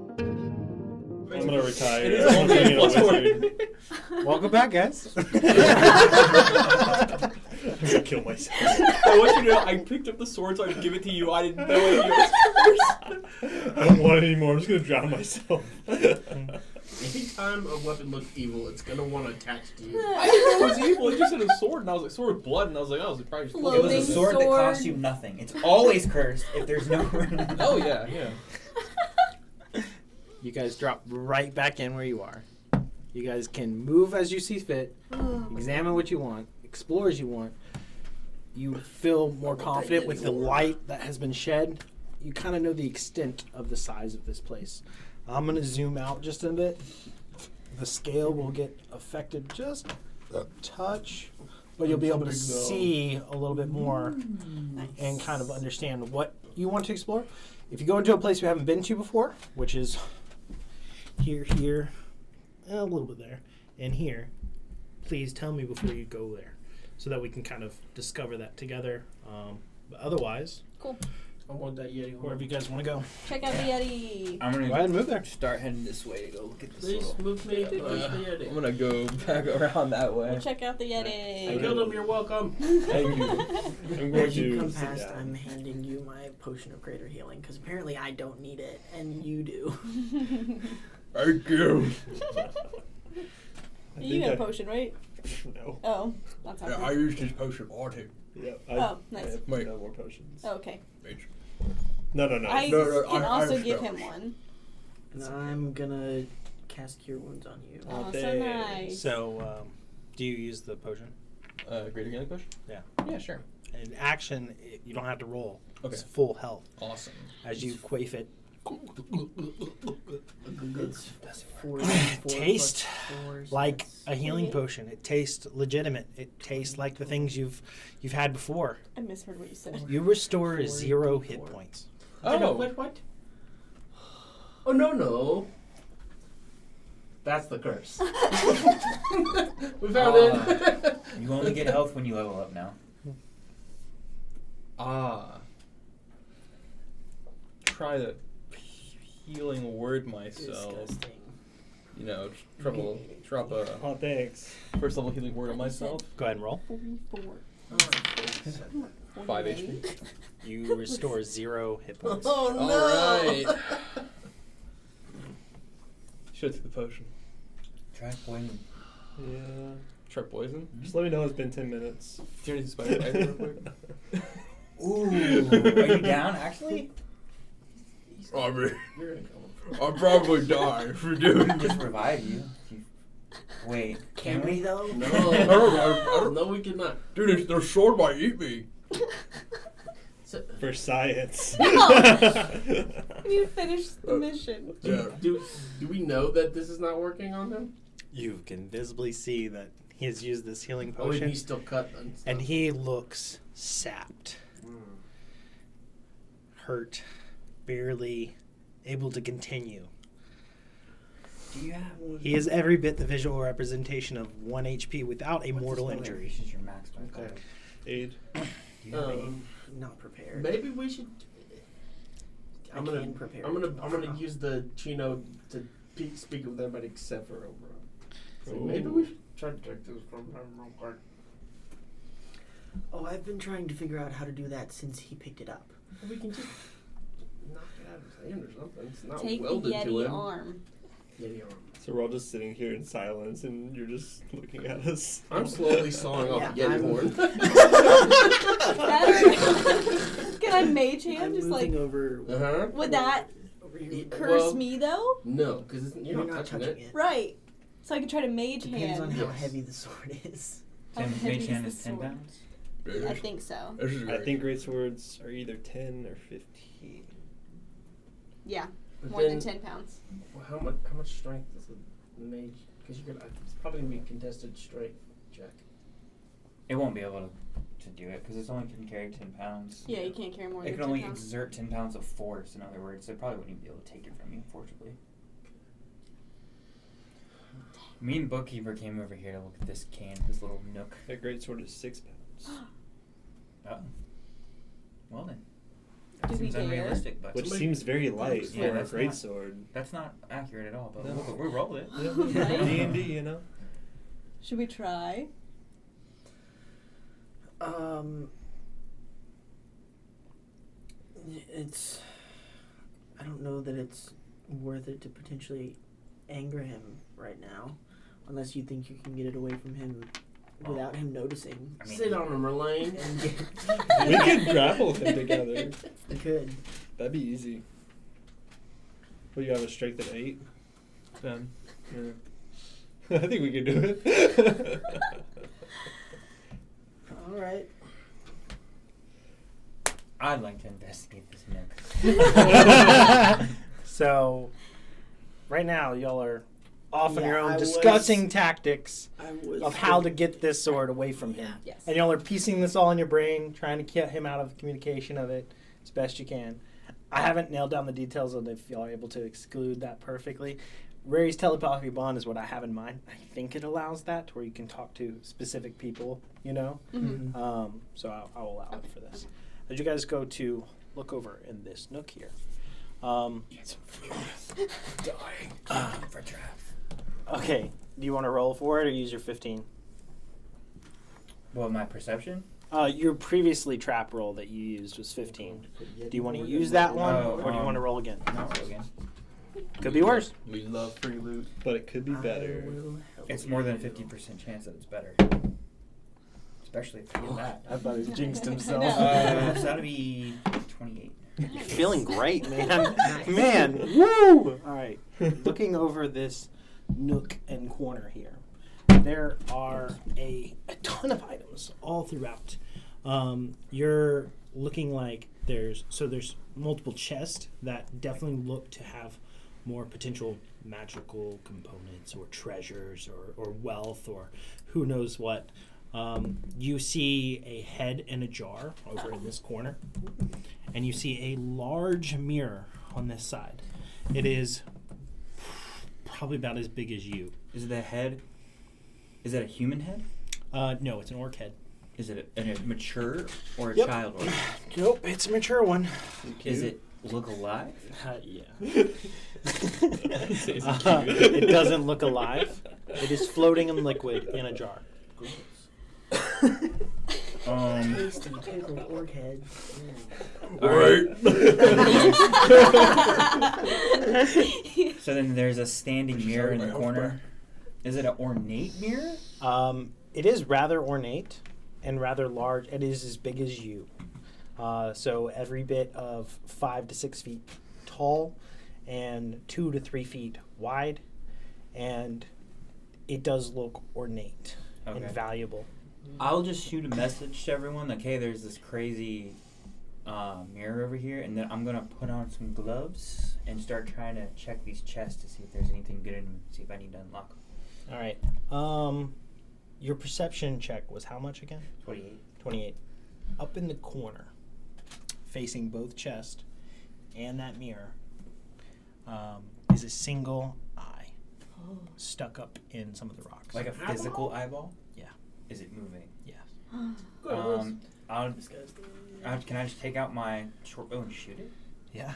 I'm gonna retire. It is only a plus Welcome back, guys. I'm gonna kill myself. I want you to know, I picked up the sword so I could give it to you. I didn't know it was yours. I don't want it anymore. I'm just gonna drown myself. Anytime a weapon looks evil, it's gonna want to attach to you. I didn't know it was evil. It just had a sword, and I was like, sword with blood, and I was like, oh, it's probably just It was a Floating sword that sword. costs you nothing. It's always cursed if there's no. Oh, yeah, yeah. You guys drop right back in where you are. You guys can move as you see fit, examine what you want, explore as you want. You feel more confident with the light that has been shed. You kind of know the extent of the size of this place. I'm going to zoom out just a bit. The scale will get affected just a touch, but you'll be able to see a little bit more and kind of understand what you want to explore. If you go into a place you haven't been to before, which is here, a little bit there, and here, please tell me before you go there so that we can kind of discover that together. But otherwise, Cool. I want that Yeti. wherever you guys want to go. Check out the Yeti. I'm gonna Go ahead and move there. start heading this way to go look at this. Please little- move me to the Yeti. I'm gonna go back around that way. Check out the Yeti. I killed him. You're welcome. Thank you. I'm going As you to come sit past, down. I'm handing you my potion of greater healing because apparently I don't need it and you do. Thank you. I You think got a I- potion, right? No. Oh, that's Yeah, how. I used this potion all too. Yep. Oh, nice. I have Wait. no more potions. Oh, okay. Bitch. No. I No, can I also have give spells. him one. And I'm gonna cast Cure Wounds on you. Oh, so thanks. nice. So, do you use the potion? Greater healing push? Yeah. Yeah, sure. In action, you don't have to roll. Okay. It's full health. Awesome. As you quaff it, It's 4 taste like a healing potion. It tastes legitimate. It tastes like the things you've had before. I misheard what you said. You restore 0 hit points. Oh. What? Oh, no. That's the curse. We found it. You only get health when you level up now. Try to healing word myself. Disgusting. You know, drop a Oh, thanks. first level healing word on myself. Go ahead and roll. 44. 5 HP. You restore 0 hit points. Oh, no. Alright. Should have took the potion. Try poison. Yeah. Try poison. Just let me know it's been 10 minutes. Do you need to spider egg real quick? Ooh, are you down actually? I mean, You're gonna kill him. I'll probably die if you do. We can just revive you. Wait, can we? though? No. I don't- No, we cannot. Dude, their sword might eat me. So, For science. You finished the mission. Yeah. do we know that this is not working on him? You can visibly see that he has used this healing Oh, and potion, he's still cut. and he looks sapped, hurt, barely able to continue. Do you have? He is every bit the visual representation of 1 HP without a mortal What's this injury. This is your max. Okay. Aid. Do you have any? Not prepared. Maybe we should. I can prepare. I'm gonna use the Chino to speak with everybody except for Oberon. So maybe we should try to take this from him real quick. Oh, I've been trying to figure out how to do that since he picked it up. Well, we can just knock it out of his hand or something. It's not Take the welded to Yeti him. arm. Yeti arm. So we're all just sitting here in silence, and you're just looking at us. I'm slowly sawing off a Yeah, Yeti horn. Can I mage hand? I'm Just moving like, over. Uh-huh. would that Over here. curse me though? No, because you're not touching it. Right. So I could try to mage Depends on hand. how Yes. heavy the sword is. How Ten, heavy mage hand the is 10 sword? pounds? I think so. This is I great. think great swords are either 10 or 15. Yeah, But more than then- 10 pounds. Well, how much strength is the mage? Because you're gonna. It's probably gonna be a contested strength check. It won't be able to do it because it's only can carry 10 pounds. Yeah, you can't carry more It than can 10 only pounds. exert 10 pounds of force, in other words. So it probably wouldn't even be able to take it from you, unfortunately. Me and Bookkeeper came over here to look at this this little nook. A great sword is 6 pounds. Oh. Well then. Do we Seems dare? unrealistic, but Which seems very light Yeah, for a that's great not- sword. that's not accurate at all, but No. we'll roll it. Right? D&D, you know? Should we try? It's. I don't know that it's worth it to potentially anger him right now, unless you think you can get it away from him without him noticing. I mean, Sit on him, Merlane. And get, We could grapple him together. we could. That'd be easy. What, you have a strength of 8? 10. Yeah. I think we can do it. All right. I'd like to investigate this nook. So, right now, y'all are off on Yeah, your I own was- discussing tactics I was of how to get this sword away from him. Yes. And y'all are piecing this all in your brain, trying to get him out of communication of it as best you can. I haven't nailed down the details of if y'all are able to exclude that perfectly. Rary's telepathy bond is what I have in mind. I think it allows that, where you can talk to specific people, you know? Mm-hmm. So I'll allow it for this. As you guys go to look over in this nook here. For traps. Okay, do you want to roll for it or use your 15? Well, my perception? Your previously trap roll that you used was 15. Do you want to use that one, No, or do you want to roll again? No, roll again. Could be worse. We love free loot. But it could be better. I will help It's you. more than a 50% chance that it's better. Especially if you get that. I thought he jinxed himself. So that'd be 28. You're feeling great, man. Man, woo! All right, looking over this nook and corner here, there are a ton of items all throughout. You're looking like there's multiple chests that definitely look to have more potential magical components or treasures or wealth or who knows what. You see a head in a jar over in this corner, and you see a large mirror on this side. It is probably about as big as you. Is it a head? Is it a human head? No, it's an orc head. Is it a mature or a Yep. child orc? Nope, it's a mature one. Is it look alive? Yeah. It's It doesn't look alive. It is floating in liquid in a jar. Taste of pickled orc head. So then there's a standing mirror in the corner. Is it an ornate mirror? It is rather ornate and rather large. It is as big as you. So every bit of 5 to 6 feet tall and 2 to 3 feet wide. And it does look ornate and Okay. valuable. I'll just shoot a message to everyone like, hey, there's this crazy mirror over here, and then I'm going to put on some gloves and start trying to check these chests to see if there's anything good in them, see if I need to unlock them. All right. Your perception check was how much again? 28. 28. Up in the corner, facing both chest and that mirror, is a single eye stuck up in some of the rocks. Like a physical eyeball? Yeah. Is it moving? Yes. Can I just take out my short bow and shoot it? Yeah.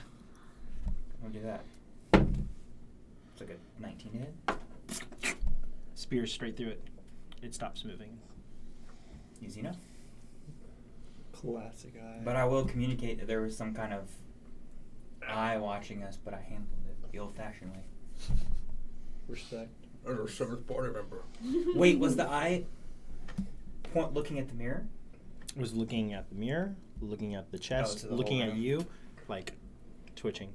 I'll do that. It's like a 19 hit. Spear straight through it. It stops moving. Easy enough. Classic eye. But I will communicate that there was some kind of eye watching us, but I handled it the old-fashioned way. Respect. As our 7th party member. Wait, was the eye looking at the mirror? It was looking at the mirror, looking at the chest, to the looking whole at room. you, like twitching.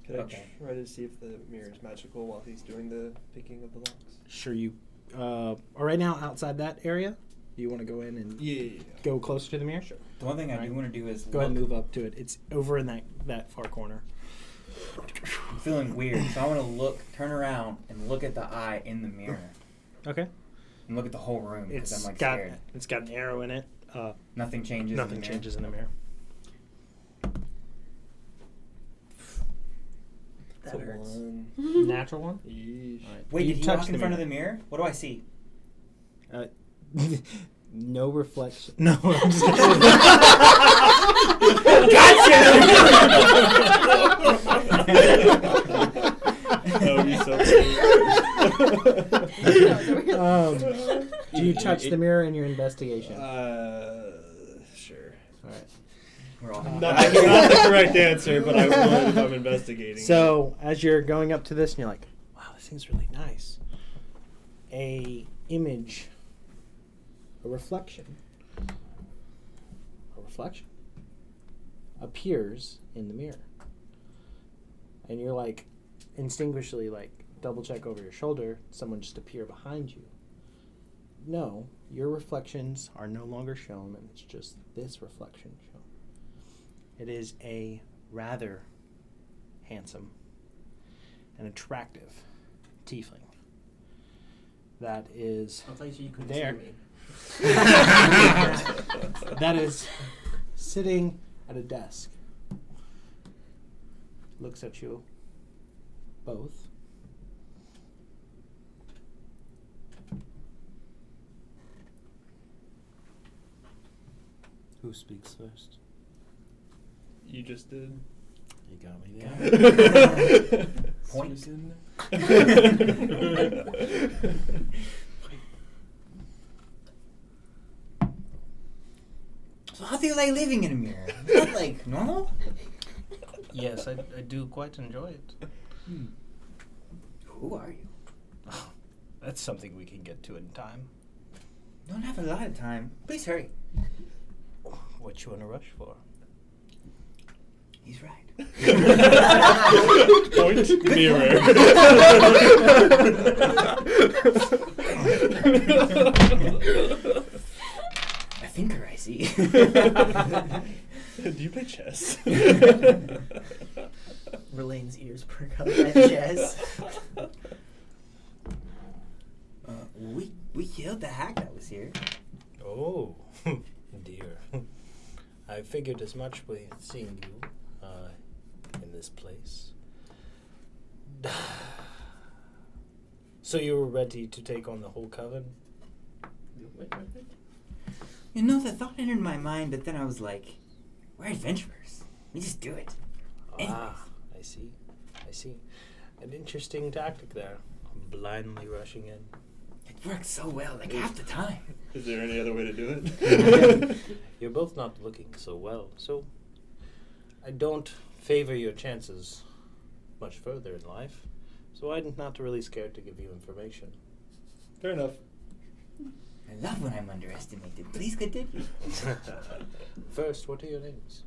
Could Okay. I try to see if the mirror is magical while he's doing the picking of the locks? Sure, you are right now outside that area. Do you want to go in and Yeah. go closer to the mirror? Sure. The one thing I do Alright. want to do is Go ahead and move up to it. It's over in that far corner. I'm feeling weird, so I want to turn around and look at the eye in the mirror. Okay. And look at the whole room because It's I'm like got scared. it's got an arrow in it. Nothing changes. Nothing in the changes in the mirror. That hurts. One. Natural one. Yeesh. All right. Wait, You did he touch walk in the front of mirror. the mirror? What do I see? No reflection. No. I'm just kidding. That would be so funny. Do you touch the mirror in your investigation? Sure. All right. We're all Not the correct answer, but I would if I'm investigating. So as you're going up to this, and you're like, "Wow, this seems really nice." A image, a reflection, appears in the mirror, and you're like, instinctually, like, double check over your shoulder. Someone just appear behind you. No, your reflections are no longer shown, and it's just this reflection shown. It is a rather handsome and attractive tiefling that is I'll tell you so you couldn't there. see me. That is sitting at a desk. Looks at you both. Who speaks first? You just did. You got me there. Point. Susan. So how do you like living in a mirror? Is that like normal? Yes, I do quite enjoy it. Who are you? That's something we can get to in time. Don't have a lot of time. Please hurry. What you in a rush for? He's right. Point mirror. A thinker, I see. Do you play chess? Relane's ears perk up at jazz. We killed the hack that was here. Oh, dear. I figured as much with seeing you in this place. So you were ready to take on the whole coven? You know, the thought entered my mind, but then I was like, we're adventurers. We just do it. Ah, I see. An interesting tactic there. Blindly rushing in. It works so well, like half the time. Is there any other way to do it? You're both not looking so well, so I don't favor your chances much further in life. So I'm not really scared to give you information. Fair enough. I love when I'm underestimated. Please continue. First, what are your names?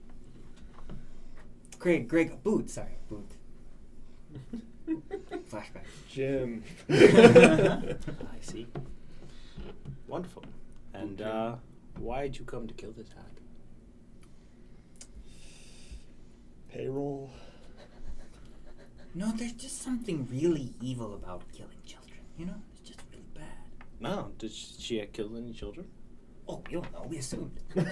Greg, Boot. Sorry, Boot. Flashback. Jim. I see. Wonderful. And why'd you come to kill this hack? Payroll. No, there's just something really evil about killing children. You know, it's just really bad. No, did she kill any children? Oh, we don't know. We assumed. That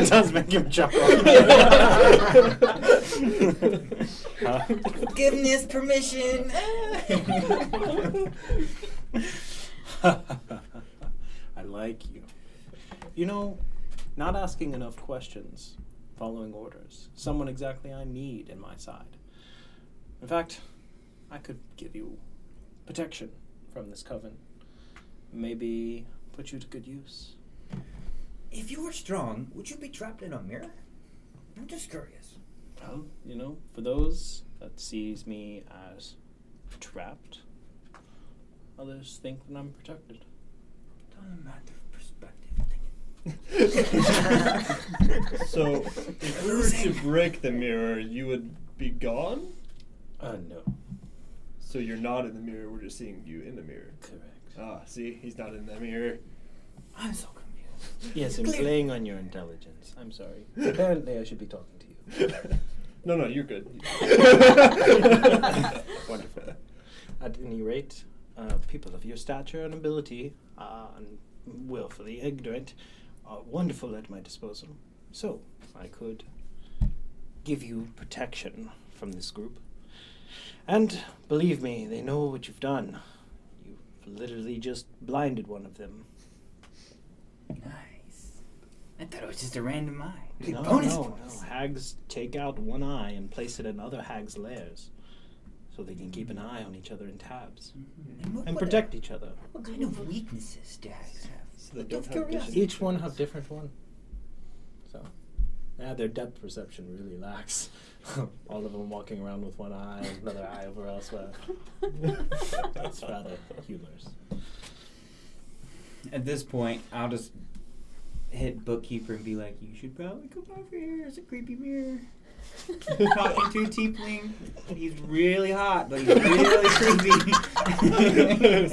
does make him chuckle. Forgiveness, permission. like you. You know, not asking enough questions, following orders. Someone exactly I need in my side. In fact, I could give you protection from this coven. Maybe put you to good use. If you were strong, would you be trapped in a mirror? I'm just curious. Well, you know, for those that sees me as trapped, others think that I'm protected. Doesn't matter perspective. So, if we were to break the mirror, you would be gone? No. So you're not in the mirror, we're just seeing you in the mirror. Correct. Ah, see? He's not in the mirror. I'm so confused. Yes, I'm playing on your intelligence. I'm sorry. Apparently I should be talking to you. No, you're good. Wonderful. At any rate, people of your stature and ability, and willfully ignorant, are wonderful at my disposal. So, I could give you protection from this group. And, believe me, they know what you've done. You've literally just blinded one of them. Nice. I thought it was just a random eye. No, Bonus no. points. Hags take out one eye and place it in other hags' lairs, so they can keep an eye on each other in tabs and protect each other. What kind of weaknesses do hags have? So they Out don't of have curiosity. vision. Each one have different one. So, yeah, their depth perception really lacks. All of them walking around with one eye and another eye over elsewhere. That's rather humorous. At this point, I'll just hit bookkeeper and be like, "You should probably come over here. It's a creepy mirror." Talking to a tiefling. He's really hot, but he's really creepy.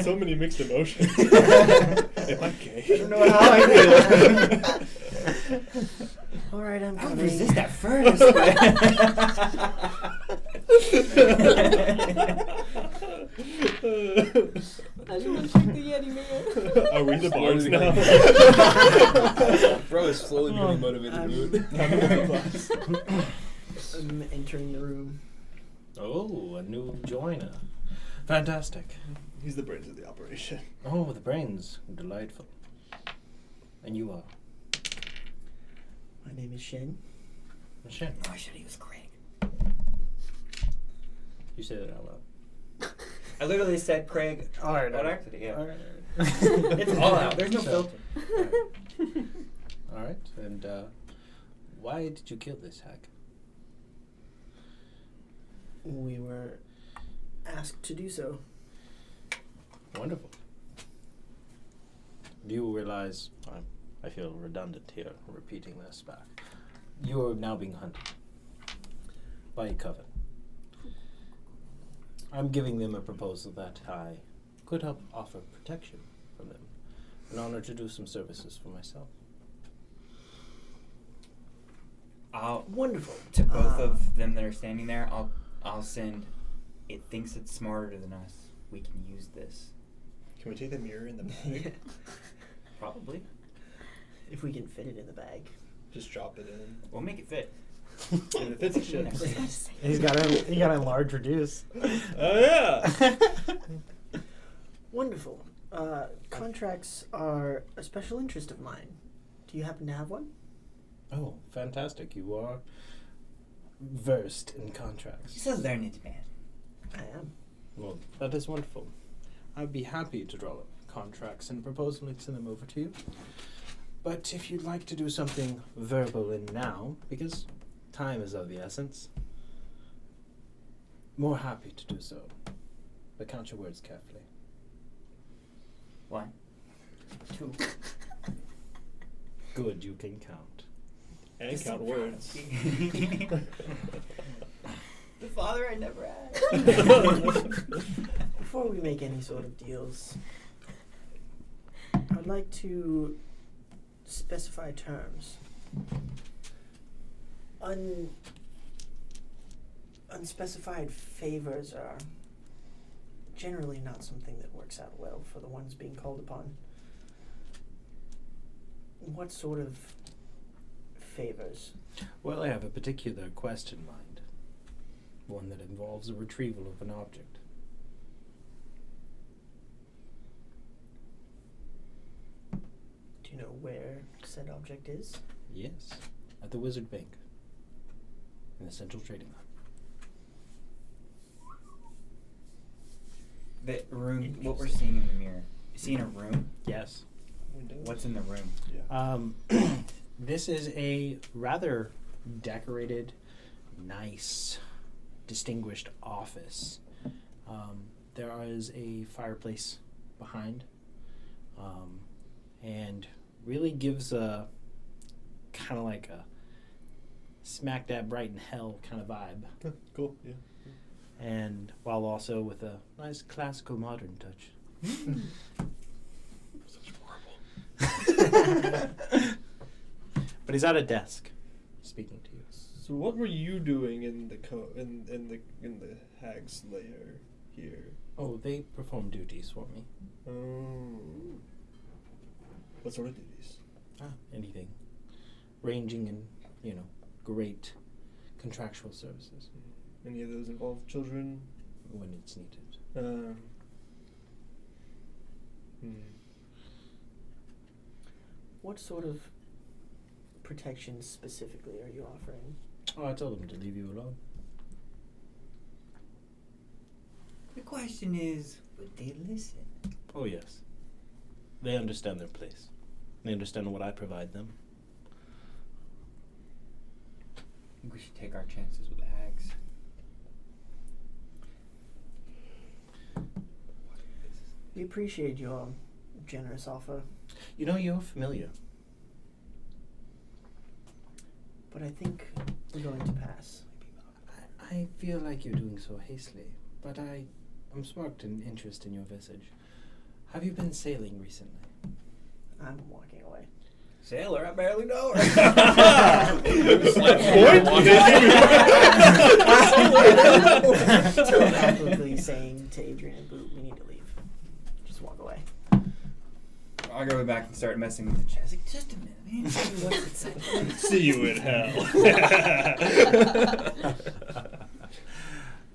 So many mixed emotions. Am I gay? I don't know how I feel. All right, I'm I would coming. resist at first, I just want to check the Yeti mirror. Are we the bards now? Bro is slowly becoming motivated to do it. I'm entering the room. Oh, a new joiner. Fantastic. He's the brains of the operation. Oh, the brains. Delightful. And you are? My name is Shen. Michelle. Oh, I should have used Craig. You say that out loud. I literally said Craig. All right. What accident? Yeah. All right. It's all out. There's no So- filter. All right. And why did you kill this hag? We were asked to do so. Wonderful. Do you realize, I feel redundant here, repeating this back. You are now being hunted by a coven. I'm giving them a proposal that I could help offer protection from them. An honor to do some services for myself. Wonderful. To both of them that are standing there, I'll send. It thinks it's smarter than us. We can use this. Can we take the mirror in the bag? Probably. If we can fit it in the bag. Just drop it in. We'll make it fit. If it fits, it should. He got a large reduce. Oh yeah. Wonderful. Contracts are a special interest of mine. Do you happen to have one? Oh, fantastic. You are versed in contracts. He's a learned man. I am. Well, that is wonderful. I'd be happy to draw up contracts and propose and send them over to you. But if you'd like to do something verbal in now, because time is of the essence, more happy to do so. But count your words carefully. 1, 2. Good, you can count. And count words. The father I never had. Before we make any sort of deals, I'd like to specify terms. Unspecified favors are generally not something that works out well for the ones being called upon. What sort of favors? Well, I have a particular quest in mind. One that involves a retrieval of an object. you know where said object is? Yes, at the Wizard Bank in the Central Trading Hub. The room, what we're seeing in the mirror. Seeing a room? Yes. Windows. What's in the room? This is a rather decorated, nice, distinguished office. There is a fireplace behind, and really gives a kind of like a smack dab right in hell kind of vibe. Cool. Yeah. And while also with a nice classical modern touch. Such horrible. But he's at a desk, speaking to you. So what were you doing in the in the hag's lair here? Oh, they perform duties for me. Oh. What sort of duties? Anything, ranging in great contractual services Any of those involve children? when it's needed. What sort of protection specifically are you offering? Oh, I told them to leave you alone. The question is, would they listen? Oh yes, they understand their place. They understand what I provide them. I think we should take our chances with the hags. We appreciate your generous offer, You're familiar. but I think we're going to pass. I feel like you're doing so hastily, but I'm sparked an interest in your visage. Have you been sailing recently? I'm walking away. Sailor, I barely know her. Telepathically saying to Adrian and Boot, we need to leave. Just walk away. I'll go back and start messing with the chest. Like, just a minute, man. What's it say? See you in hell.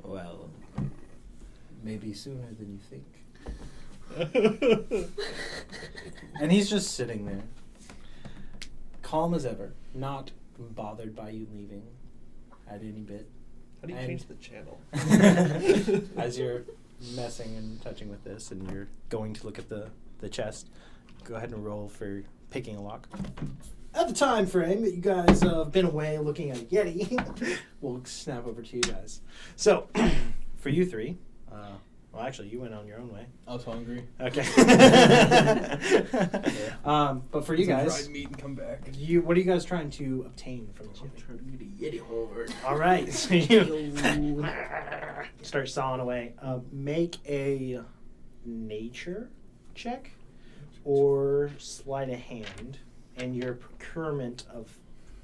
Well, maybe sooner than you think. And he's just sitting there, calm as ever, not bothered by you leaving at any bit. How do you And- change the channel? As you're messing and touching with this and you're going to look at the chest, go ahead and roll for picking a lock. At the time frame that you guys have been away looking at a Yeti, we'll snap over to you guys. So, for you three, well, actually, you went on your own way. I was hungry. Okay. But for you Some guys, dried meat and come back. what are you guys trying to obtain from the Yeti? Trying to get a Yeti horde. All right, so you start sawing away. Make a nature check or sleight of hand, and your procurement of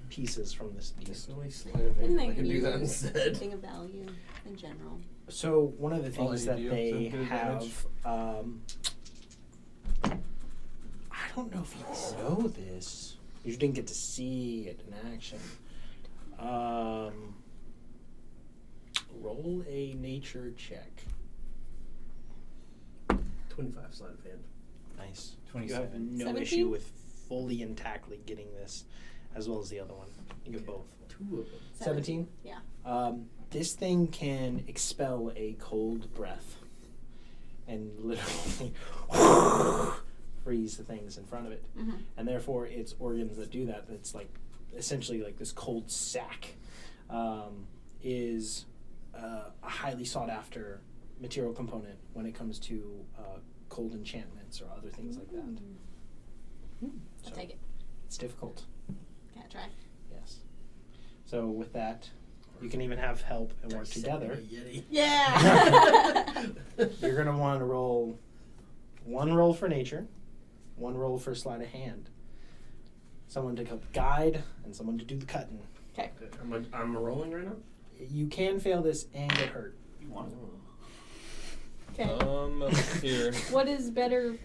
pieces from this beast. Definitely sleight of hand. I can do that use instead. Anything of value in general. So one of the All things I that need to do, they so good have, I don't know if you know this. You didn't get to see it in action. Roll a nature check. 25 sleight of hand. Nice. 27. You have no 17? issue with fully intactly getting this, as well as the other one. You get both. 2 of them. 17? Yeah. This thing can expel a cold breath and literally freeze the things in front of it. Mm-hmm. And therefore, its organs that do that, that's like essentially like this cold sack, is a highly sought after material component when it comes to cold enchantments or other things like that. I'll take it. It's difficult. Can I try? Yes. So with that, you can even have help and work together. Yeah. You're going to want to roll one roll for nature, one roll for sleight of hand. Someone to help guide, and someone to do the cutting. Okay. I'm rolling right now? You can fail this and get hurt. You want it? Okay. Here. What is better?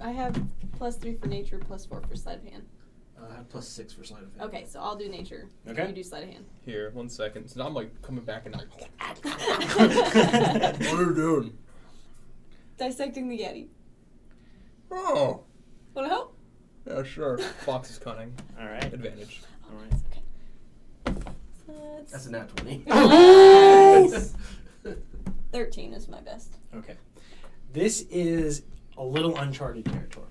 I have +3 for nature, +4 for sleight of hand. I have +6 for sleight of hand. Okay, so I'll do nature. Okay. You do sleight of hand. Here, 1 second. So now I'm like coming back and like. What are you doing? Dissecting the Yeti. Oh. Want to help? Yeah, sure. Fox is cunning. All right. Advantage. All right. So That's a nat 20. Nice! 13 is my best. Okay. This is a little uncharted territory.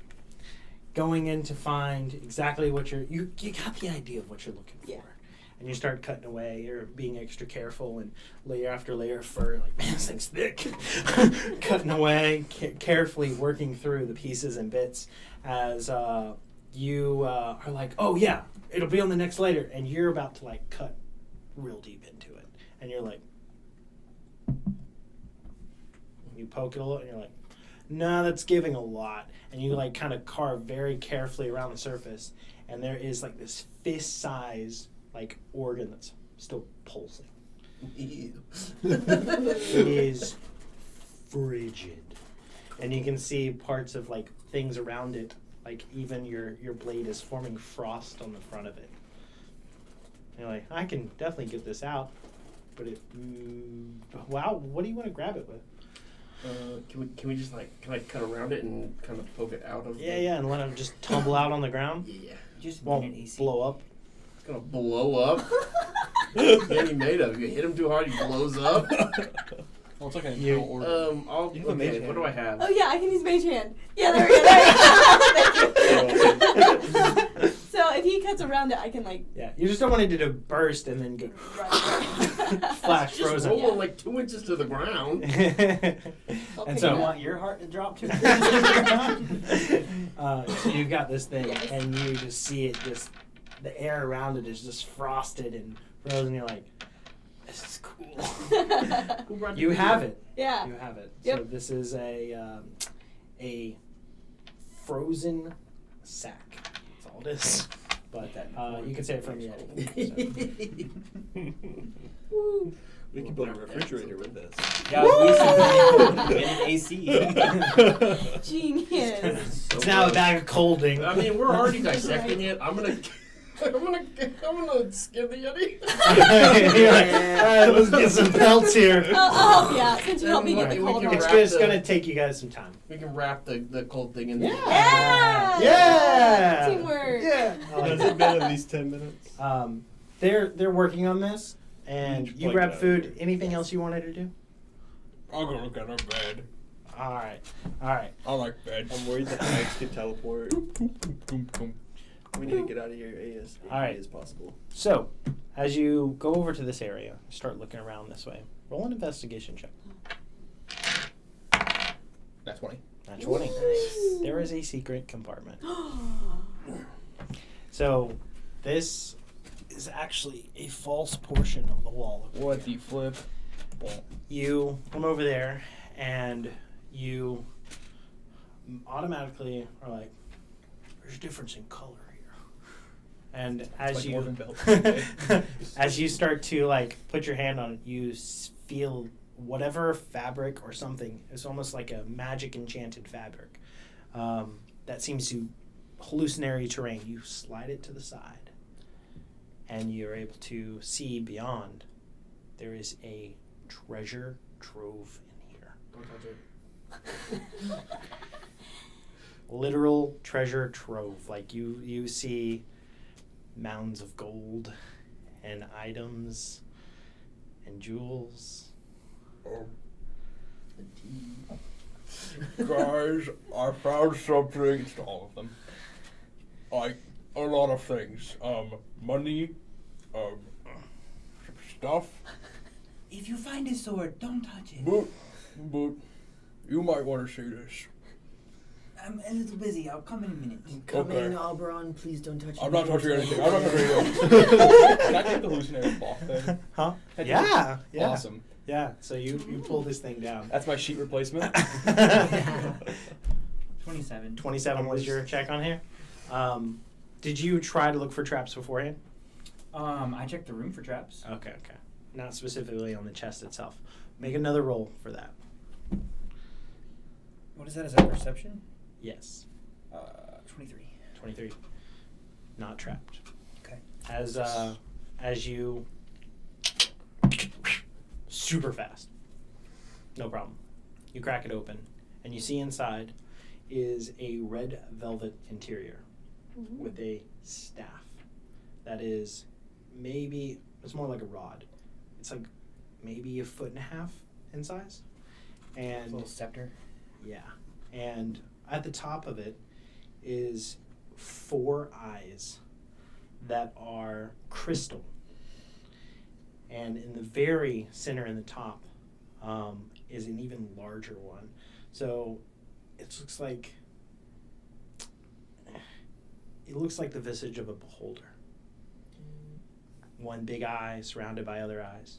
Going in to find exactly what you got the idea of what you're looking for. Yeah. And you start cutting away or being extra careful and layer after layer of fur, like, man, this thing's thick. Cutting away, carefully working through the pieces and bits as you are like, oh yeah, it'll be on the next layer. And you're about to like cut real deep into it. And you're like, you poke it a little and you're like, no, that's giving a lot. And you like kind of carve very carefully around the surface. And there is like this fist-sized like organ that's still pulsing. It is frigid. And you can see parts of like things around it, like even your blade is forming frost on the front of it. And you're like, I can definitely get this out, but it wow, what do you want to grab it with? Can we just like cut around it and kind of poke it out of? Yeah, and let it just tumble out on the ground. Yeah. Just Won't need an AC. blow up. It's gonna blow up. What he made of? You hit him too hard, he blows up. Well, it's like an You- internal organ. I'll. You have a mage Okay, hand. what do I have? Oh yeah, I can use Mage Hand. Yeah, there we go. Thank you. So if he cuts around it, I can like. Yeah, you just don't want it to burst and then go Right. flash Just frozen. roll like 2 inches to the ground. I'll And take so- it You out. want your heart to drop too? So you've got this thing, Yes. and you just see it. Just the air around it is just frosted and frozen. You're like, this is cool. Who brought the You video? have it. Yeah. You have it. Yep. So this is a frozen sack. That's all it is. But you can say it from Yeti. Woo. We can build a refrigerator with this. Yeah, we an AC. Genius. It's now a bag of colding. I mean, we're already dissecting it. I'm gonna skin the Yeti. You're like, all right, let's get some pelts here. I'll help you out since you helped me get the We cold can one. It's wrap just the- gonna take you guys some time. We can wrap the cold thing in there. Yeah. Yeah. Teamwork. Yeah. I like Has that. it been at least 10 minutes? They're working on this, and Just you plug grab it out food. here. Anything else you wanted to do? I'll go look at her bed. All right. I like bed. I'm worried the hags can teleport. We need to get out of here as All right. as possible. So, as you go over to this area, start looking around this way. Roll an investigation check. That's 20. Not 20. There is a secret compartment. So, this is actually a false portion of the wall. What the flip? You come over there, and you automatically are like, there's a difference in color here. And as like you Morgan Bell. as you start to like put your hand on it, you feel whatever fabric or something. It's almost like a magic enchanted fabric that seems to hallucinatory terrain. You slide it to the side, and you're able to see beyond. There is a treasure trove in here. Don't touch it. Literal treasure trove. Like you see mounds of gold and items and jewels. Guys, I found something. It's all of them. Like a lot of things. Money. Stuff. If you find a sword, don't touch it. But you might want to see this. I'm a little busy. I'll come in a minute. Come in, Okay. Oberon. Please don't touch I'm me. not touching anything. I'm not touching anything. Can I take the hallucinatory cloth thing? Huh? That Yeah. Yeah. Awesome. Yeah. So you pull this thing down. That's my sheet replacement. 27. 27 was your check on here. Did you try to look for traps beforehand? I checked the room for traps. Okay. Not specifically on the chest itself. Make another roll for that. What is that? Is that perception? Yes. 23. 23. Not trapped. Okay. As you super fast. No problem. You crack it open, and you see inside is a red velvet interior. with a staff that is maybe, it's more like a rod. It's like maybe 1.5 foot in size. And A little scepter. yeah. And at the top of it is 4 eyes that are crystal. And in the very center in the top is an even larger one. So it looks like the visage of a beholder. One big eye surrounded by other eyes.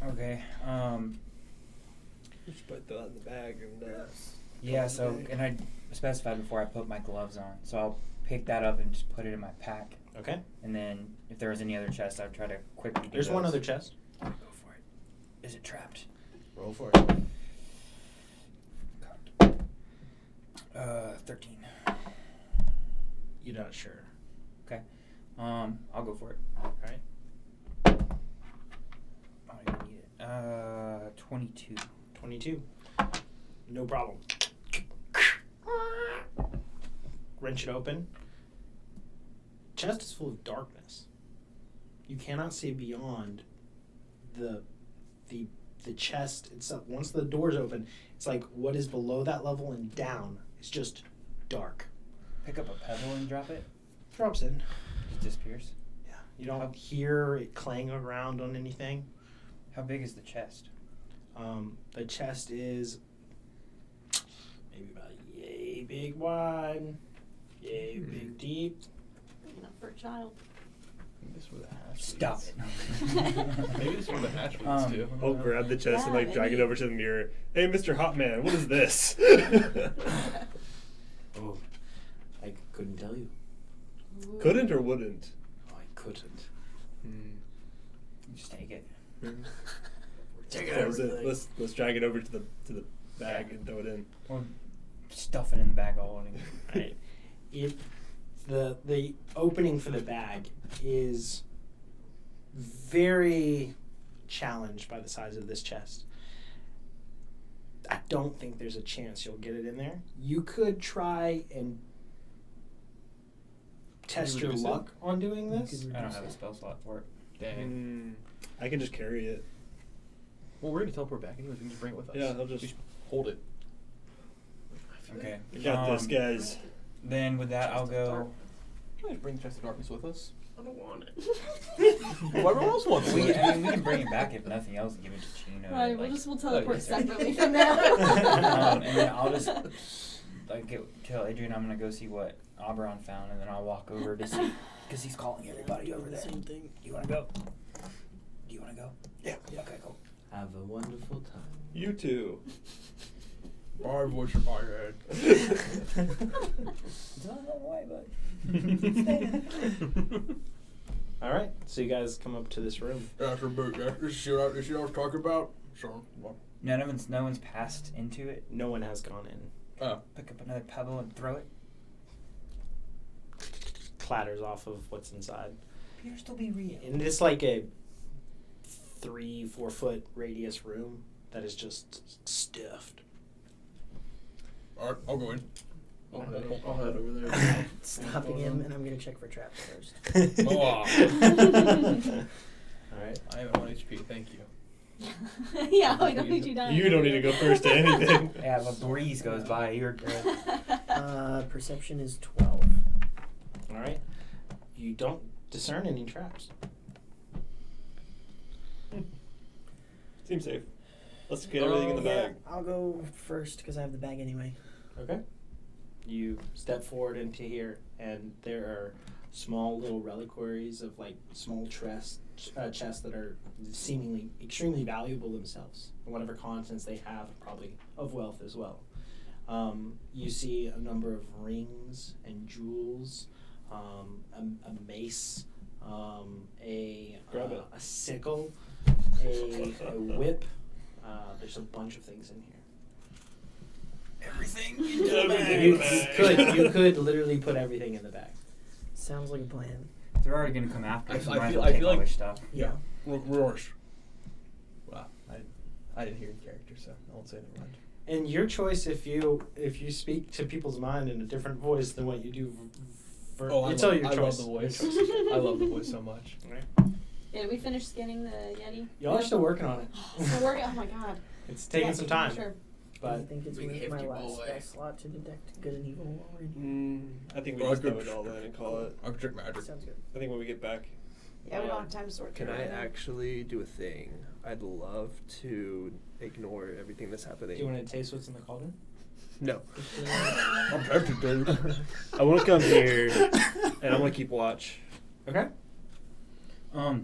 Okay. We should put that in the bag and Yeah. So, and I specified before I put my gloves on, so I'll pick that up and just put it in my pack. Okay. And then if there was any other chest, I'd try to quickly do There's one those. other chest. Go for it. Is it trapped? Roll for it. 13. You're not sure. Okay. I'll go for it. All right. Oh, I didn't need it. 22. 22. No problem. Wrench it open. Chest is full of darkness. You cannot see beyond the chest itself. Once the door's open, it's like what is below that level and down is just dark. Pick up a pebble and drop it. Drops in. It disappears. Yeah. You don't hear it clang around on anything. How big is the chest? The chest is maybe about yay big wide, yay big deep. Big enough for a child. Maybe this were the hatch. Stop it. Maybe this were the hatch leads too. I'll grab the chest and like drag it over to the mirror. Hey, Mr. Hotman, what is this? Oh, I couldn't tell you. Couldn't or wouldn't? Oh, I couldn't. Just take it. Take Close it. Let's drag it over to the bag and throw it in. Or stuff it in the bag all in. Right. The opening for the bag is very challenged by the size of this chest. I don't think there's a chance you'll get it in there. You could try and test your luck on doing this. I don't have a spell slot for it. Dang. I can just carry it. Well, we're gonna teleport back anyways. We can just bring it with us. Yeah, I'll just We should hold it. Okay. We got this, guys. Then with that, I'll go. Can I just bring the chest of darkness with us? I don't want it. Well, everyone else wants We, it. I mean, we can bring it back if nothing else. Give it to Chino. Right, like, we'll teleport yes. separately from now. and then I'll just tell Adrian I'm gonna go see what Oberon found, and then I'll walk over to see because he's calling everybody over there. Same thing. Do you want to go? Do you want to go? Yeah. Okay, cool. Have a wonderful time. You too. My voice in my head. It's not a long way, but. All right, so you guys come up to this room. That's a boot. That's the shit I was talking about. So, No one's passed into it. No one has gone in. Pick up another pebble and throw it. Clatters off of what's inside. Appears to be real. And it's like a 3-4 foot radius room that is just stuffed. all right, I'll go in. I'll head over there. Stopping him, and I'm gonna check for traps first. All right. I am at 1 HP. Thank you. Yeah, we don't need you dying. You don't need to go first to anything. Yeah, if a breeze goes by, you're good. Perception is 12. All right. You don't discern any traps. Seems safe. Let's get everything in the bag. I'll go first because I have the bag anyway. Okay. You step forward into here, and there are small little reliquaries of like small chests that are seemingly extremely valuable themselves. And whatever contents they have, probably of wealth as well. You see a number of rings and jewels, a mace, Grab it. a sickle, a whip. There's a bunch of things in here. Everything You could literally put everything in the bag. Sounds like a plan. They're already gonna come after us. I We might as feel- well I take feel all like- their stuff. Yeah. Roars. Wow. I didn't hear in character, so I won't say the word. And your choice if you speak to people's mind in a different voice than what you do. It's all your I choice. love the voice. I love the voice so much. Yeah, did we finish scanning the Yeti? Y'all are still working on it. Still working? Oh my god. It's taking some time, Sure. I but think it's Big with my hefty last boy. spell slot to detect good and evil already. I think we Well, I just throw could- it all in and call it. I could check magic. Sounds good. I think when we get back. Yeah, we don't have time to sort Can through I everything. actually do a thing? I'd love to ignore everything that's do happening. you want to taste what's in the cauldron? No. I'm tempted, dude. I want to come here and I want to keep watch. Okay.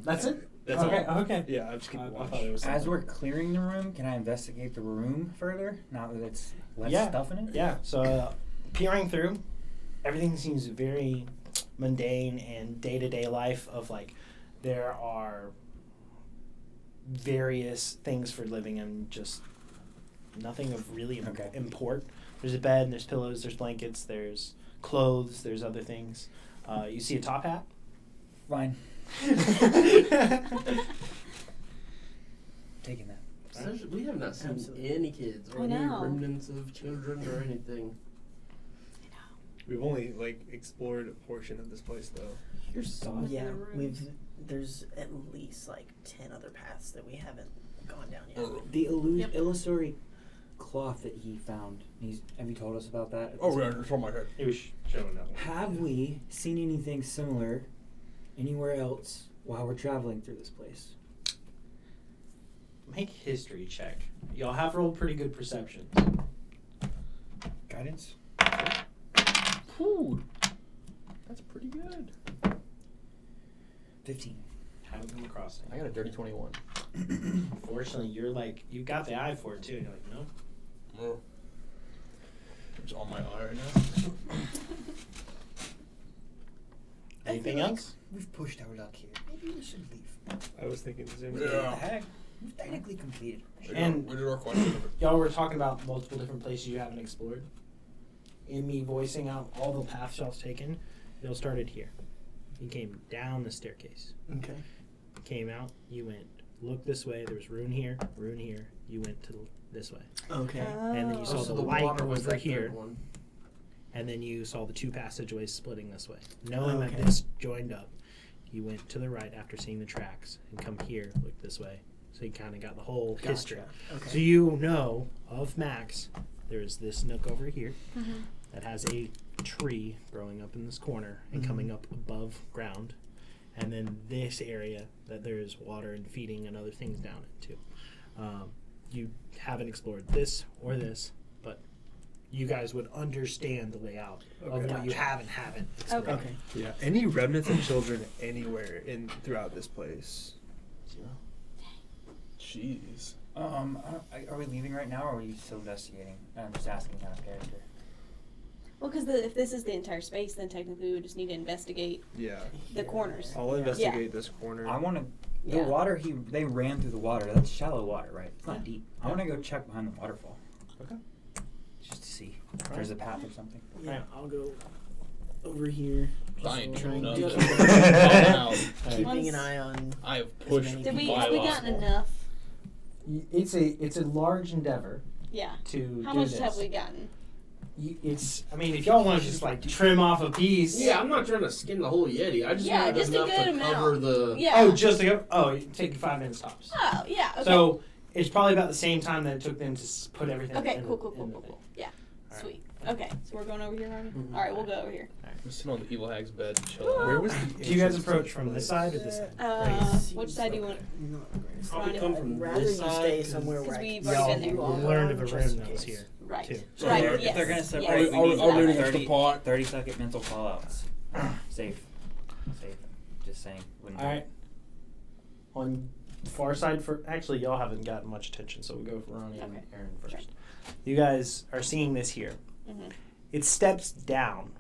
That's it. That's okay. all. Okay. Yeah, I'm just keeping I watch. thought it was As something. we're clearing the room, can I investigate the room further now that it's less Yeah. stuff in it? Yeah. So peering through, everything seems very mundane and day-to-day life of like there are various things for living and just nothing of really Okay. import. There's a bed, there's pillows, there's blankets, there's clothes, there's other things. You see a top hat. Fine. Taking that. We have not seen Absolutely. any kids or I any know. remnants of children or anything. We've only explored a portion of this place though. You're so in Yeah, the room. there's at least like 10 other paths that we haven't gone down yet. The Yep. illusory cloth that he found. Have you told us about that? Oh, yeah, it's on my head. It was showing up. Have we seen anything similar anywhere else while we're traveling through this place? Make a history check. Y'all have rolled pretty good perception. Guidance? Whew. That's pretty good. 15. Haven't come across it. I got a dirty 21. Unfortunately, you've got the eye for it too. You're like, no. Oh. It's on my eye right now. Anything else? We've pushed our luck here. Maybe we should leave. I was thinking Zoom. Yeah. What the heck? We've technically completed. And- we did our question. Y'all were talking about multiple different places you haven't explored. In me voicing out all the paths y'all've taken, y'all started here. You came down the staircase. Okay. Came out, you went, look this way, there was rune here, you went to this way. Okay. And then you saw Oh. the so light water was over that here. third one. And then you saw the two passageways splitting this way. Knowing that Okay. this joined up, you went to the right after seeing the tracks and come here, look this way. So you kind of got the whole history. Okay. So you know of Max, there's this nook over here Mhm. that has a tree growing up in this corner and Mhm. coming up above ground. And then this area that there's water and feeding and other things down into. You haven't explored this or this, but you guys would understand the layout of Okay. what you haven't explored. Okay. Yeah. Any remnants of children anywhere throughout this place? Zero. Jeez. Are we leaving right now, or are we still investigating? I'm just asking out of character. Well, because if this is the entire space, then technically we would just need to investigate Yeah. the corners. I'll investigate this corner. I want to. The Yeah. water they ran through the water. That's shallow water, right? It's not Yeah. deep. I want to go check behind the waterfall. Okay. Just to see if there's a path or something. Yeah, I'll go over here. I ain't Trying doing to nothing. keep- I'm out. keeping an eye on. I have pushed many Did we my have we luck. gotten enough? It's a large endeavor Yeah. to How do much this. have we gotten? If y'all want to just like trim off a piece. Yeah, I'm not trying to skin the whole Yeti. I just Yeah, wanted just a enough good to amount. cover the. Yeah. Oh, just to go. Oh, it'd take you 5 minutes tops. Oh, yeah. Okay. So it's probably about the same time that it took them to put everything. Okay. in Cool. the- Cool. in Cool. the Cool. thing. Cool. Yeah. All right. Sweet. Okay. So we're going over here, Ronnie. Mhm. All right. We'll go over here. I'm sitting on the evil hag's bed, chilling. Where was the Do you guys entrance approach to from the this place? side or this side? Which side do you want? Probably come from I'd rather this you side, stay 'cause- somewhere where 'Cause I we've can already see been you there. all Learned of a around room just that in was case. here. Right. too. So Right. if Yes. they're gonna yes. separate, we we need need that. learning extra 30, pot. 30-second mental call-outs. Safe. Just saying. Wouldn't All right. On far side actually, y'all haven't gotten much attention, so we'll go for Ronnie and Okay. Aaron first. Sure. You guys are seeing this here. Mhm. It steps down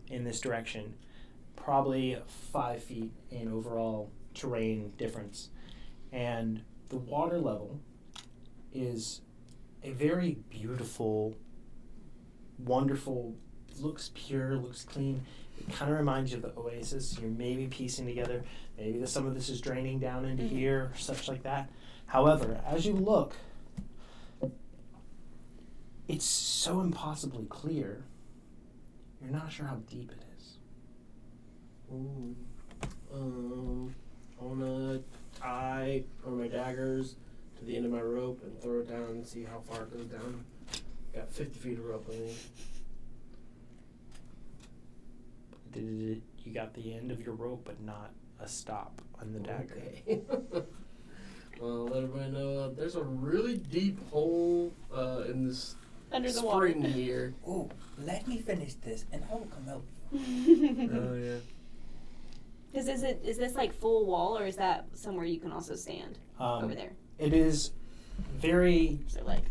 in this direction, probably 5 feet in overall terrain difference, and the water level is a very beautiful, wonderful, looks pure, looks clean. It kind of reminds you of the oasis. You're maybe piecing together, maybe some of this is draining down into Mhm. here or such like that. However, as you look, it's so impossibly clear. You're not sure how deep it is. Ooh. I wanna tie one of my daggers to the end of my rope and throw it down and see how far it goes down. Got 50 feet of rope, I think. You got the end of your rope, but not a stop on the dagger. Okay. Well, let everybody know there's a really deep hole in this Under the water. spring here. Oh, let me finish this, and I will come help Oh yeah. Is this like full wall, or is that somewhere you can also stand over there? It is very So like,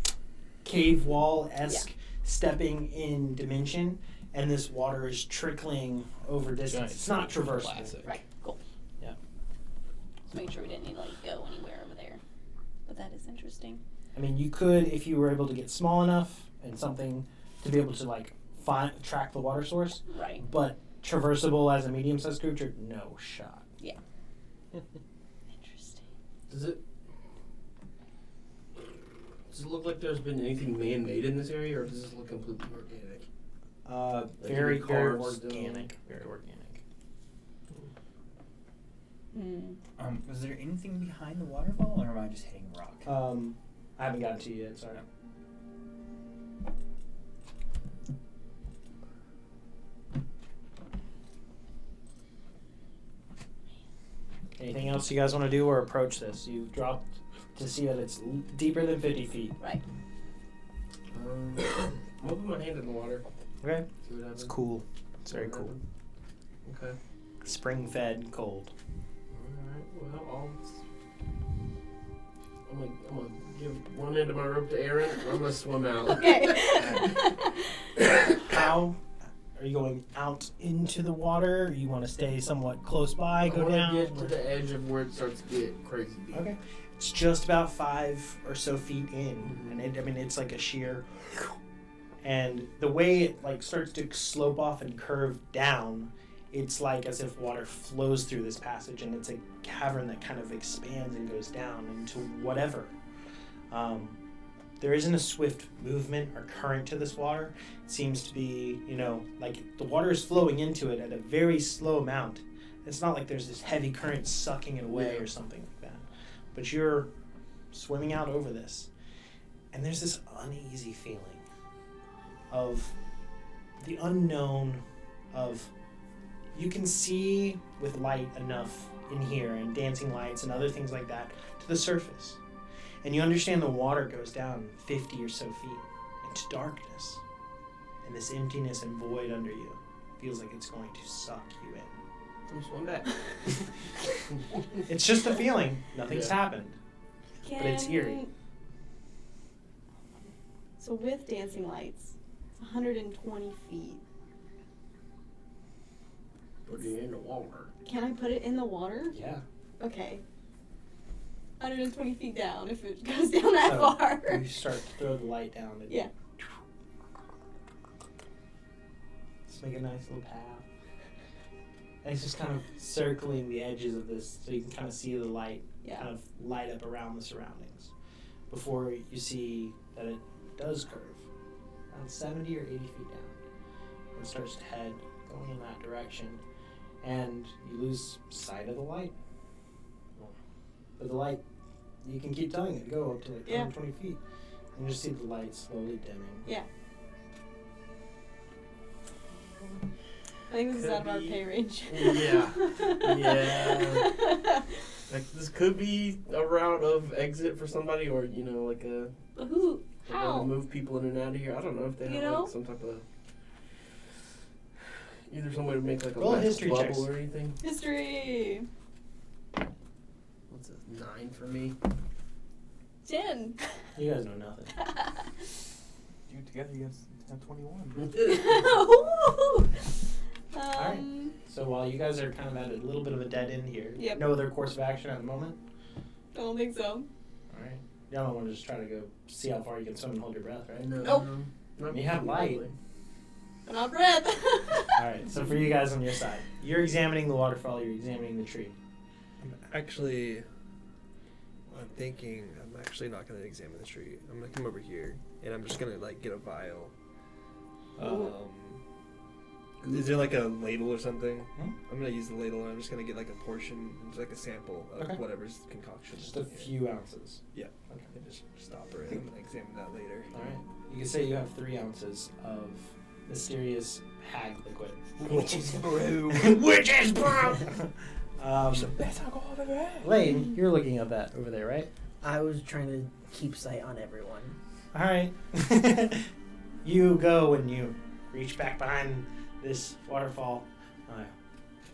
cave wall-esque, stepping in dimension, and this water is trickling over distance. Giant It's not traversable. Classic. right, cool. Yeah. Just make sure we didn't need to like go anywhere over there. But that is interesting. I mean, you could, if you were able to get small enough and something to be able to like track the water source, Right. but traversable as a medium-sized creature, no shot. Interesting. Does it look like there's been anything man-made in this area, or does this look completely organic? Very, any very carved stone? organic. Very organic. Was there anything behind the waterfall, or am I just hitting rock? I haven't gotten to you yet, sorry. Anything else you guys want to do or approach this? You've dropped to see that it's deeper than 50 feet. Right. I'm gonna put my hand in the water. Okay. See what happens. It's cool. It's very See what cool. happens. Okay. Spring-fed cold. Alright, well, I'm gonna give one end of my rope to Aaron, and I'm gonna swim out. Okay. How are you going out into the water? You want to stay somewhat close by, I go wanna down? get to the edge of where it starts to get crazy deep. Okay. It's just about 5 or so feet in, and it's like a sheer. And the way it like starts to slope off and curve down, it's like as if water flows through this passage, and it's a cavern that kind of expands and goes down into whatever. There isn't a swift movement or current to this water. It seems to be, like the water is flowing into it at a very slow amount. It's not like there's this heavy current sucking it away or something like that. But you're swimming out over this, and there's this uneasy feeling of the unknown, of you can see with light enough in here and dancing lights and other things like that to the surface. And you understand the water goes down 50 or so feet into darkness. And this emptiness and void under you feels like it's going to suck you in. I'm swimming back. It's just a feeling. Nothing's Yeah. happened. But it's eerie. So with dancing lights, it's 120 feet. Put it in the water. Can I put it in the water? Yeah. Okay. 120 feet down if it goes down that So far. you start to throw the light down. And Yeah. Just make a nice little path. And it's just kind of circling the edges of this so you can kind of see the light kind of light up around the surroundings before you see that it does curve around 70 or 80 feet down. It starts to head going in that direction, and you lose sight of the light. But the light, you can keep telling it to go up to like 120 feet, and you just see the light slowly dimming. Yeah. I think this is out of our pay range. Yeah. Yeah. Like this could be a route of exit for somebody, or like a But who? way to How? move people in and out of here. I don't know if they have like some type of either some way to make like a Roll magic history bubble checks. or anything. History. What's a 9 for me? 10. You guys know nothing. You together, you guys have 21. Ooh. Alright. So while you guys are kind of at a little bit of a dead end here, Yep. no other course of action at the moment? I don't think so. Alright. Y'all don't want to just try to go see how far you can swim and hold your breath, right? Nope. You have light. But not breath. Alright, so for you guys on your side, you're examining the waterfall, you're examining the tree. I'm actually I'm thinking I'm actually not going to examine the tree. I'm going to come over here, and I'm just going to, like, get a vial. Is there, like, a ladle or something? I'm going to use the ladle, and I'm just going to get, like, a portion, just like a sample of Okay. whatever's concoction. Just a few ounces. Yeah. Okay. And just stop her, and I'm going to examine that later. All right. You can say you have 3 ounces of mysterious hag liquid. Witch's brew. Witch's brew! The best alcohol I've ever had. Lane, you're looking at that over there, right? I was trying to keep sight on everyone. All right. You go and you reach back behind this waterfall,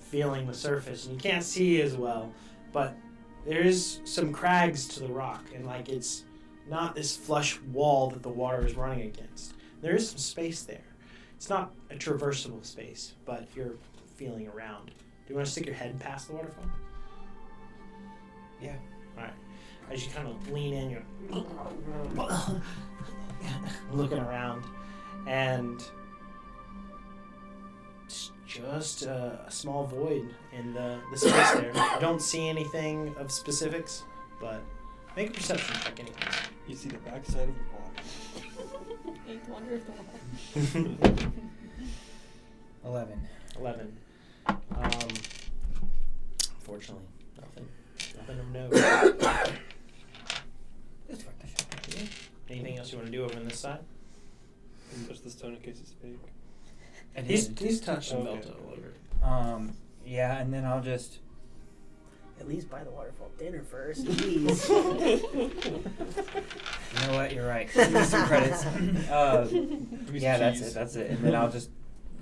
feeling the surface, and you can't see as well, but there is some crags to the rock, and like it's not this flush wall that the water is running against. There is some space there. It's not a traversable space, but if you're feeling around, do you want to stick your head past the waterfall? Yeah. All right. As you kind of lean in, you're looking around, and it's just a small void in the space there. You don't see anything of specifics, but make a perception check anyways. You see the backside of the water. Eighth wonder of the world. 11. 11. Unfortunately, nothing. Nothing of note. Let's fuck this shit up here. Anything else you want to do over on this side? Touch the stone in case it's fake. And He's touched some Okay. Velto all over. yeah, and then I'll just. At least buy the waterfall dinner first, please. You know what? You're right. Give me some credits. Yeah, that's it. And then I'll just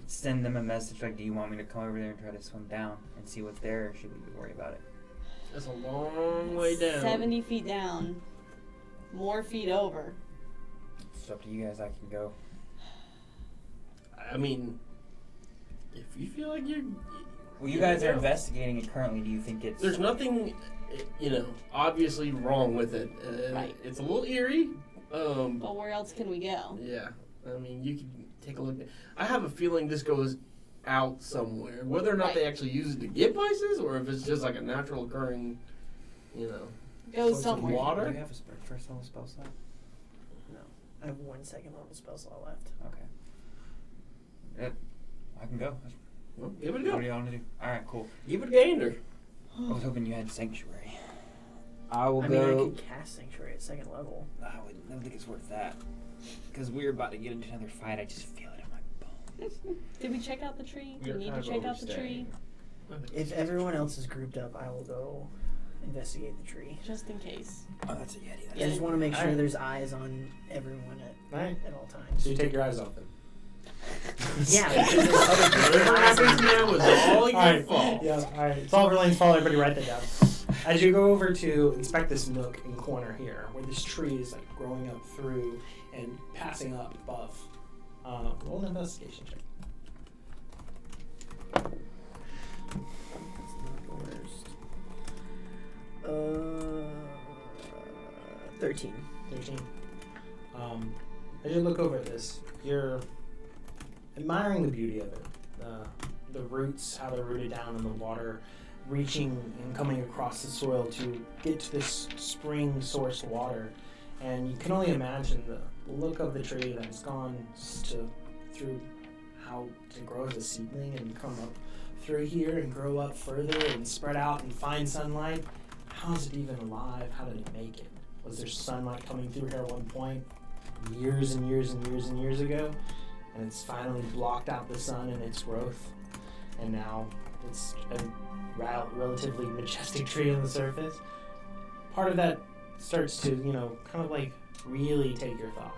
send them a message like, do you want me to come over there and try to swim down and see what's there, or should we worry about it? That's a long way down. 70 feet down. More feet over. It's up to you guys. I can go. I mean, if you feel like you're... Well, you guys are investigating it currently. Do you think it's... There's nothing, obviously wrong with it. Right. It's a little eerie. But where else can we go? Yeah. I mean, you can take a look. I have a feeling this goes out somewhere. Whether or not they actually use it to get places, or if it's just like a natural occurring, Go source of somewhere. water. Do you have a first level spell slot? No. I have 1 second level spell slot left. Okay. I can go. Well, give it a What go. do y'all want to do? All right, cool. Give it a gander. I was hoping you had Sanctuary. I will I mean, I go. could cast Sanctuary at 2nd level. I don't think it's worth that. Because we're about to get into another fight. I just feel it in my bones. Did we check out the tree? We We are need to kind of check out the tree. overstaying. If everyone else is grouped up, I will go investigate the tree. Just in case. Oh, that's a Yeti. I just want to make sure Alright. there's eyes on everyone Alright. at all times. So you take your eyes off them. Yeah, because there's other people's Whatever eyes happens on now is all your Alright. fault. Yeah, alright. It's all Verlaine's fault. Everybody write that down. As you go over to inspect this nook and corner here, where this tree is like growing up through and passing up above, roll an investigation check. It's not the worst. 13. 13. As you look over at this, you're admiring the beauty of it. The roots, how they're rooted down in the water, reaching and coming across the soil to get to this spring source water. And you can only imagine the look of the tree that's gone through how to grow as a seedling and come up through here and grow up further and spread out and find sunlight. How is it even alive? How did it make it? Was there sunlight coming through here at one point years and years and years and years ago, and it's finally blocked out the sun and its growth, and now it's a relatively majestic tree on the surface? Part of that starts to, kind of like really take your thought.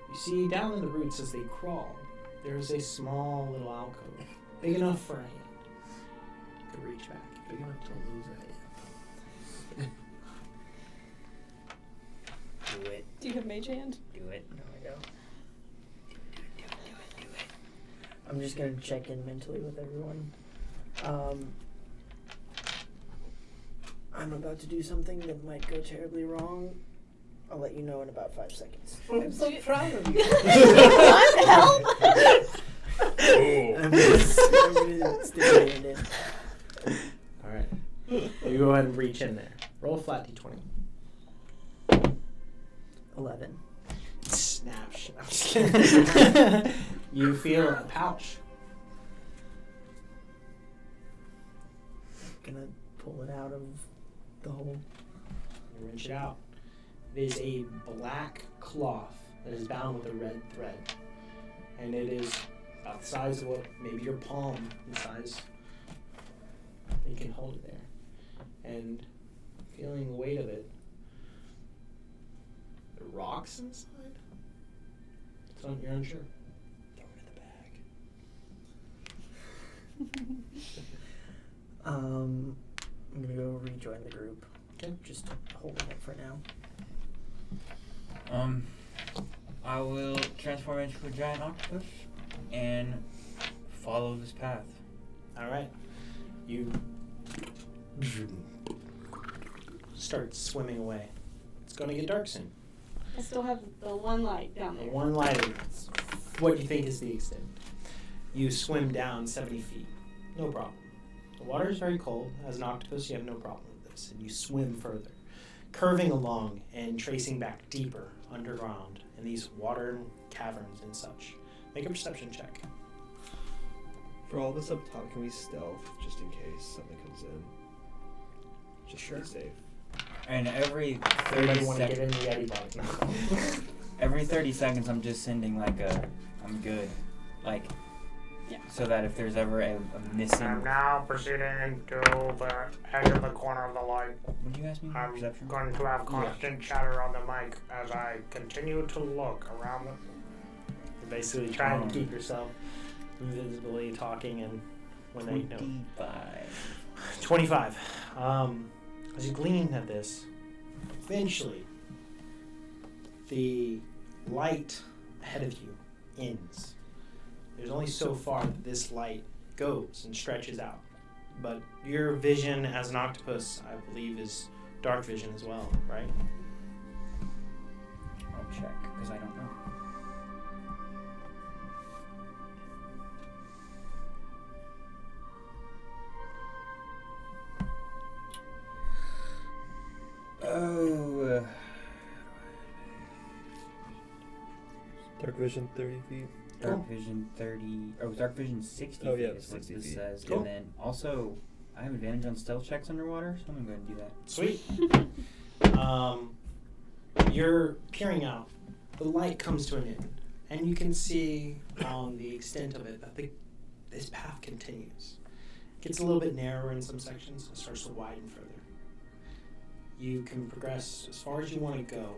You see down in the roots as they crawl, there's a small little alcove, big enough for a hand. You could reach back. Big enough to lose a hand. Do it. Do you have mage hand? Do it. No, I don't. I'm just going to check in mentally with everyone. I'm about to do something that might go terribly wrong. I'll let you know in about 5 seconds. I'm so proud of you. What the hell? I'm gonna stick my hand in. Alright. You go ahead and reach in there. Roll a flat d20. 11. Snap shit. I'm just kidding. You feel a pouch. Gonna pull it out of the hole. You wrench it out. It is a black cloth that is bound with a red thread. And it is about the size of what maybe your palm the size. You can hold it there. And feeling the weight of it, the rocks inside? You're unsure. Throw it in the bag. I'm gonna go rejoin the group. Okay. Just holding it for now. I will transform into a giant octopus and follow this path. Alright. You start swimming away. It's gonna get dark soon. I still have the one light down The there. one light is what you think is the extent. You swim down 70 feet. No problem. The water is very cold. As an octopus, you have no problem with this. And you swim further, curving along and tracing back deeper underground in these water caverns and such. Make a perception check. For all of us up top, can we stealth just in case something comes in? Just to be safe. And every Everybody 30 want to get in seconds, the Yeti bug. every 30 seconds, I'm just sending like a, I'm good, like, Yeah. so that if there's ever a missing. I'm now proceeding to the edge of the corner of the light. What do you guys mean? I'm Perception? going to have constant chatter on the mic as I continue to look around the... You're basically trying to keep yourself invisibly talking and when they know. 25. As you glean at this, eventually the light ahead of you ends. There's only so far that this light goes and stretches out. But your vision as an octopus, I believe, is dark vision as well, right? I'll check, because I don't know. Oh. Dark vision 30 feet. Dark vision 30. Oh, dark vision 60 Oh, feet yeah, is what 60 this feet. says. Cool. And then also, I have advantage on stealth checks underwater, so I'm going to do that. Sweet. You're peering out. The light comes to an end, and you can see the extent of it that this path continues. It gets a little bit narrower in some sections. It starts to widen further. You can progress as far as you want to go.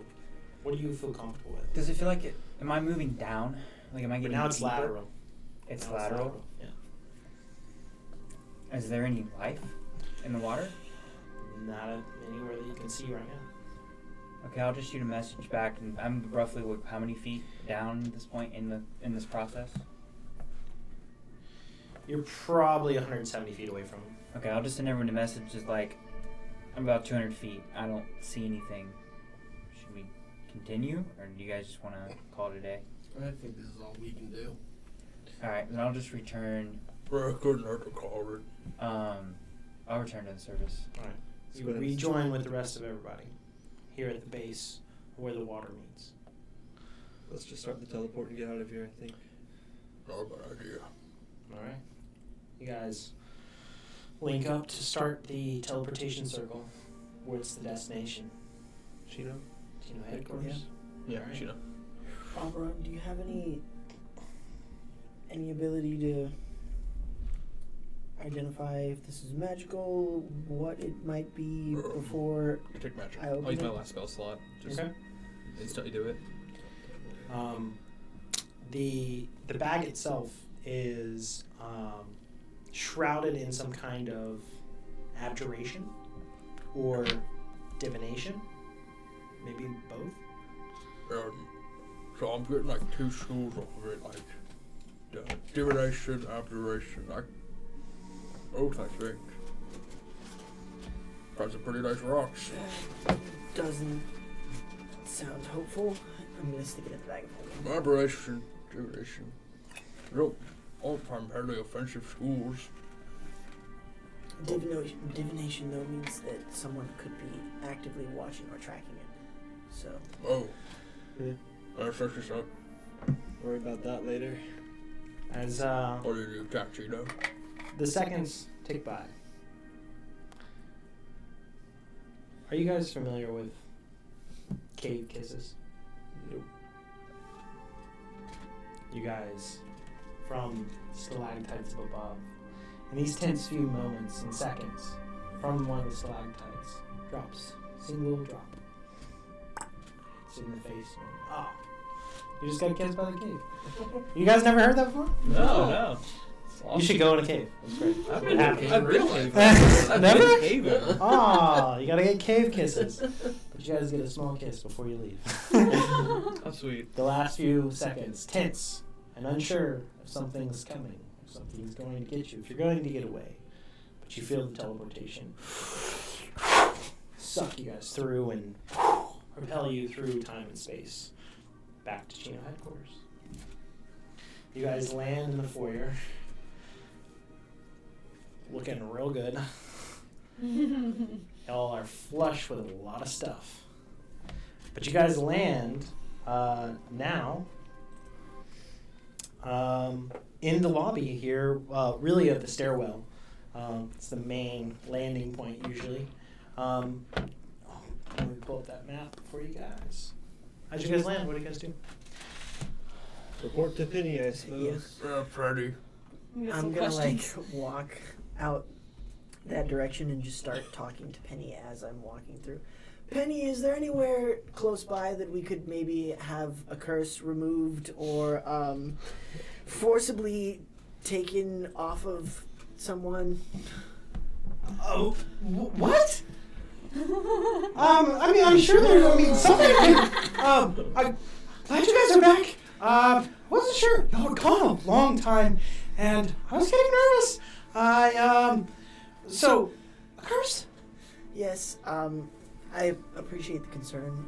What do you feel comfortable with? Does it feel like it? Am I moving down? Like, am I But getting now it's deeper? lateral. It's Now lateral. Yeah. Is there any life in the water? Not anywhere that you can see right now. Okay, I'll just shoot a message back, and I'm roughly how many feet down at this point in this process? You're probably 170 feet away from him. Okay, I'll just send everyone a message just like, I'm about 200 feet. I don't see anything. Should we continue, or do you guys just want to call it a day? I think this is all we can do. Alright, then I'll just return. I couldn't hurt to call it. I'll return to the service. Alright. Let's You go ahead and rejoin with the rest of everybody here at the base where the water meets. Let's just start the teleport and get out of here, I think. Not a bad idea. Alright. You guys link up to start the teleportation circle. Where's the destination? Chino? Do you know headquarters? Yeah, Alright. you know. Barbara, do you have any ability to identify if this is magical, what it might be before I take magic. I open I'll use my it? last spell slot. Just Okay. instantly do it. The bag itself is shrouded in some kind of abjuration or divination, maybe both. So I'm getting like two schools off of it, like divination, abjuration, like both, I think. Got some pretty nice rocks. doesn't sound hopeful. I'm gonna stick it in the bag of holding. Aberration, divination. All primarily offensive schools. Divination though means that someone could be actively watching or tracking it. So Oh, That's just up. Worry about that later. As Or you do tuxedo. the seconds tick by. Are you guys familiar with cave kisses? Nope. You guys, from stalactites above, in these tense few moments and seconds, from one of the stalactites, drops, single drop. It's in the face. Oh, you just got kissed by the cave. You guys never heard that before? No. You should go in a cave. It's great. I've been in real life. Never? Caving. Oh, you gotta get cave kisses. But you guys get a small kiss before you leave. How sweet. The last few seconds, tense and unsure if something's coming, if something's going to get you, if you're going to get away. But you feel the teleportation suck you guys through and propel you through time and space back to Chino headquarters. You guys land in the foyer, looking real good. Y'all are flush with a lot of stuff. But you guys land now in the lobby here, really at the stairwell. It's the main landing point usually. Let me pull up that map for you guys. How'd you guys land? What do you guys do? Report to Penny, I suppose. Freddy. I'm gonna like walk out that direction and just start talking to Penny as I'm walking through. Penny, is there anywhere close by that we could maybe have a curse removed or forcibly taken off of someone? Oh, what? I mean, I'm sure there's, something. I'm glad you guys are back. Wasn't sure. Y'all were gone a long time, and I was getting nervous. So, a curse? Yes, I appreciate the concern.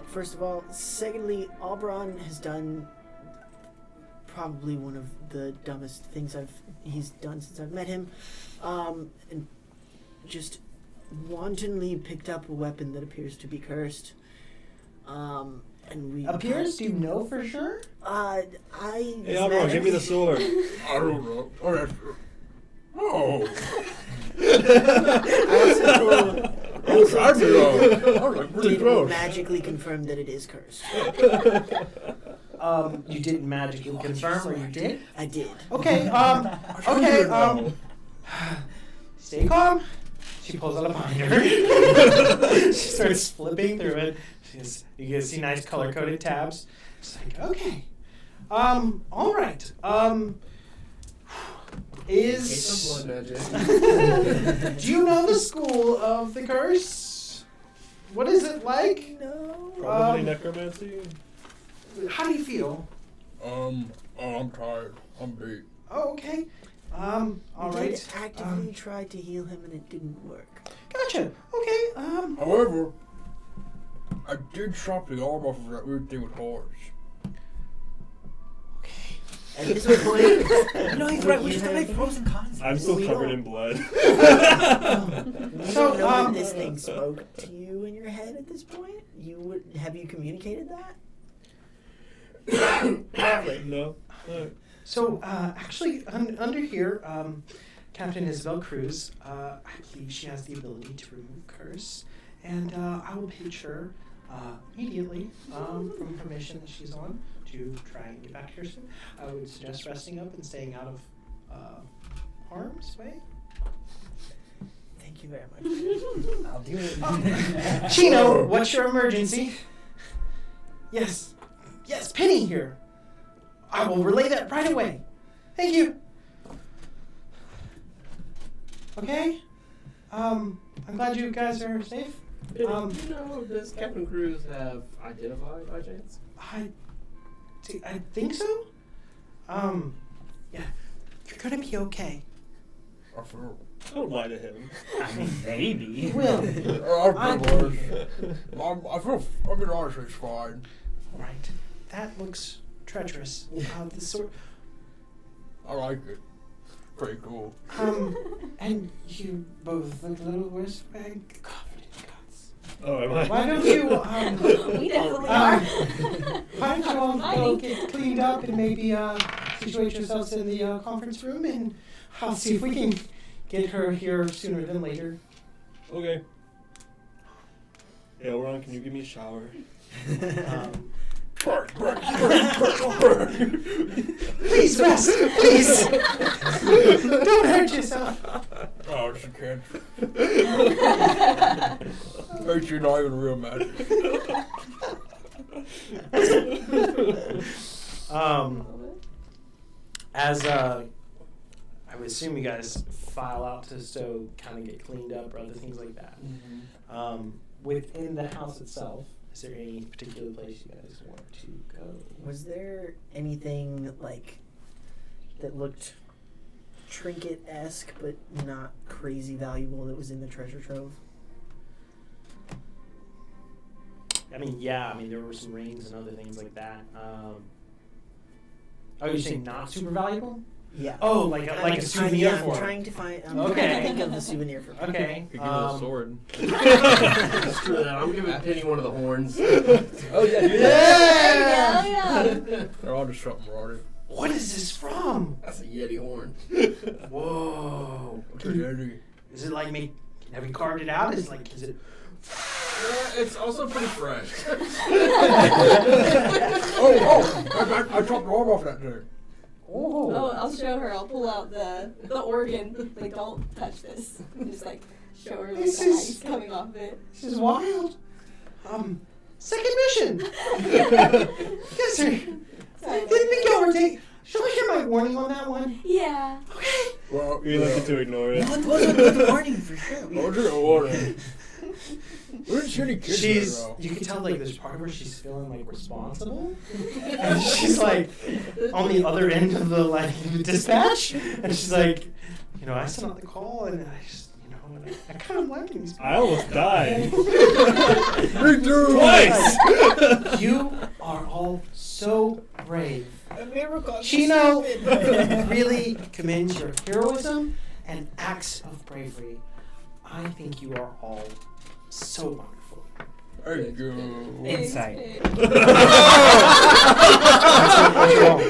First of all. Secondly, Albron has done probably one of the dumbest things he's done since I've met him. And just wantonly picked up a weapon that appears to be cursed. And we Appears? Do you know for sure? I Hey, Albron, give me the sword. I don't know. Oh, that's Oh. I also Pretty did close. magically confirm that it is cursed. You didn't magically confirm, or you did? I did. Okay, stay calm. She pulls out a binder. She starts flipping through it. You can see nice color-coded tabs. She's like, okay. All right. Blood magic. Do you know the school of the curse? What is it like? No. Probably necromancy. How do you feel? I'm tired. I'm beat. Oh, okay. All We right. did actively try to heal him and it didn't work. Gotcha. Okay. However, I did chop the arm off of that weird thing with horns. At this point, He's right. We just have like pros and cons. I'm still We covered don't- in blood. we So, don't know that this thing spoke to you in your head at this point. Have you communicated that? No. So, actually, under here, Captain Isabel Cruz, I believe she has the ability to remove curse, and I will pitch her immediately, from her mission that she's on, to try and get back here soon. I would suggest resting up and staying out of harm's way. Thank you very much. I'll do it. Chino, what's your emergency? Yes, Penny here. I will relay that right away. Thank you. Okay. I'm glad you guys are safe. Does Captain Cruz have identified by chance? I think so. Yeah. You're gonna be okay. I feel. Don't lie to him. I mean, maybe. Will. I feel worse. I mean, honestly, it's fine. Right. That looks treacherous. The sort. I like it. Pretty cool. And you both look a little worse, covered in cuts. Oh, am I? Why don't you, We definitely are. why don't you all go get cleaned up and maybe situate yourselves in the conference room, and I'll see if we can get her here sooner than later. Okay. Yeah, Ron, can you give me a shower? Please rest, please. Don't hurt yourself. Oh, she can't. Makes you not even real mad. As I would assume you guys file out to so kind of get cleaned up or other things like that. Within the house itself, is there any particular place you guys want to go? Was there anything like that looked trinket-esque but not crazy valuable that was in the treasure trove? I mean, yeah. I mean, there were some rings and other things like that. You're saying not super valuable? Yeah. Oh, like a souvenir I'm for trying to find. I'm Okay. trying to think of the souvenir for. Okay. Could give her a sword. Screw that. I'm giving Penny one of the horns. Oh yeah, do There that. you go, yeah. They're all just something rotted. What is this from? That's a Yeti horn. Whoa. What's a Yeti? Is it like have you carved it out? Is it? It's also pretty fresh. I chopped the arm off that thing. Oh, I'll show her. I'll pull out the organ. Like, don't touch this. And just like show her like This the is- ice coming off it. This is wild. Second mission. Yes, sir. Sorry. Didn't think y'all were taking. Shall I hear my warning on that one? Yeah. Okay. Well, You're looking to ignore it. What was a good warning for sure? I was gonna order. We didn't see any kids there, though. You can tell like there's part of her she's feeling like responsible, and she's like on the other end of the like dispatch, and she's like, I sent out the call, and I just, I kind of like these people. I almost died. Me too. Twice! You are all so brave. A miracle. Chino really commends your heroism and acts of bravery. I think you are all so wonderful. Thank you. Insight.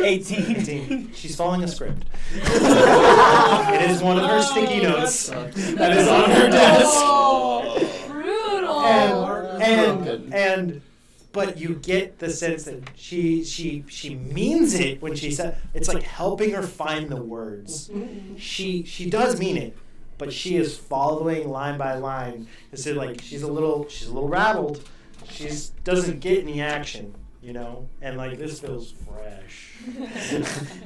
18. She's following a script. It is one of her sticky notes that is on her desk. Oh, brutal. But you get the sense that she means it when she said it's like helping her find the words. She does mean it, but she is following line by line. It's like she's a little rattled. She doesn't get any action, and like this feels fresh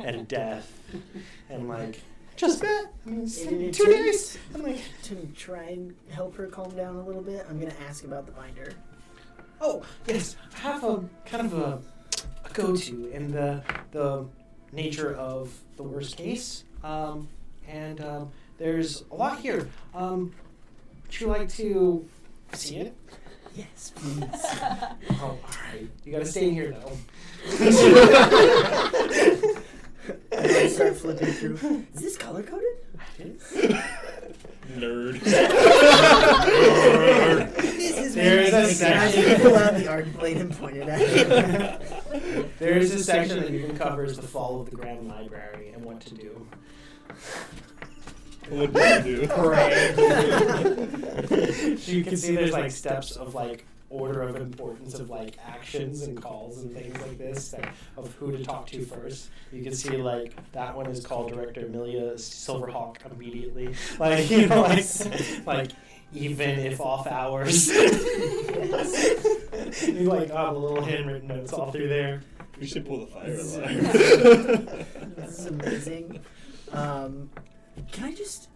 and death and like just that. I mean, it's like 2 days. I'm like, To try and help her calm down a little bit, I'm gonna ask about the binder. oh yes, I have a kind of a go-to in the nature of the worst case, and there's a lot here. Would you like to see it? Yes, please. Oh, all right. You gotta stay in here though. I start flipping through. Is this color coded? Nerd. This is There's a I section. pull out the art blade and point it at him. There is a section that even covers the fall of the Grand Library and what to do. What do you do? So you can see there's like steps of like order of importance of like actions and calls and things like this, like, of who to talk to first. You can see like that one is called Director Amelia Silverhawk immediately, like like even if off hours. You like have a little handwritten notes all through there. We should pull the fire alarm. This is amazing. Can I just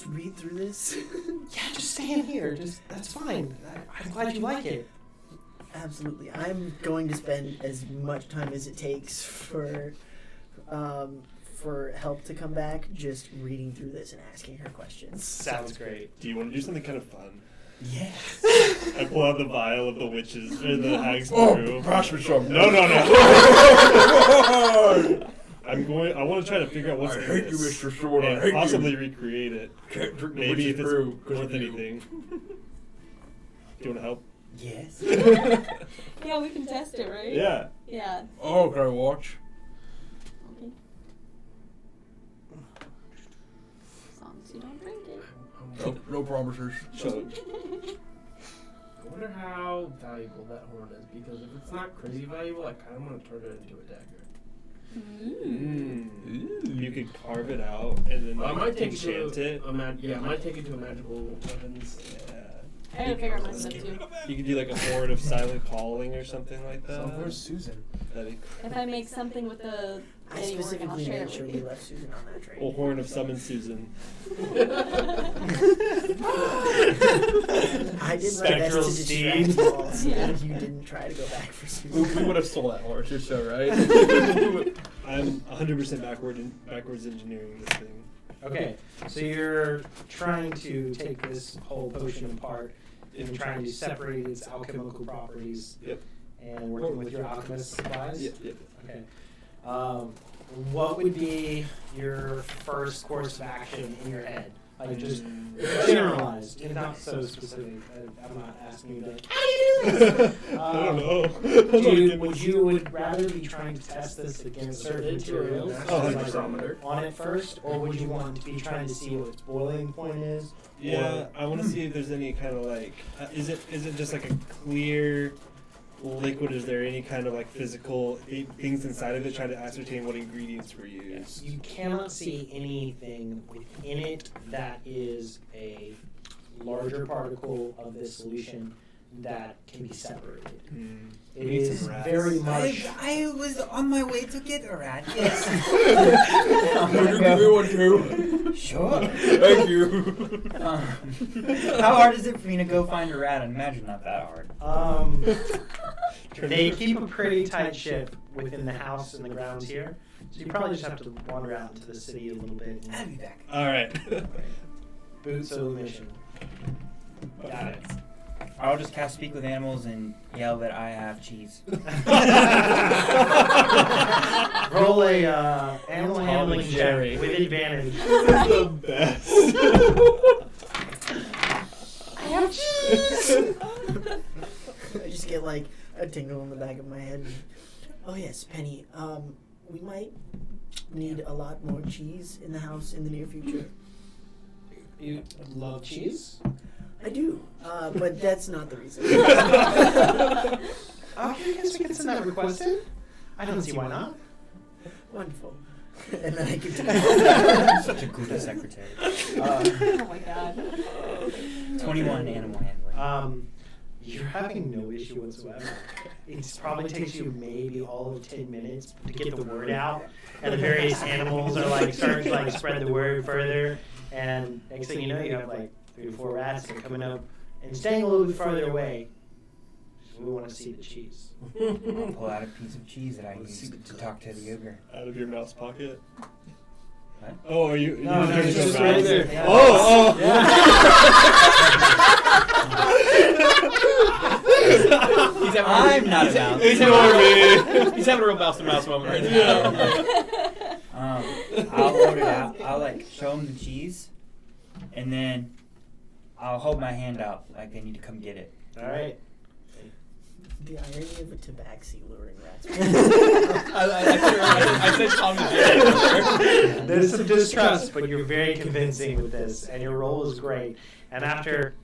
read through this? Yeah, just stay in here. That's fine. I'm glad you like it. Absolutely. I'm going to spend as much time as it takes for help to come back just reading through this and asking her questions. Sounds great. Do you want to do something kind of fun? Yes. I pull out the vial of the witches or the hag's Oh, brew. pass me some. No. I I want to try to figure out what's I in hate you, this Mr. Sword. I and hate possibly you. recreate it. Can't drink the Maybe if witch's it's brew 'cause worth of you. anything. Do you want to help? Yes. Yeah, we can test it, right? Yeah. Yeah. Oh, can I watch? Okay. As long as you don't drink it. No promises. So, I wonder how valuable that horn is, because if it's not crazy valuable, I kind of want to turn it into a dagger. you could carve it out and then I might take enchant it it. to I might take it to a magical weapons. Yeah. I gotta figure out my stuff too. You could do like a horde of silent calling or something like that. So where's Susan? That'd be If I make something with the I Eddie Organ, I'll specifically share made it sure with we you. left Susan on that train. cool. Horn of Summon Susan. I did my Spectral best to steed. distract you all so Yeah. that you didn't try to go back for We Susan. would have stole that horse, you're so right. I'm 100% backwards engineering this thing. Okay, so you're trying to take this whole potion apart and trying to separate its alchemical properties. Yep. And working with your alchemist supplies. Yep. Okay. What would be your first course of action in your head? Like just generalized, and not so specific. I'm not asking you to. How do you do this? I don't know. Would rather be trying to test this against certain materials, Oh, like 100%. on it first, or would you want to be trying to see what its boiling point is? Yeah, I want to see if there's any kind of like, is it just like a clear liquid? Is there any kind of like physical things inside of it? Try to ascertain what ingredients were used. You cannot see anything within it that is a larger particle of this solution that can be separated. It We need is some rats. very much. I was on my way to get a rat. Yes. Will you give me one too? Sure. Thank you. How hard is it for me to go find a rat? I imagine not that hard. They keep a pretty tight ship within the house and the grounds here, so you probably just have to wander out into the city a little bit. I'll be back. All right. Boots of the mission. Got it. I'll just cast Speak with Animals and yell that I have cheese. Roll a animal handling check Jerry. with advantage. This is the best. I have cheese! I just get like a tingle in the back of my head. Oh yes, Penny. We might need a lot more cheese in the house in the near future. You love cheese? I do, but that's not the reason. Okay, I guess we can send that request in. I don't see why not. Wonderful. And then I continue. Such a good secretary. Oh my god. 21 animal handling. You're having no issue whatsoever. It probably takes you maybe all of 10 minutes to get the word out, and the various animals are like starting to like spread the word further. And next thing you know, you have like 3 or 4 rats that are coming up and staying a little bit farther away. We want to see the cheese. I'll pull out a piece of cheese that I used to talk to the ogre. Out of your mouse pocket. What? Oh, are you? No, you're no, doing it's your just mouse? right there. Yeah. Oh, I'm not a mouse. He's having a real mouse to mouse moment right now. I'll hold it out. I'll like show him the cheese, and then I'll hold my hand out like they need to come get it. All right. The irony of a tabaxi luring rats. I said Tom to Jerry. There's some distrust, but you're very convincing with this, and your role is great. And after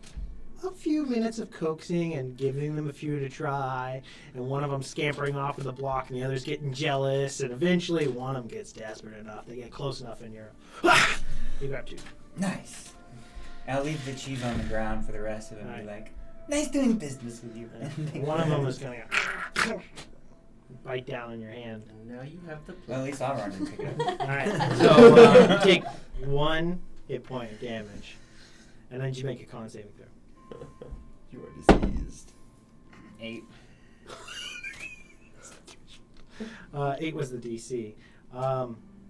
a few minutes of coaxing and giving them a few to try, and one of them scampering off of the block, and the other's getting jealous, and eventually one of them gets desperate enough. They get close enough, and you grab 2. Nice. I'll leave the cheese on the ground for the rest of them. Be like, nice doing business with you. One of them is going to bite down in your hand. And now you have the Well, at least I'll run and pick it up. All right. So you take 1 hit point of damage, and then you make a con saving throw. you are diseased. 8. 8 was the DC.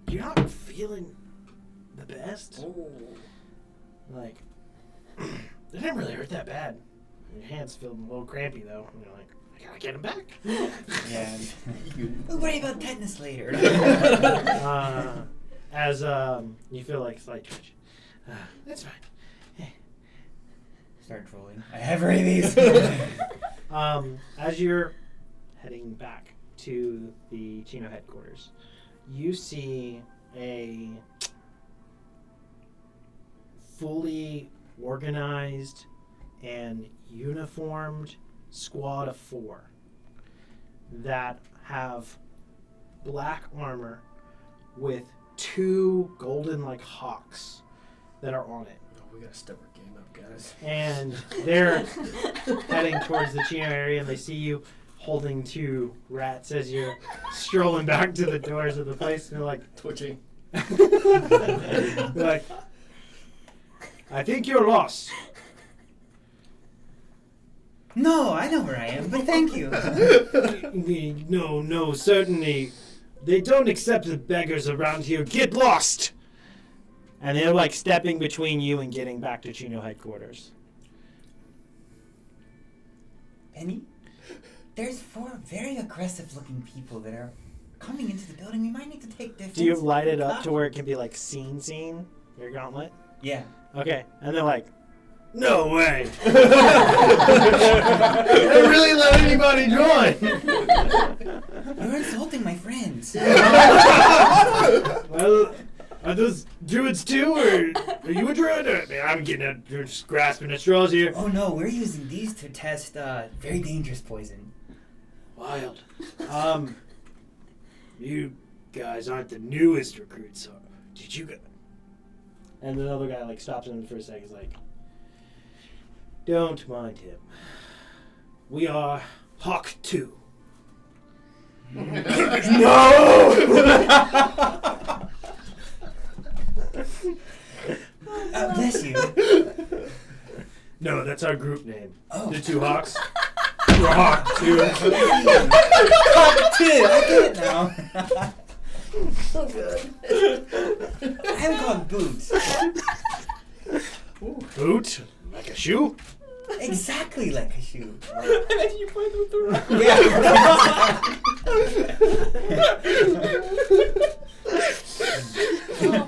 You're not feeling the best. Like, it didn't really hurt that bad. Your hands feel a little crampy though. And you're like, I gotta get him back. Yeah. We'll worry about tetanus later. As you feel like slight twitch. That's fine. Start trolling. I have rabies. As you're heading back to the Chino headquarters, you see a fully organized and uniformed squad of 4 that have black armor with 2 golden like hawks that are on it. Oh, we gotta step our game up, guys. And they're heading towards the Chino area, and they see you holding 2 rats as you're strolling back to the doors of the place, and they're like, Twitching. they're like, I think you're lost. No, I know where I am, but thank you. No, certainly. They don't accept the beggars around here. Get lost! And they're like stepping between you and getting back to Chino headquarters. Penny, there's 4 very aggressive-looking people that are coming into the building. We might need to take defense. Do you light it up to where it can be like scene, your gauntlet? Yeah. Okay, and they're like, no way! They really let anybody join. You're insulting my friends. Well, are those druids too, or are you a druid? Or, man, I'm you're just grasping at straws here. Oh no, we're using these to test very dangerous poison. Wild. You guys aren't the newest recruits, so did you go? And the other guy like stops him for a second. He's like, don't mind him. We are Hawk 2. No! Bless you. No, that's our group name. Oh. The 2 Hawks. We're Hawk 2. Hawk 2, I get it now. So good. I'm called Boots. Boot? Like a shoe? Exactly like a shoe. Imagine you played with the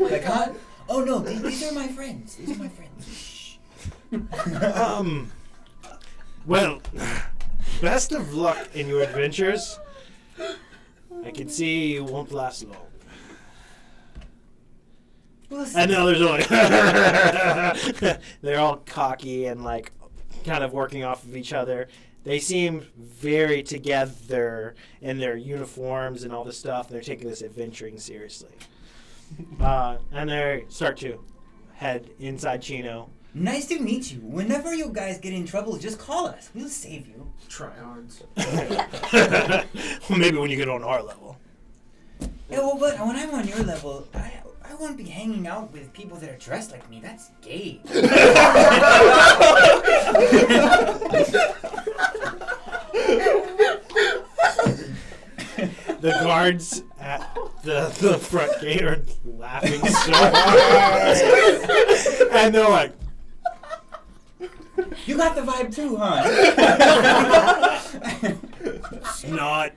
Like, huh? Oh no, these are my friends. These are my friends. Shh. Well, best of luck in your adventures. I can see you won't last long. And the others are like, they're all cocky and like kind of working off of each other. They seem very together in their uniforms and all this stuff. They're taking this adventuring seriously. And they start to head inside Chino. Nice to meet you. Whenever you guys get in trouble, just call us. We'll save you. tryhards. Well, maybe when you get on our level. Yeah, well, but when I'm on your level, I won't be hanging out with people that are dressed like me. That's gay. The guards at the front gate are laughing so hard. And they're like, You got the vibe too, huh? it's not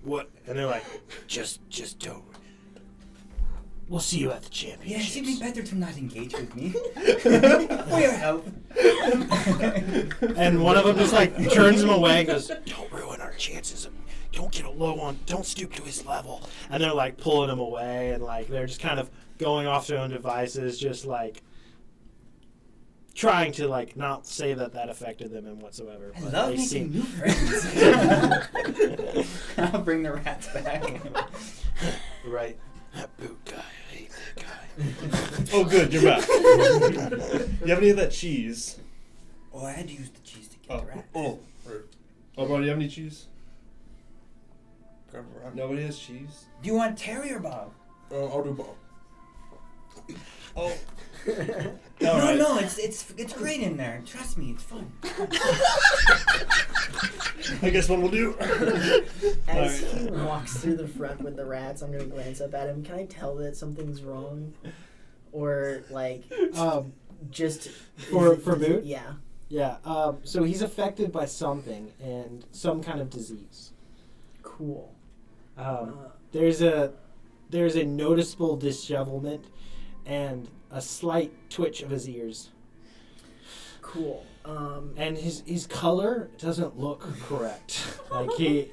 what. And they're like, just don't. We'll see you at the championships. Yes, you'd be better to not engage with me. For your help. And one of them just like turns him away and goes, don't ruin our chances. Don't get a low on, don't stoop to his level. And they're like pulling him away and like they're just kind of going off their own devices, just like trying to like not say that affected them in whatsoever. I But love they making seem new friends. I'll bring the rats back. right. That boot guy, I hate that guy. Oh, good, you're back. You have any of that cheese? Oh, I had to use the cheese to get the rats. Oh, bro, do you have any cheese? Nobody has cheese? Do you want terrier Bob? I'll do Bob. Oh. No, it's great in there. Trust me, it's fun. I guess one will do. As he walks through the front with the rats, I'm gonna glance up at him. Can I tell that something's wrong? Or like just for Boot? Yeah. Yeah. So he's affected by something and some kind of disease. Cool. There's a noticeable dishevelment and a slight twitch of his ears. Cool. And his color doesn't look correct. Like he,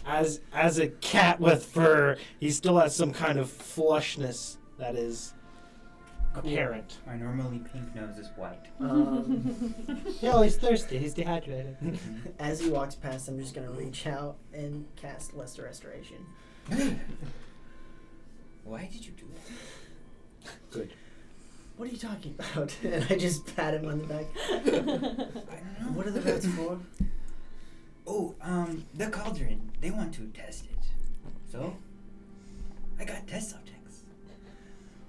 as a cat with fur, he still has some kind of flushness that is apparent. My normally pink nose is white. Yeah, he's thirsty. He's dehydrated. As he walks past, I'm just gonna reach out and cast Lesser Restoration. Why did you do that? Good. What are you talking about? And I just pat him on the back. I don't know. What are the rats for? Oh, the cauldron. They want to test it. So, I got test subjects.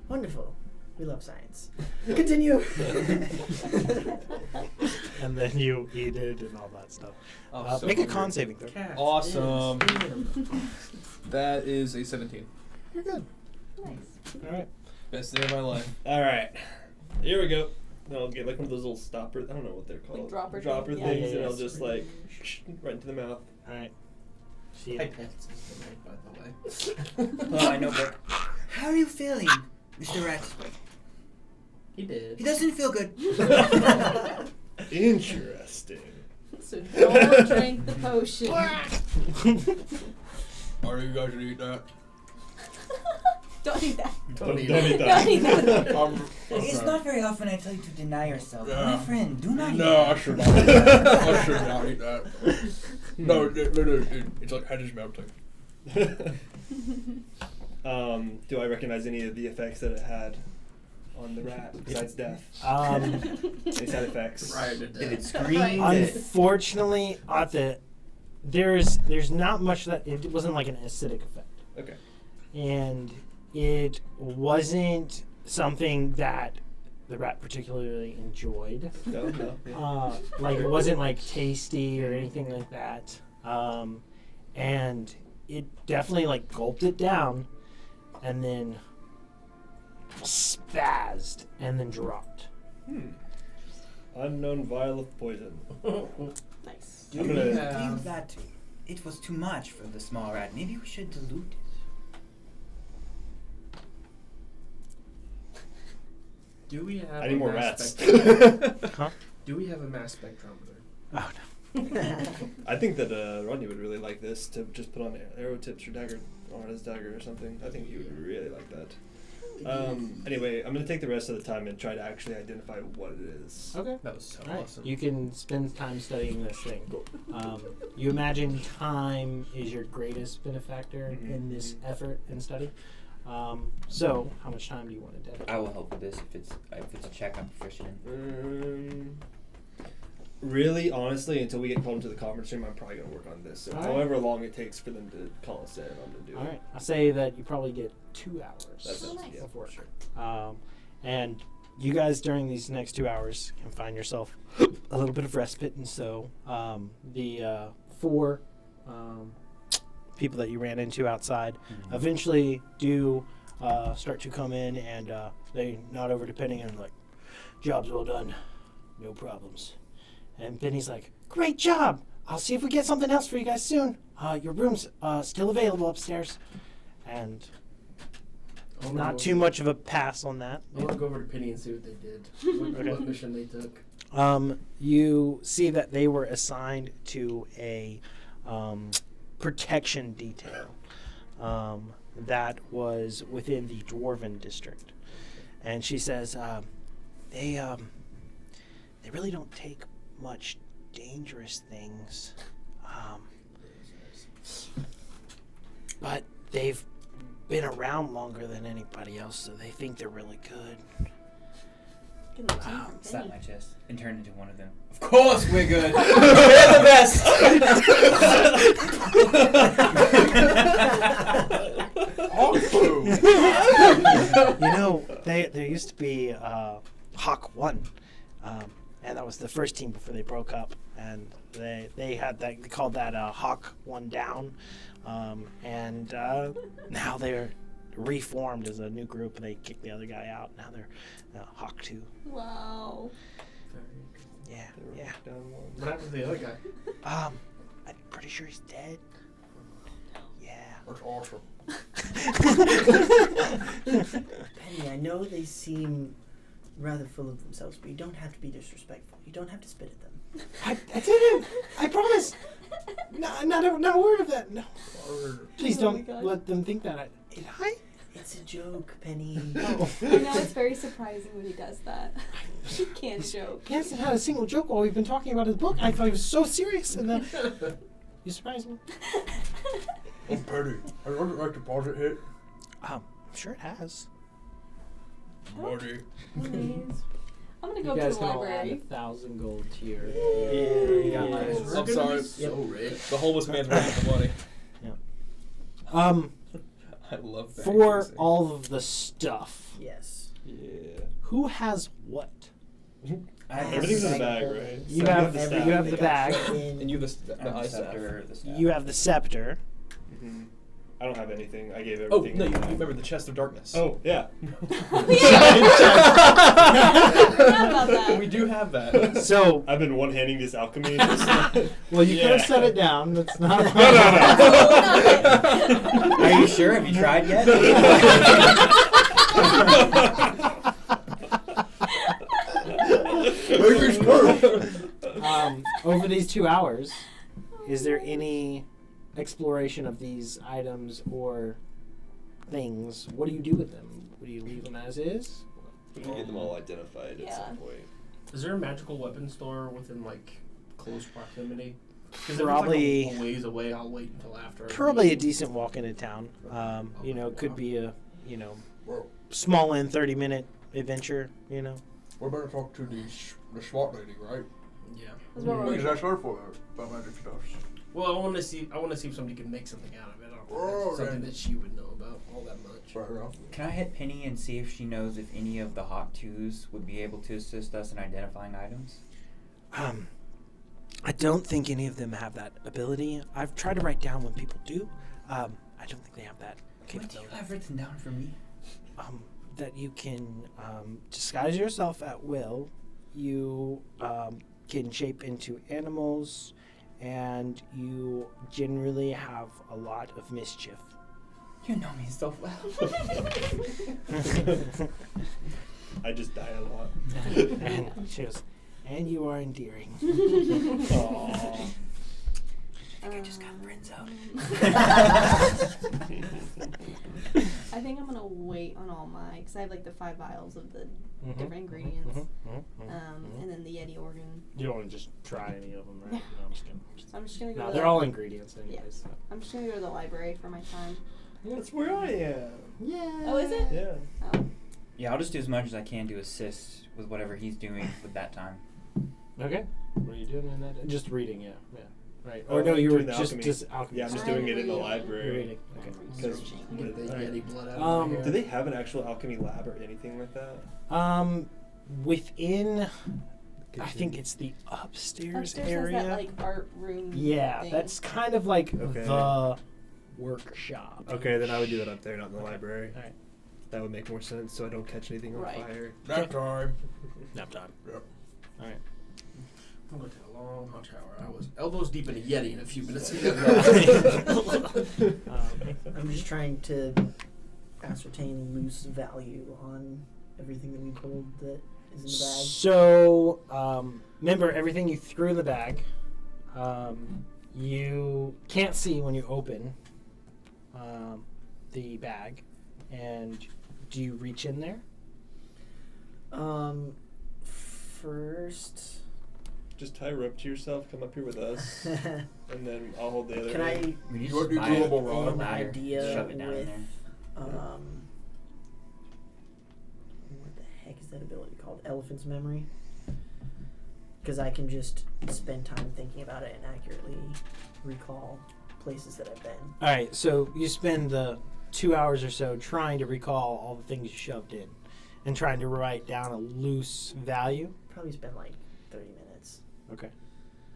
Wonderful. We love science. Continue. And then you eat it and all that stuff. Oh, so Make a hungry. con saving throw. Cat Awesome. is- That is a 17. You're good. Nice. All right. Best day of my life. All right, here we go. Then I'll get like one of those little stopper. I don't know what they're called. dropper things, thing? Yeah. and I'll just like right into the mouth. All right. See I ya. passed this tonight, by the way. Oh, I know, but how are you feeling, Mr. Rat? He did. He doesn't feel good. Interesting. So don't drink the potion. Are you guys gonna eat that? Don't eat that. Don't eat Don't it. eat Don't eat that. It's not very often I tell you to deny yourself. Yeah. My friend, do not eat No, I that. should not eat that. I should not eat that. No, it's like hedges melting. Do I recognize any of the effects that it had on the rat besides death? Any side effects? Right. Did it scream? Did it- Unfortunately, there's not much that it wasn't like an acidic effect, Okay. and it wasn't something that the rat particularly enjoyed. No. Yeah. Like it wasn't like tasty or anything like that, and it definitely like gulped it down, and then spazzed and then dropped. Unknown vial of poison. Nice. Do I'm you gonna- think that it was too much for the small rat? Maybe we should dilute it. Do we have I need a more mass rats. Huh? Do we have a mass spectrometer? Oh I think that Rodney would really like this to just put on arrow tips or dagger on his dagger or something. I think he would really like that. Anyway, I'm going to take the rest of the time and try to actually identify what it is. no. Okay. That was so All right. awesome. You can spend time studying this thing. You imagine time is your greatest benefactor in this effort and study. So, how much time do you want to dedicate? I will help with this if it's a check I'm proficient in. Really, honestly, until we get called into the conference room, I'm probably going to work on this. So All right. however long it takes for them to call us in, I'm going to do All it. right. I'll say that you probably get 2 hours That sounds nice. yeah, of for work. sure. And you guys, during these next 2 hours, can find yourself a little bit of respite. And so the 4 people that you ran into outside eventually do start to come in, and they nod over to Penny and like, "Job's well done. No problems." And Penny's like, "Great job. I'll see if we get something else for you guys soon. Your room's still available upstairs." And not too much of a pass on that. I want to go over to Penny and see what they did. What mission they took. You see that they were assigned to a protection detail that was within the Dwarven district. And she says, they really don't take much dangerous things. But they've been around longer than anybody else, so they think they're really good. Slap my chest and turn into one of them. Of course we're good. We're the best. You know, there used to be Hawk 1, and that was the first team before they broke up, and they had that, they called that Hawk 1 down, and now they're reformed as a new group, and they kicked the other guy out. Now they're Hawk 2. Wow. Yeah. What happened to the other guy? I'm pretty sure he's dead. Yeah. That's awesome. Penny, I know they seem rather full of themselves, but you don't have to be disrespectful. You don't have to spit at them. I didn't. I promise. No, not a word of that. No. Please Oh my don't God. let them think that. Did I? It's a joke, Penny. No. I know it's very surprising when he does that. He can't joke. He hasn't had a single joke while we've been talking about his book. I thought he was so serious, and then you surprised me. Oh, Penny, has your direct deposit hit? I'm sure it has. Money. Please. I'm gonna go You to guys the can all add library. 1,000 gold to your. You got Yeah. this. I'm sorry. So rich. The homeless man's running the money. I love that. For all of the stuff, Yes. Yeah. who has what? Everything's in the bag, right? You So have the you staff. have the bag. And you the The eye staff. scepter, the staff. You have the scepter. Mhm. I don't have anything. I gave Oh, everything. no, you remember the chest of darkness. Oh, yeah. Forgot about that. We do have that. So, I've been one-handing this alchemy. well, you could Yeah. have set it down. That's not. Are you sure? Have you tried yet? Over these 2 hours, is there any exploration of these items or things? What do you do with them? Do you leave them as is? We can get them all identified at some point. Is there a magical weapon store within like close proximity? 'Cause Probably- if it's like a ways away, I'll wait until after. I Probably a leave. decent walk into town. You know, could be a small and 30-minute adventure. You know. We're better talk to the SWAT lady, right? Yeah. That's what We we're can just ask her for about magic stuff. Well, I want to see if somebody can make something out of it. I don't think Oh, that's something okay. that she would know about all that much. Fair enough. Can I hit Penny and see if she knows if any of the Hawk 2s would be able to assist us in identifying items? I don't think any of them have that ability. I've tried to write down when people do. I don't think they have that What do you capability. have written down for me? That you can disguise yourself at will. You can shape into animals, and you generally have a lot of mischief. You know me so well. I just die a lot. And she goes, and you are endearing. Aww. I just got friends out. I think I'm gonna wait on all my, because I have like the 5 vials of the different ingredients, and then the Yeti organ. You don't want to just try any of them, right? No, I'm just kidding. So I'm just gonna go. No, to they're the, all ingredients, anyways. So. I'm just gonna go to the library for my time. That's where I am. Yeah. Oh, is it? Yeah. Oh. Yeah, I'll just do as much as I can to assist with whatever he's doing with that time. Okay. What are you doing in that? Just reading, yeah. Right. Oh, Or no, you were doing the just alchemy. alchemy. Yeah, I'm just I'm doing it in the reading. You're library. reading. Okay. Because Get the Yeti blood out Um, of my hair. do they have an actual alchemy lab or anything like that? Within, I think it's the upstairs Upstairs area. has that like art room. Yeah, thing. that's kind of like Okay. the workshop. Okay, then I would do that up there, not in the library. Alright. That would make more sense, so I don't catch anything on Right. fire. Nap time. Nap time. Yep. Alright. I'm going to take a long hot shower. I was elbows deep in a Yeti in a few minutes ago. I'm just trying to ascertain loose value on everything that we pulled that is in the bag. So, remember everything you threw in the bag. You can't see when you open the bag. And do you reach in there? First, Just tie a rope to yourself, come up here with us, and then I'll hold the other can hand. I We need You want to to buy do a global rod? an ladder, idea shove it down in with there. what the heck is that ability called? Elephant's memory. Because I can just spend time thinking about it and accurately recall places that I've been. Alright, so you spend the 2 hours or so trying to recall all the things you shoved in and trying to write down a loose value. Probably spend like 30 minutes. Okay.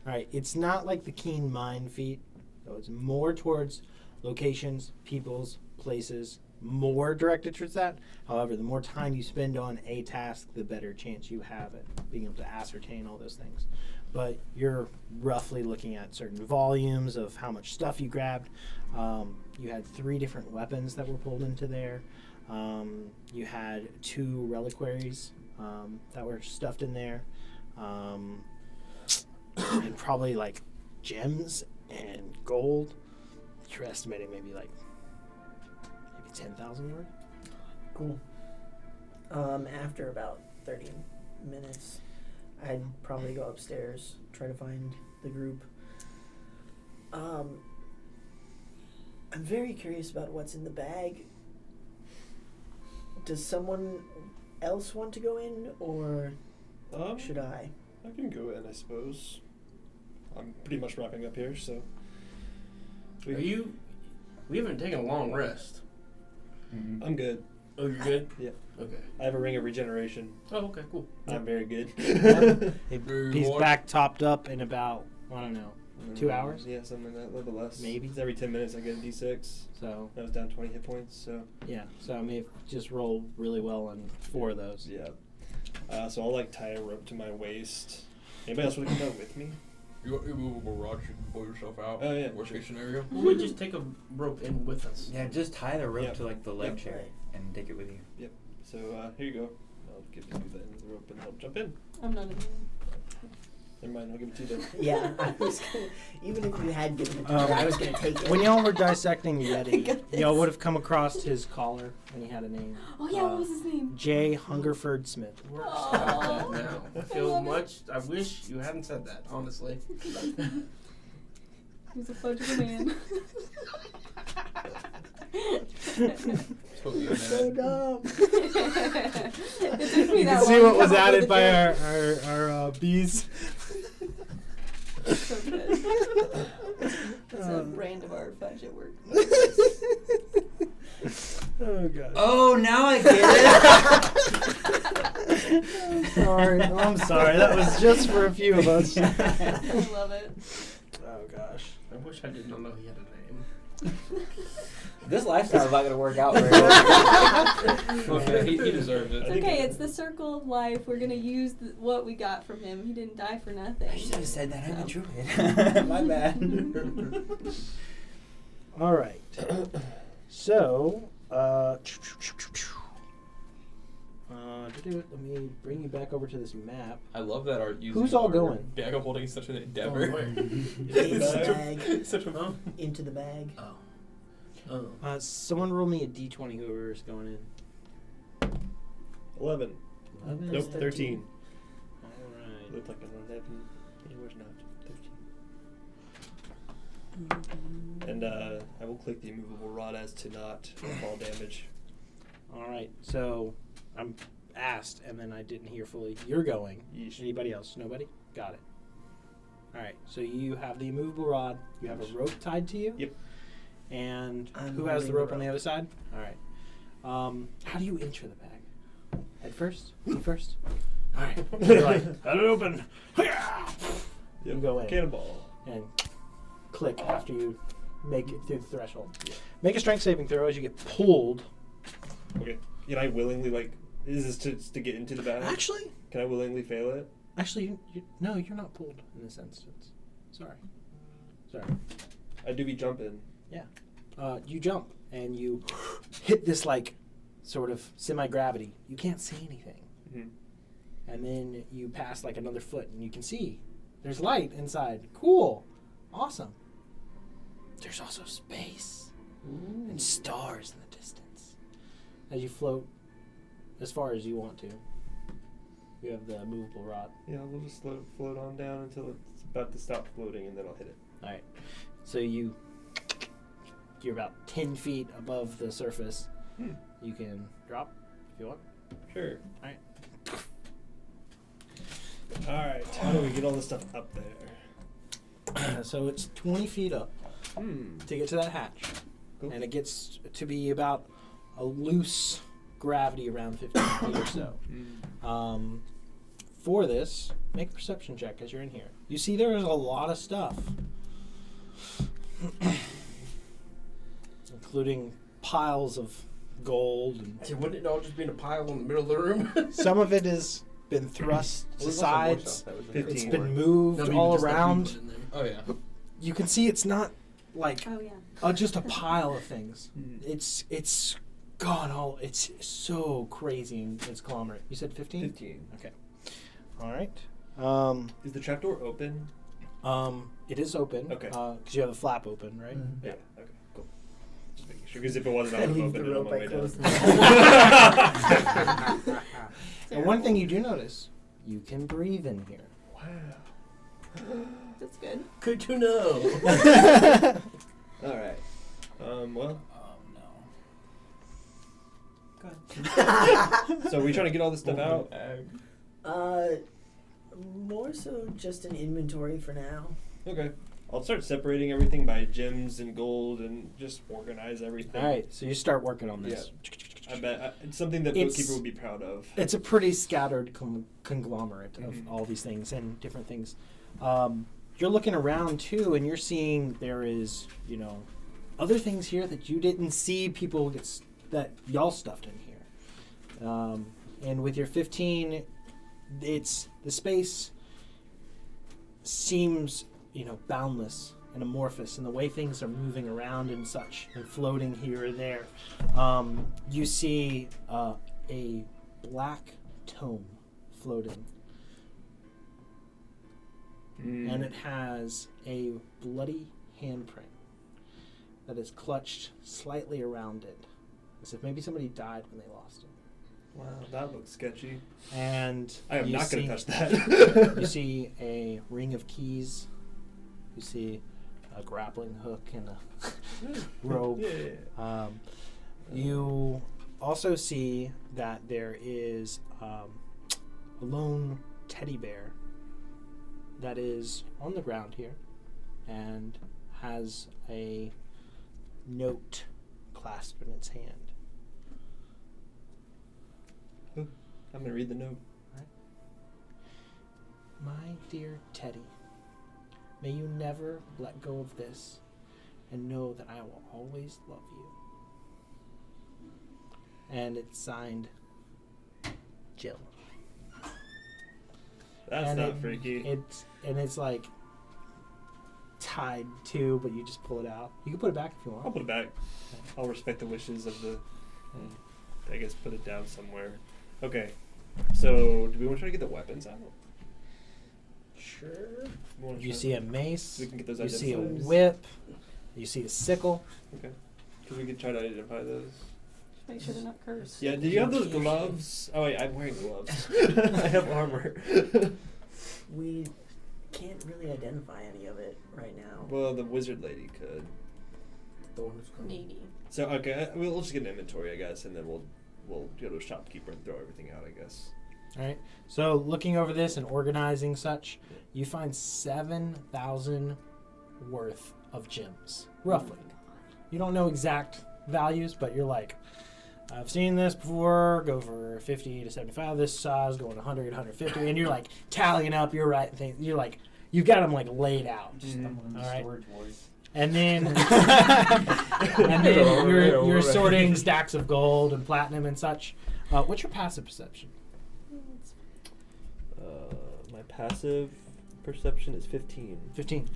Alright, it's not like the keen mind feat, so it's more towards locations, peoples, places, more directed towards that. However, the more time you spend on a task, the better chance you have at being able to ascertain all those things. But you're roughly looking at certain volumes of how much stuff you grabbed. You had 3 different weapons that were pulled into there. You had 2 reliquaries that were stuffed in there. And probably like gems and gold. You're estimating maybe 10,000 worth. Cool. After about 30 minutes, I'd probably go upstairs, try to find the group. I'm very curious about what's in the bag. Does someone else want to go in, or should I? I can go in, I suppose. I'm pretty much wrapping up here, so. We haven't taken a long rest. Mm-hmm. I'm good. Oh, you're good? Yeah. Okay. I have a ring of regeneration. Oh, okay, cool. I'm very good. He's back topped up in about, I don't know, 2 hours? Yeah, something like that, a little bit less. Maybe. It's every 10 minutes I get a D6. So, I was down 20 hit points, so. yeah. So, I mean, just roll really well on 4 of those. Yeah. So I'll tie a rope to my waist. Anybody else want to come down with me? You got immovable rods, you can pull yourself out. Oh, yeah. Worst case scenario. We just take a rope in with us. Yeah, just tie the rope Yep. to the leg Yep. chair and take it with you. Yep. So here you go. I'll give you the end of the rope and I'll jump in. I'm not in Never mind, I'll give it to you then. Yeah, I was gonna, even if you had given it to me, I was going to take it. When y'all were dissecting Yeti, Got this. y'all would have come across his collar when he had a name. Oh, yeah, what was his name? J. Hungerford Smith. We're Aw. stop that now. I I feel love it. much. I wish you hadn't said that, honestly. He was a fudge of a man. Totally So dumb. It took me You that can see long what to was come up added with by a our bees. joke. So good. It's a brand of our fudge at work. Oh, God. Oh, now I get Sorry. I'm sorry. That was just for a few of us. I love it. Oh, gosh. I wish I did not know he had a name. This lifestyle's not going to work out very well. He deserves it. It's okay, it's the circle of life. We're gonna use what we got from him. He didn't die for nothing. I should have said that. I'm a So. druid. My bad. All right. So, let me bring you back over to this map. I love that art. Using Who's all our going? Bag of holding is such an endeavor. Oh, wait. Into the bag. Such a Into the bag. Oh. Oh. Someone roll me a d20, whoever's going in. 11. 11? Nope, 13. All right. Looked like an 11. It was not. 13. And I will click the immovable rod as to not fall damage. All right. So, I'm asked, and then I didn't hear fully. You're going. Yeesh. Anybody else? Nobody? Got it. All right. So you have the immovable rod. You have a rope tied to you. Yep. And I'm who has the holding rope on the other side? All right. How do you enter the bag? Head first? Feet first? All right. You're like, let it open. You go in. Cannonball. And click after you make it through the threshold. Make a strength saving throw as you get pulled. Okay. Can I willingly, is this to get into the battle? Actually, Can I willingly fail it? no, you're not pulled in this instance. Sorry. I do be jumping. Yeah. You jump and you hit this sort of semi-gravity. You can't see anything. Mm-hmm. And then you pass another foot and you can see there's light inside. Cool. Awesome. There's also space and stars in the distance. As you float as far as you want to. You have the movable rod. Yeah, we'll just let it float on down until it's about to stop floating, and then I'll hit it. All right. So you're about 10 feet above the surface. You can drop if you want. Sure. All right. Alright, how do we get all this stuff up there? So it's 20 feet up to get to that hatch. Cool. And it gets to be about a loose gravity around 15 feet or so. For this, make a perception check as you're in here. You see there is a lot of stuff. Including piles of gold, and See, wouldn't it all just be in a pile in the middle of the room? some of it has been thrust to There's also more sides. stuff that was in 15. It's the been board. moved No, but you all just stuck around. people in there. Oh yeah. You can see it's not like Oh yeah. just a pile of things. Mhm. It's gone all. It's so crazy and it's conglomerate. You said 15? 15. Okay. All right. Is the trapdoor open? It is open. Okay. Because you have a flap open, right? Mhm. Yeah. Okay. Cool. Just making sure, because if it wasn't, I I would have leave the opened it on rope, my I way close down. the And one thing you do notice, you can breathe in here. Wow. That's good. Good to know. All right. Well. Oh no. So are we trying to get all this stuff out? More so just an inventory for now. Okay. I'll start separating everything by gems and gold and just organize everything. All right. So you start working on this. I bet it's something that It's- bookkeeper would be proud of. It's a pretty scattered conglomerate of Mhm. all these things and different things. You're looking around too, and you're seeing there is, other things here that you didn't see people that y'all stuffed in here. And with your 15, the space seems, boundless and amorphous in the way things are moving around and such and floating here or there. You see a black tome floating, and it has a bloody handprint that is clutched slightly around it, as if maybe somebody died when they lost it. Wow, that looks sketchy. And I am you not going see- to touch that. You see a ring of keys. You see a grappling hook and a rope. Yeah. You also see that there is a lone teddy bear that is on the ground here and has a note clasped in its hand. I'm going to read the note. My dear Teddy, may you never let go of this and know that I will always love you. And it's signed Jill. That's and not freaky. It's like tied to, but you just pull it out. You can put it back if you want. I'll put it back. I'll respect the wishes of the... I guess put it down somewhere. Okay. So, do we want to try to get the weapons out? Sure. We wanna You try- see a mace. So we can get those You see a identified? whip. You see a sickle. Okay. Because we can try to identify those. Make sure they're not cursed. Yeah, do you have those gloves? Oh, wait, I'm wearing gloves. I have armor. We can't really identify any of it right now. Well, the wizard lady could. The one who's coming. Maybe. So, okay, we'll just get an inventory, I guess, and then we'll go to a shopkeeper and throw everything out, I guess. All right. So looking over this and organizing such, you find 7,000 worth of gems, roughly. You don't know exact values, but you're like, I've seen this before, go for 50 to 75 this size, going 100, 150, and you're like tallying up, you're right, you're like, you've got them like laid out. All right. And then, you're sorting stacks of gold and platinum and such. What's your passive perception? My passive perception is 15. 15.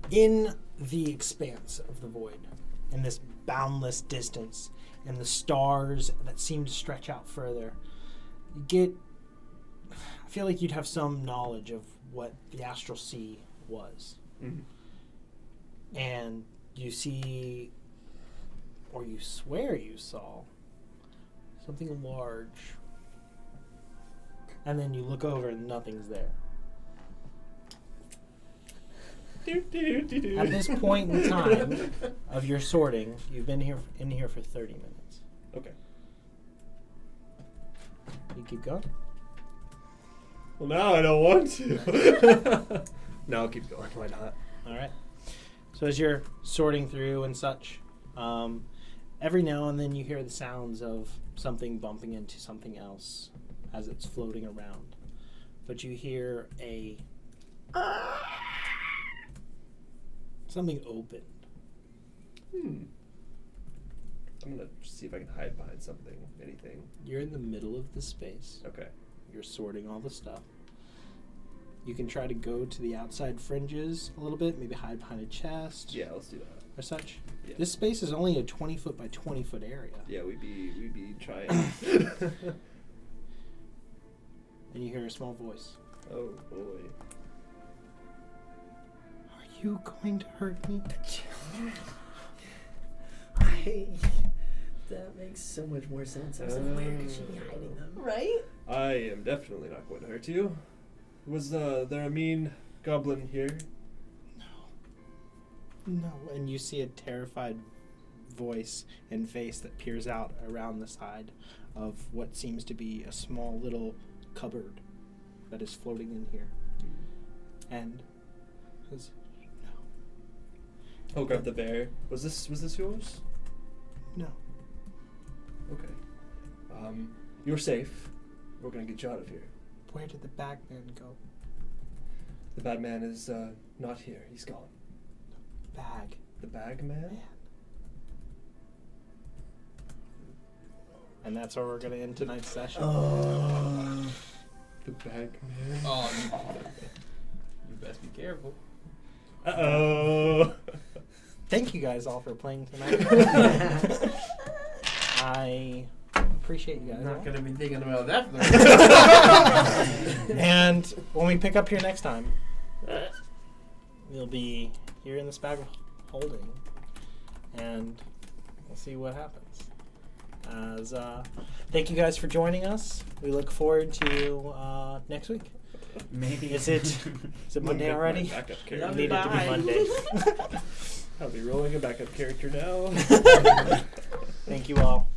In the expanse of the void, in this boundless distance, and the stars that seem to stretch out further, I feel like you'd have some knowledge of what the astral sea was. Mm-hmm. And you see, or you swear you saw, something large. And then you look over and nothing's there. At this point in time of your sorting, you've been in here for 30 minutes. Okay. You keep going? Well, now I don't want to. No, I'll keep going. Why not? All right. So as you're sorting through and such, every now and then you hear the sounds of something bumping into something else as it's floating around. But you hear something opened. I'm gonna see if I can hide behind something, anything. You're in the middle of the space. Okay. You're sorting all the stuff. You can try to go to the outside fringes a little bit, maybe hide behind a chest. Yeah, let's do that. Or such. Yeah. This space is only a 20 foot by 20 foot area. Yeah, we'd be trying. And you hear a small voice. Oh boy. Are you going to hurt me? That makes so much more sense. I was like, where could she be hiding them? Right? I am definitely not going to hurt you. Was there a mean goblin here? No. And you see a terrified voice and face that peers out around the side of what seems to be a small little cupboard that is floating in here. And says, no. Oh, grab the bear. Was this yours? No. Okay. You're safe. We're gonna get you out of here. Where did the bagman go? The bad man is not here. He's gone. Bag. The bag man? And that's where we're going to end tonight's session. The bag man. Oh, you best be careful. Uh-oh. Thank you guys all for playing tonight. I appreciate you guys. I'm not all. going to be thinking about that for the rest And when we pick up here next time, we'll be here in this bag of holding, and we'll see what happens. As thank you guys for joining us. We look forward to next week. Maybe Is it Monday already? Backup It character. needed to be Monday. I'll be rolling a backup character now. Thank you all.